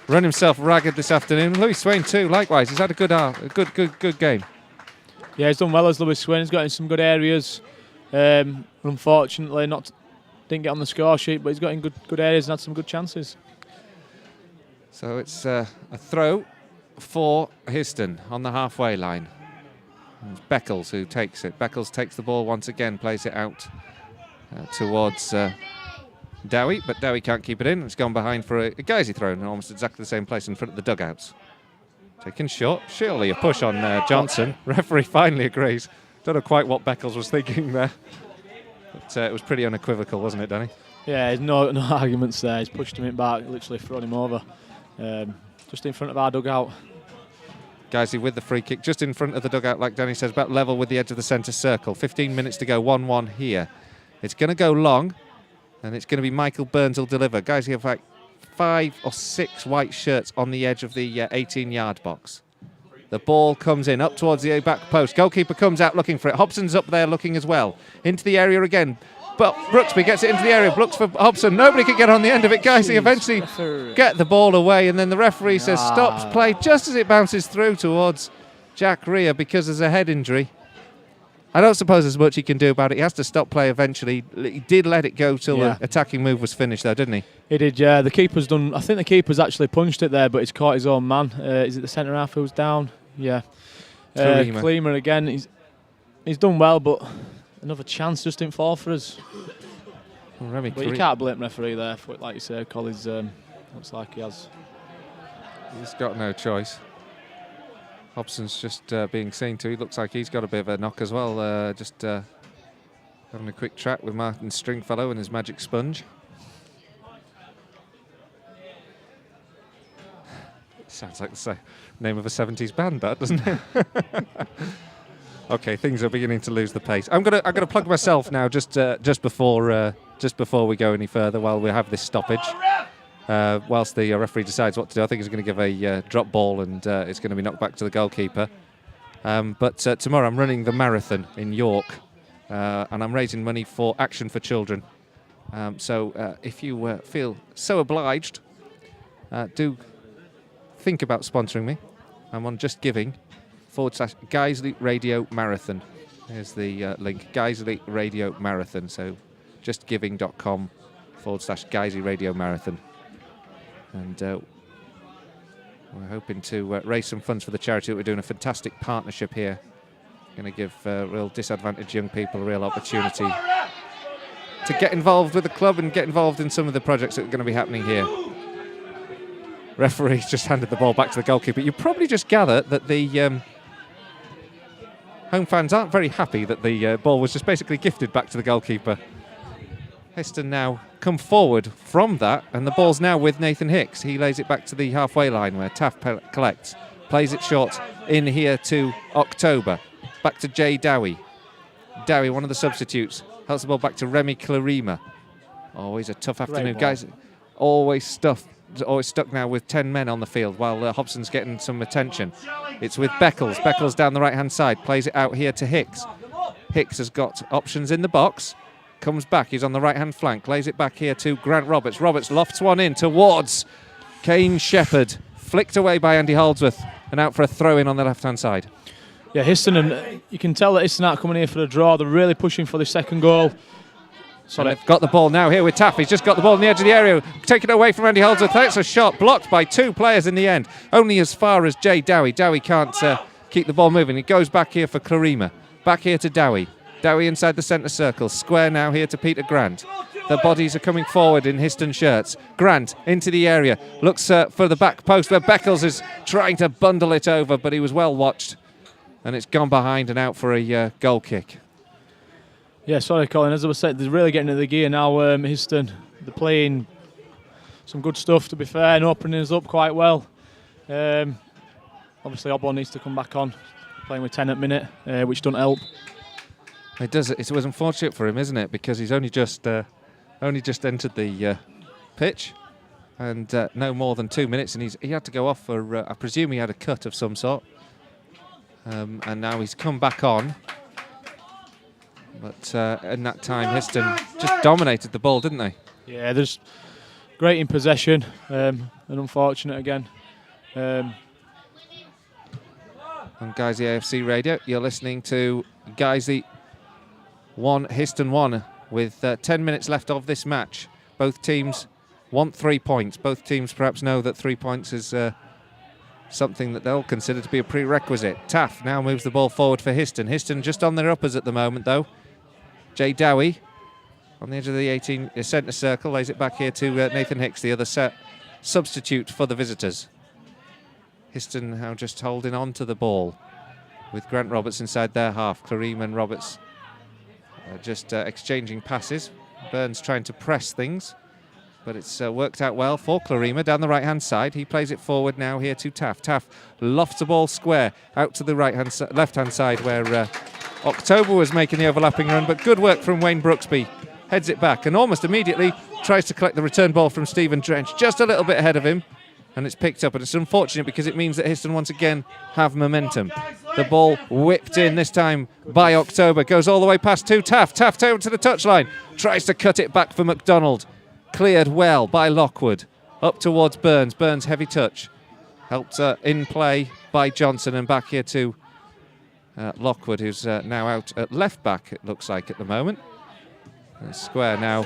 run himself ragged this afternoon. Louis Swain too, likewise. He's had a good game. Yeah, he's done well as Louis Swain. He's got in some good areas. Unfortunately, didn't get on the score sheet, but he's got in good areas and had some good chances. So it's a throw for Histon on the halfway line. It's Beckles who takes it. Beckles takes the ball once again, plays it out towards Dowie, but Dowie can't keep it in. It's gone behind for a Guiseley throw in almost exactly the same place in front of the dugouts. Taken short. Surely a push on Johnson. Referee finally agrees. Don't know quite what Beckles was thinking there. But it was pretty unequivocal, wasn't it, Danny? Yeah, there's no arguments there. He's pushed him back, literally thrown him over. Just in front of our dugout. Guiseley with the free kick just in front of the dugout, like Danny says, about level with the edge of the centre circle. 15 minutes to go, 1-1 here. It's going to go long, and it's going to be Michael Burns will deliver. Guiseley have like 5 or 6 white shirts on the edge of the 18-yard box. The ball comes in up towards the back post. Goalkeeper comes out looking for it. Hobson's up there looking as well. Into the area again. But Brooksby gets it into the area. Looks for Hobson. Nobody can get on the end of it. Guiseley eventually get the ball away, and then the referee says stops play just as it bounces through towards Jack Rea because there's a head injury. I don't suppose there's much he can do about it. He has to stop play eventually. He did let it go till the attacking move was finished, though, didn't he? He did, yeah. The keeper's done. I think the keeper's actually punched it there, but he's caught his own man. Is it the centre half who's down? Yeah. Klima again. He's done well, but another chance just didn't fall for us. Well, but you can't blame referee there for it, like you said. Colin's looks like he has. He's got no choice. Hobson's just being seen to. He looks like he's got a bit of a knock as well. Having a quick chat with Martin Stringfellow and his magic sponge. Sounds like the name of a 70s band, that, doesn't it? Okay, things are beginning to lose the pace. I'm gonna plug myself now just before we go any further while we have this stoppage. Whilst the referee decides what to do, I think he's going to give a drop ball and it's going to be knocked back to the goalkeeper. But tomorrow I'm running the marathon in York and I'm raising money for Action for Children. So if you feel so obliged, do think about sponsoring me. I'm on Just Giving /Guiseley Radio Marathon. Here's the link, Guiseley Radio Marathon. So justgiving.com /Guiseley Radio Marathon. And we're hoping to raise some funds for the charity. We're doing a fantastic partnership here. Going to give real disadvantaged young people a real opportunity to get involved with the club and get involved in some of the projects that are going to be happening here. Referee just handed the ball back to the goalkeeper. You probably just gather that the home fans aren't very happy that the ball was just basically gifted back to the goalkeeper. Histon now come forward from that, and the ball's now with Nathan Hicks. He lays it back to the halfway line where Taff collects. Plays it short in here to October. Back to Jay Dowie. Dowie, one of the substitutes, helps the ball back to Remy Clarima. Always a tough afternoon. Guys, always stuck now with 10 men on the field while Hobson's getting some attention. It's with Beckles. Beckles down the right-hand side. Plays it out here to Hicks. Hicks has got options in the box. Comes back. He's on the right-hand flank. Lays it back here to Grant Roberts. Roberts lofts one in towards Kane Shepherd. Flicked away by Andy Holdsworth and out for a throw-in on the left-hand side. Yeah, Histon, and you can tell that Histon aren't coming here for a draw. They're really pushing for the second goal. So they've got the ball now here with Taff. He's just got the ball on the edge of the area. Taken away from Andy Holdsworth. That's a shot blocked by 2 players in the end. Only as far as Jay Dowie. Dowie can't keep the ball moving. It goes back here for Clarima. Back here to Dowie. Dowie inside the centre circle. Square now here to Peter Grant. The bodies are coming forward in Histon shirts. Grant into the area. Looks for the back post where Beckles is trying to bundle it over, but he was well watched. And it's gone behind and out for a goal kick. Yeah, sorry, Colin. As I was saying, they're really getting into the gear now, Histon. They're playing some good stuff, to be fair, and opening us up quite well. Obviously, Obbo needs to come back on, playing with 10 at minute, which doesn't help. It does. It was unfortunate for him, isn't it? Because he's only just entered the pitch, and no more than 2 minutes, and he had to go off for. I presume he had a cut of some sort, and now he's come back on. But in that time, Histon just dominated the ball, didn't they? Yeah, there's great in possession, and unfortunate again. On Guiseley AFC Radio, you're listening to Guiseley 1, Histon 1, with 10 minutes left of this match. Both teams want 3 points. Both teams perhaps know that 3 points is something that they'll consider to be a prerequisite. Taff now moves the ball forward for Histon. Histon just on their uppers at the moment, though. Jay Dowie on the edge of the 18 centre circle, lays it back here to Nathan Hicks, the other substitute for the visitors. Histon now just holding on to the ball with Grant Roberts inside their half. Clarima and Roberts just exchanging passes. Burns trying to press things, but it's worked out well for Clarima down the right-hand side. He plays it forward now here to Taff. Taff lofts the ball square out to the left-hand side where October was making the overlapping run, but good work from Wayne Brooksby. Heads it back and almost immediately tries to collect the return ball from Stephen Drench, just a little bit ahead of him, and it's picked up. And it's unfortunate because it means that Histon once again have momentum. The ball whipped in this time by October, goes all the way past to Taff. Taff over to the touchline, tries to cut it back for McDonald. Cleared well by Lockwood. Up towards Burns. Burns heavy touch. Helped in play by Johnson, and back here to Lockwood, who's now out at left back, it looks like at the moment. Square now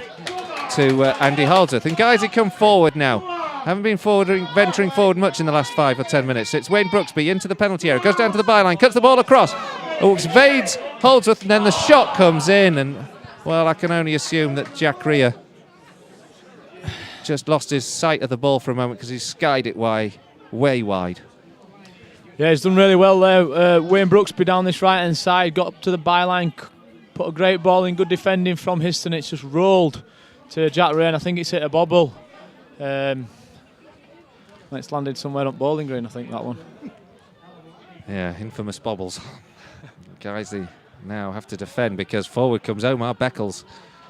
to Andy Holdsworth. And guys, he come forward now. Haven't been venturing forward much in the last 5 or 10 minutes. It's Wayne Brooksby into the penalty area, goes down to the byline, cuts the ball across. Evades Holdsworth, and then the shot comes in. And, well, I can only assume that Jack Rea just lost his sight of the ball for a moment because he skied it way wide. Yeah, he's done really well there. Wayne Brooksby down this right-hand side, got up to the byline, put a great ball in, good defending from Histon. It's just rolled to Jack Rea, and I think it's hit a bobble. It's landed somewhere up Bowling Green, I think, that one. Yeah, infamous bobbles. Guys, they now have to defend because forward comes Omar Beckles.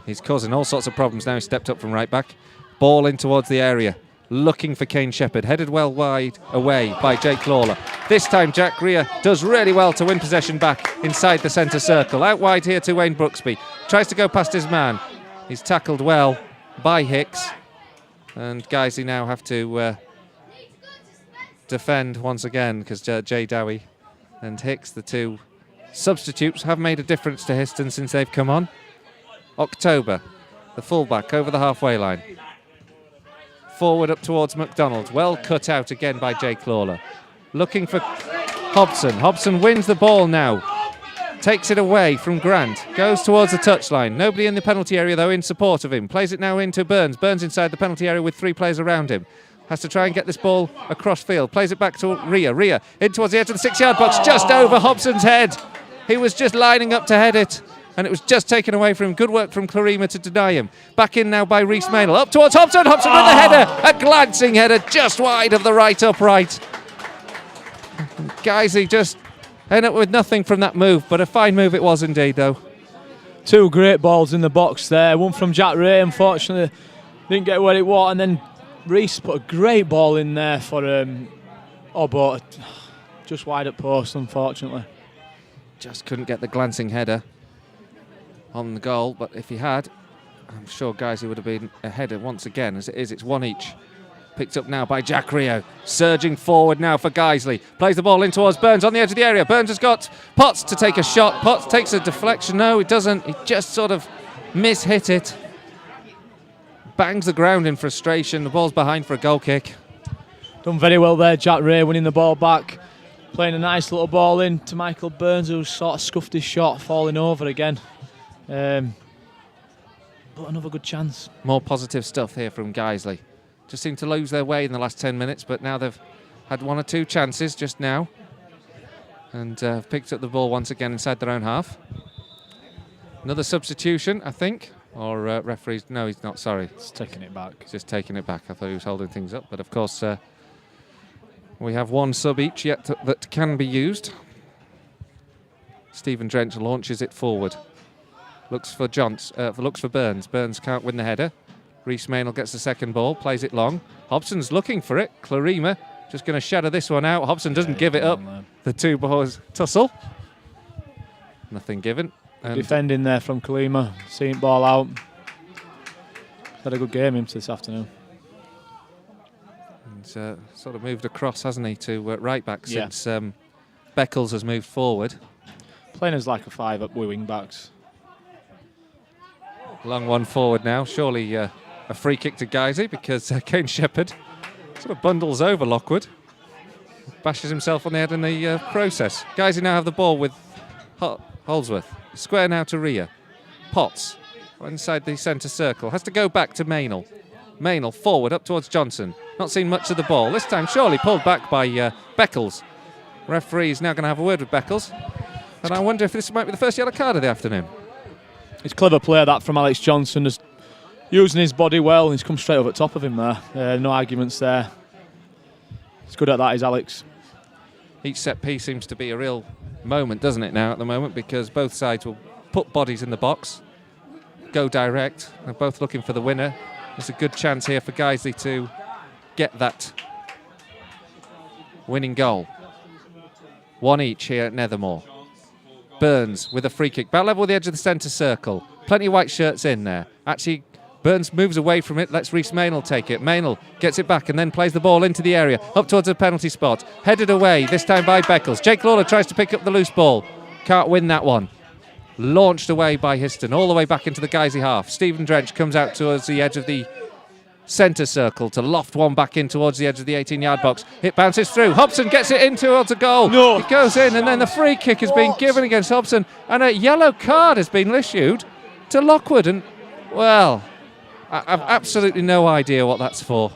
He's causing all sorts of problems now. He stepped up from right back. Ball in towards the area, looking for Kane Shepherd. Headed well wide away by Jake Lawler. This time Jack Rea does really well to win possession back inside the centre circle. Out wide here to Wayne Brooksby. Tries to go past his man. He's tackled well by Hicks. And guys, they now have to defend once again because Jay Dowie and Hicks, the two substitutes, have made a difference to Histon since they've come on. October, the fullback, over the halfway line. Forward up towards McDonald. Well cut out again by Jake Lawler. Looking for Hobson. Hobson wins the ball now. Takes it away from Grant. Goes towards the touchline. Nobody in the penalty area, though, in support of him. Plays it now into Burns. Burns inside the penalty area with 3 players around him. Has to try and get this ball across field. Plays it back to Rea. Rea in towards the edge of the 6-yard box. Just over Hobson's head. He was just lining up to head it, and it was just taken away from him. Good work from Clarima to deny him. Back in now by Reece Maynell. Up towards Hobson. Hobson with the header. A glancing header just wide of the right upright. Guys, he just ended up with nothing from that move, but a fine move it was indeed, though. 2 great balls in the box there. One from Jack Rea, unfortunately, didn't get where it was, and then Reece put a great ball in there for Obo. Just wide at post, unfortunately. Just couldn't get the glancing header on the goal, but if he had, I'm sure, guys, he would have been ahead once again. As it is, it's 1 each. Picked up now by Jack Rea. Surging forward now for Guiseley. Plays the ball in towards Burns on the edge of the area. Burns has got Potts to take a shot. Potts takes a deflection. No, it doesn't. He just sort of mishit it. Bangs the ground in frustration. The ball's behind for a goal kick. Done very well there, Jack Rea, winning the ball back. Playing a nice little ball in to Michael Burns, who sort of scuffed his shot, falling over again. But another good chance. More positive stuff here from Guiseley. Just seemed to lose their way in the last 10 minutes, but now they've had 1 or 2 chances just now. And picked up the ball once again inside their own half. Another substitution, I think. Or referees, no, he's not, sorry. He's taking it back. He's just taking it back. I thought he was holding things up. But of course, we have 1 sub each yet that can be used. Stephen Drench launches it forward. Looks for looks for Burns. Burns can't win the header. Reece Maynell gets the second ball, plays it long. Hobson's looking for it. Clarima just going to shadow this one out. Hobson doesn't give it up. The 2 boys tussle. Nothing given. And defending there from Clarima, seeing ball out. Had a good game him this afternoon. And sort of moved across, hasn't he, to right back since Beckles has moved forward. Playing as like a 5 up with wing backs. Long one forward now. Surely a free kick to Guiseley because Kane Shepherd sort of bundles over Lockwood. Bashes himself on the head in the process. Guiseley now have the ball with Holdsworth. Square now to Rea. Potts inside the centre circle. Has to go back to Maynell. Maynell forward up towards Johnson. Not seen much of the ball. This time surely pulled back by Beckles. Referee's now going to have a word with Beckles. And I wonder if this might be the first yellow card of the afternoon. It's clever play that from Alex Johnson. Just using his body well. He's come straight over the top of him there. No arguments there. He's good at that, is Alex. Each set piece seems to be a real moment, doesn't it, now at the moment, because both sides will put bodies in the box, go direct. They're both looking for the winner. There's a good chance here for Guiseley to get that winning goal. One each here at Nethermore. Burns with a free kick, about level with the edge of the centre circle. Plenty of white shirts in there. Actually, Burns moves away from it, lets Rhys Maynell take it. Maynell gets it back and then plays the ball into the area, up towards the penalty spot. Headed away, this time by Beckles. Jake Lawler tries to pick up the loose ball. Can't win that one. Launched away by Histon, all the way back into the Guiseley half. Stephen Drench comes out towards the edge of the centre circle to loft one back in towards the edge of the 18-yard box. It bounces through. Hobson gets it in towards a goal. No. It goes in, and then the free kick has been given against Hobson, and a yellow card has been issued to Lockwood. And, well, I've absolutely no idea what that's for.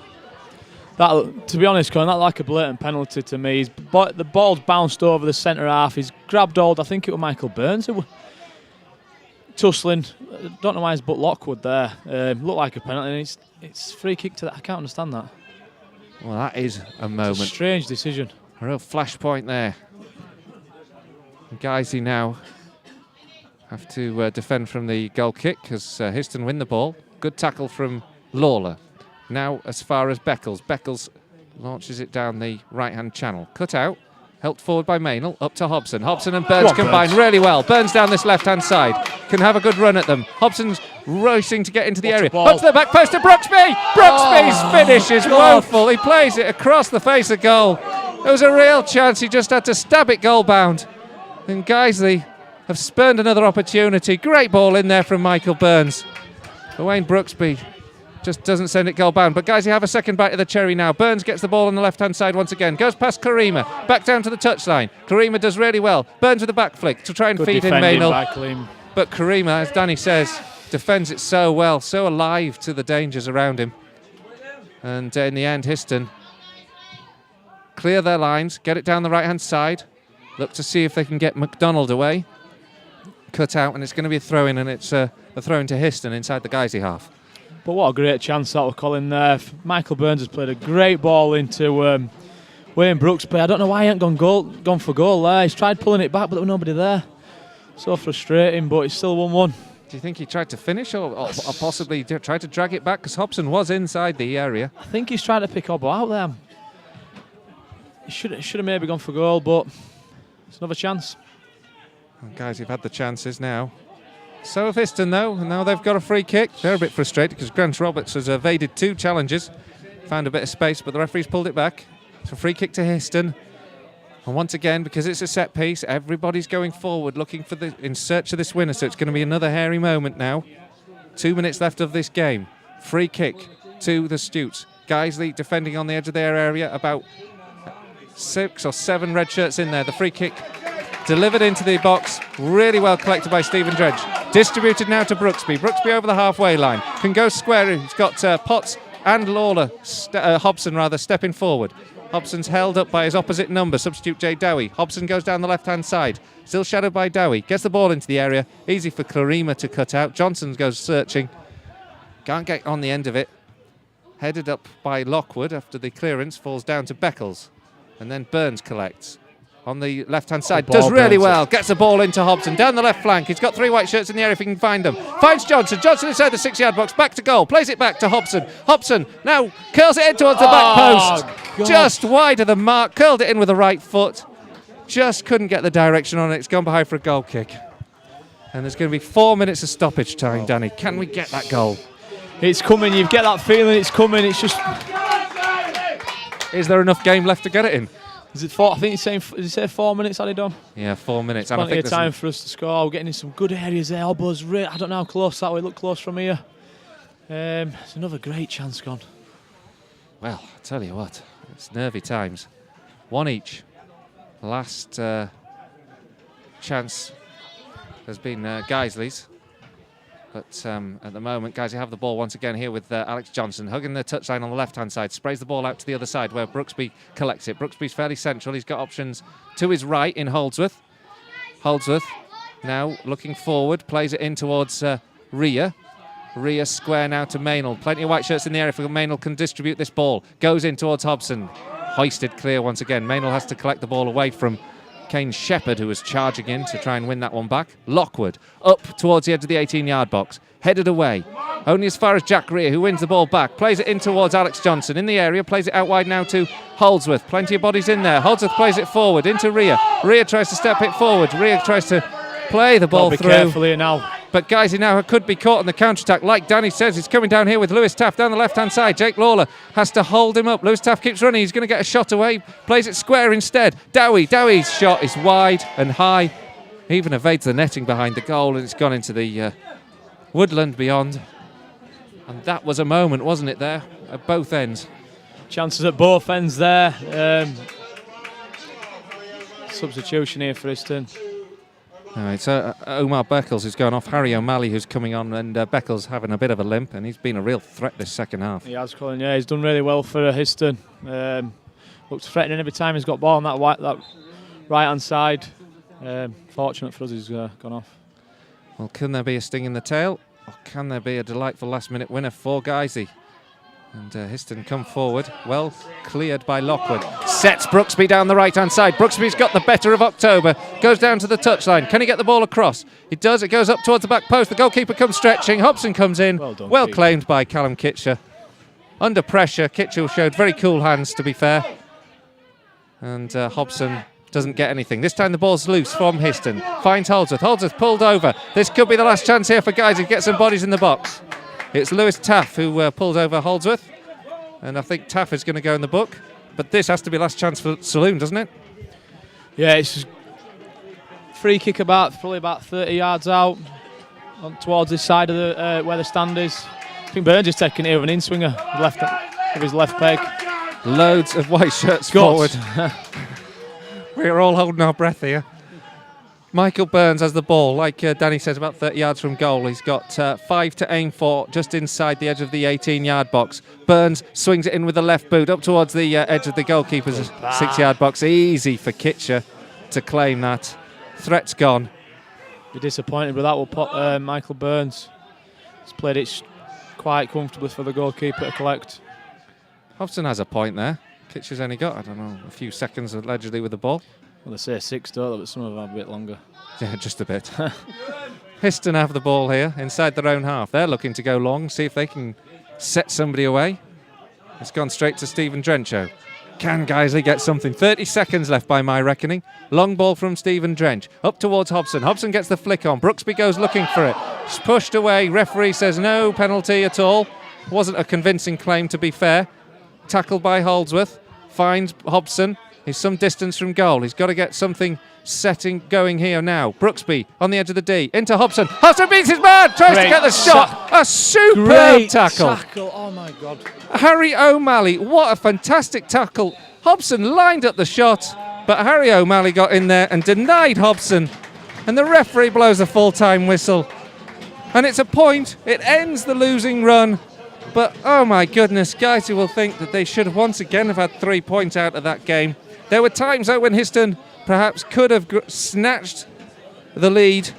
That, to be honest, Colin, that's like a blatant penalty to me. The ball's bounced over the centre half. He's grabbed hold. I think it was Michael Burns who was tussling. Don't know why he's but Lockwood there. Looked like a penalty. And it's free kick to that. I can't understand that. Well, that is a moment. It's a strange decision. A real flashpoint there. Guiseley now have to defend from the goal kick as Histon win the ball. Good tackle from Lawler. Now as far as Beckles. Beckles launches it down the right-hand channel. Cut out. Helped forward by Maynell. Up to Hobson. Hobson and Burns combine really well. Burns down this left-hand side. Can have a good run at them. Hobson's racing to get into the area. Up to the back post to Brooksby. Brooksby's finish is woeful. He plays it across the face of goal. There was a real chance. He just had to stab it goal-bound. And Guiseley have spurned another opportunity. Great ball in there from Michael Burns. But Wayne Brooksby just doesn't send it goal-bound. But Guiseley have a second bite of the cherry now. Burns gets the ball on the left-hand side once again. Goes past Karima. Back down to the touchline. Karima does really well. Burns with a back flick to try and feed in Maynell. But Karima, as Danny says, defends it so well, so alive to the dangers around him. And in the end, Histon clear their lines, get it down the right-hand side. Look to see if they can get McDonald away. Cut out, and it's going to be a throw-in, and it's a throw-in to Histon inside the Guiseley half. But what a great chance that was, Colin, there. Michael Burns has played a great ball into Wayne Brooksby. I don't know why he hasn't gone for goal there. He's tried pulling it back, but there was nobody there. So frustrating, but it's still 1-1. Do you think he tried to finish or possibly tried to drag it back? Because Hobson was inside the area. I think he's trying to pick Obbo out there. He should have maybe gone for goal, but it's another chance. Well, guys, you've had the chances now. So have Histon, though, and now they've got a free kick. They're a bit frustrated because Grant Roberts has evaded 2 challenges, found a bit of space, but the referee's pulled it back. It's a free kick to Histon. And once again, because it's a set piece, everybody's going forward looking for in search of this winner, so it's going to be another hairy moment now. 2 minutes left of this game. Free kick to the Stutes. Guiseley defending on the edge of their area, about 6 or 7 red shirts in there. The free kick delivered into the box, really well collected by Stephen Dredge. Distributed now to Brooksby. Brooksby over the halfway line. Can go square. He's got Potts and Lawler, Hobson rather, stepping forward. Hobson's held up by his opposite number, substitute Jay Dowie. Hobson goes down the left-hand side. Still shadowed by Dowie. Gets the ball into the area. Easy for Clarima to cut out. Johnson goes searching. Can't get on the end of it. Headed up by Lockwood after the clearance. Falls down to Beckles. And then Burns collects. On the left-hand side, does really well. Gets the ball into Hobson, down the left flank. He's got 3 white shirts in the area if he can find them. Finds Johnson. Johnson inside the 6-yard box. Back to goal. Plays it back to Hobson. Hobson now curls it in towards the back post. God. Just wide of the mark. Curled it in with the right foot. Just couldn't get the direction on it. It's gone behind for a goal kick. And there's going to be 4 minutes of stoppage time, Danny. Can we get that goal? It's coming. You get that feeling it's coming. It's just... Is there enough game left to get it in? Is it 4? I think he's saying, did he say 4 minutes had he done? Yeah, 4 minutes. And plenty of time for us to score. We're getting in some good areas there. Elbows, I don't know how close that way. Look close from here. It's another great chance gone. Well, I tell you what, it's nervy times. 1 each. Last chance has been Guiseley's. But at the moment, guys, you have the ball once again here with Alex Johnson hugging the touchline on the left-hand side, sprays the ball out to the other side where Brooksby collects it. Brooksby's fairly central. He's got options to his right in Holdsworth. Holdsworth now looking forward, plays it in towards Rhea. Rhea square now to Maynell. Plenty of white shirts in the area for Maynell can distribute this ball. Goes in towards Hobson. Hoisted clear once again. Maynell has to collect the ball away from Kane Shepherd, who was charging in to try and win that one back. Lockwood up towards the edge of the 18-yard box. Headed away. Only as far as Jack Rhea, who wins the ball back. Plays it in towards Alex Johnson. In the area, plays it out wide now to Holdsworth. Plenty of bodies in there. Holdsworth plays it forward into Rhea. Rhea tries to step it forward. Rhea tries to play the ball through. Careful here now. But Guiseley now could be caught on the counter-attack. Like Danny says, he's coming down here with Lewis Taft down the left-hand side. Jake Lawler has to hold him up. Lewis Taft keeps running. He's going to get a shot away. Plays it square instead. Dowie's shot is wide and high. He even evades the netting behind the goal, and it's gone into the woodland beyond. And that was a moment, wasn't it, there, at both ends? Chances at both ends there. Substitution here for Histon. It's Omar Beckles who's going off, Harry O'Malley who's coming on, and Beckles having a bit of a limp, and he's been a real threat this second half. He has, Colin. Yeah, he's done really well for Histon. Looks threatening every time he's got ball on that right-hand side. Fortunate for us, he's gone off. Well, can there be a sting in the tail, or can there be a delightful last-minute winner for Guiseley? And Histon come forward, well cleared by Lockwood. Sets Brooksby down the right-hand side. Brooksby's got the better of October. Goes down to the touchline. Can he get the ball across? He does. It goes up towards the back post. The goalkeeper comes stretching. Hobson comes in. Well claimed by Callum Kitcher. Under pressure, Kitcher showed very cool hands, to be fair. And Hobson doesn't get anything. This time the ball's loose from Histon. Finds Holdsworth. Holdsworth pulled over. This could be the last chance here for Guiseley to get some bodies in the box. It's Lewis Taff who pulls over Holdsworth, and I think Taff is going to go in the book. But this has to be last chance for Saloon, doesn't it? Yeah, it's free kick probably about 30 yards out towards this side of the where the stand is. I think Burns is taking it with an in-swinger with his left peg. Loads of white shirts forward. We're all holding our breath here. Michael Burns has the ball, like Danny says, about 30 yards from goal. He's got 5 to aim for, just inside the edge of the 18-yard box. Burns swings it in with the left boot up towards the edge of the goalkeeper's 6-yard box. Easy for Kitcher to claim that. Threat's gone. Be disappointed, but that will put Michael Burns. He's played it quite comfortably for the goalkeeper to collect. Hobson has a point there. Kitcher's only got, I don't know, a few seconds allegedly with the ball. Well, they say 6, don't they? But some of them have a bit longer. Yeah, just a bit. Histon have the ball here inside their own half. They're looking to go long, see if they can set somebody away. It's gone straight to Stephen Drencho. Can Guiseley get something? 30 seconds left by my reckoning. Long ball from Stephen Drench. Up towards Hobson. Hobson gets the flick on. Brooksby goes looking for it. It's pushed away. Referee says no penalty at all. Wasn't a convincing claim, to be fair. Tackled by Holdsworth. Finds Hobson. He's some distance from goal. He's got to get something going here now. Brooksby on the edge of the D. Into Hobson. Hobson beats his man. Tries to get the shot. A superb tackle. Oh, my God. Harry O'Malley. What a fantastic tackle. Hobson lined up the shot, but Harry O'Malley got in there and denied Hobson. And the referee blows a full-time whistle. And it's a point. It ends the losing run. But, oh, my goodness, guys who will think that they should have once again have had 3 points out of that game. There were times, though, when Histon perhaps could have snatched the lead.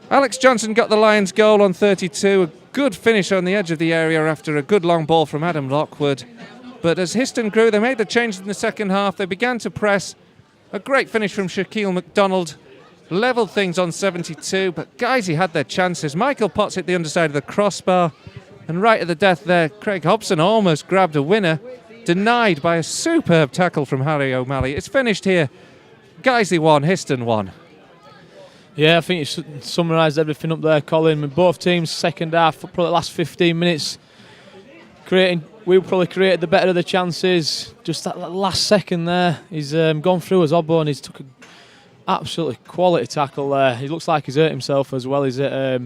Alex Johnson got the Lions' goal on 32. A good finish on the edge of the area after a good long ball from Adam Lockwood. But as Histon grew, they made the change in the second half. They began to press. A great finish from Shaquille McDonald. Levelled things on 72, but Guiseley had their chances. Michael Potts hit the underside of the crossbar. And right at the death there, Craig Hobson almost grabbed a winner. Denied by a superb tackle from Harry O'Malley. It's finished here. Guiseley 1, Histon 1. Yeah, I think you summarised everything up there, Colin. With both teams, second half, probably the last 15 minutes, we probably created the better of the chances. Just that last second there, he's gone through as Obbo and he's took an absolutely quality tackle there. He looks like he's hurt himself as well. He's at...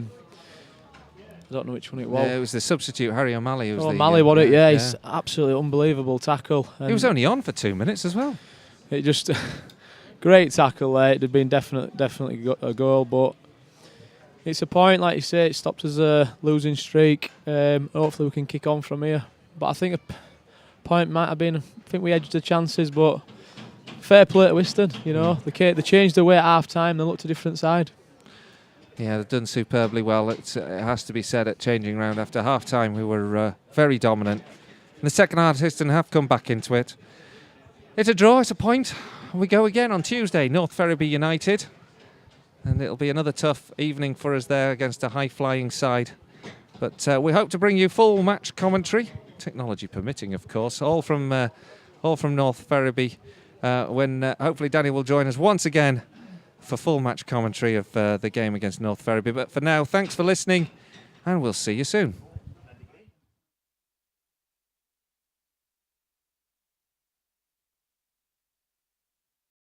I don't know which one it was. Yeah, it was the substitute, Harry O'Malley. O'Malley, what it? Yeah, he's absolutely unbelievable tackle. He was only on for 2 minutes as well. It just great tackle there. It'd have been definitely a goal, but it's a point, like you say, it stopped us a losing streak. Hopefully we can kick on from here. But I think a point might have been, I think we edged the chances, but fair play to Histon, you know. They changed their way at half-time, they looked a different side. Yeah, they've done superbly well. It has to be said at changing round after half-time. We were very dominant. In the second half, Histon have come back into it. It's a draw, it's a point. We go again on Tuesday, North Ferriby United. And it'll be another tough evening for us there against a high-flying side. But we hope to bring you full match commentary, technology permitting, of course, all from North Ferriby, when hopefully Danny will join us once again for full match commentary of the game against North Ferriby. But for now, thanks for listening, and we'll see you soon.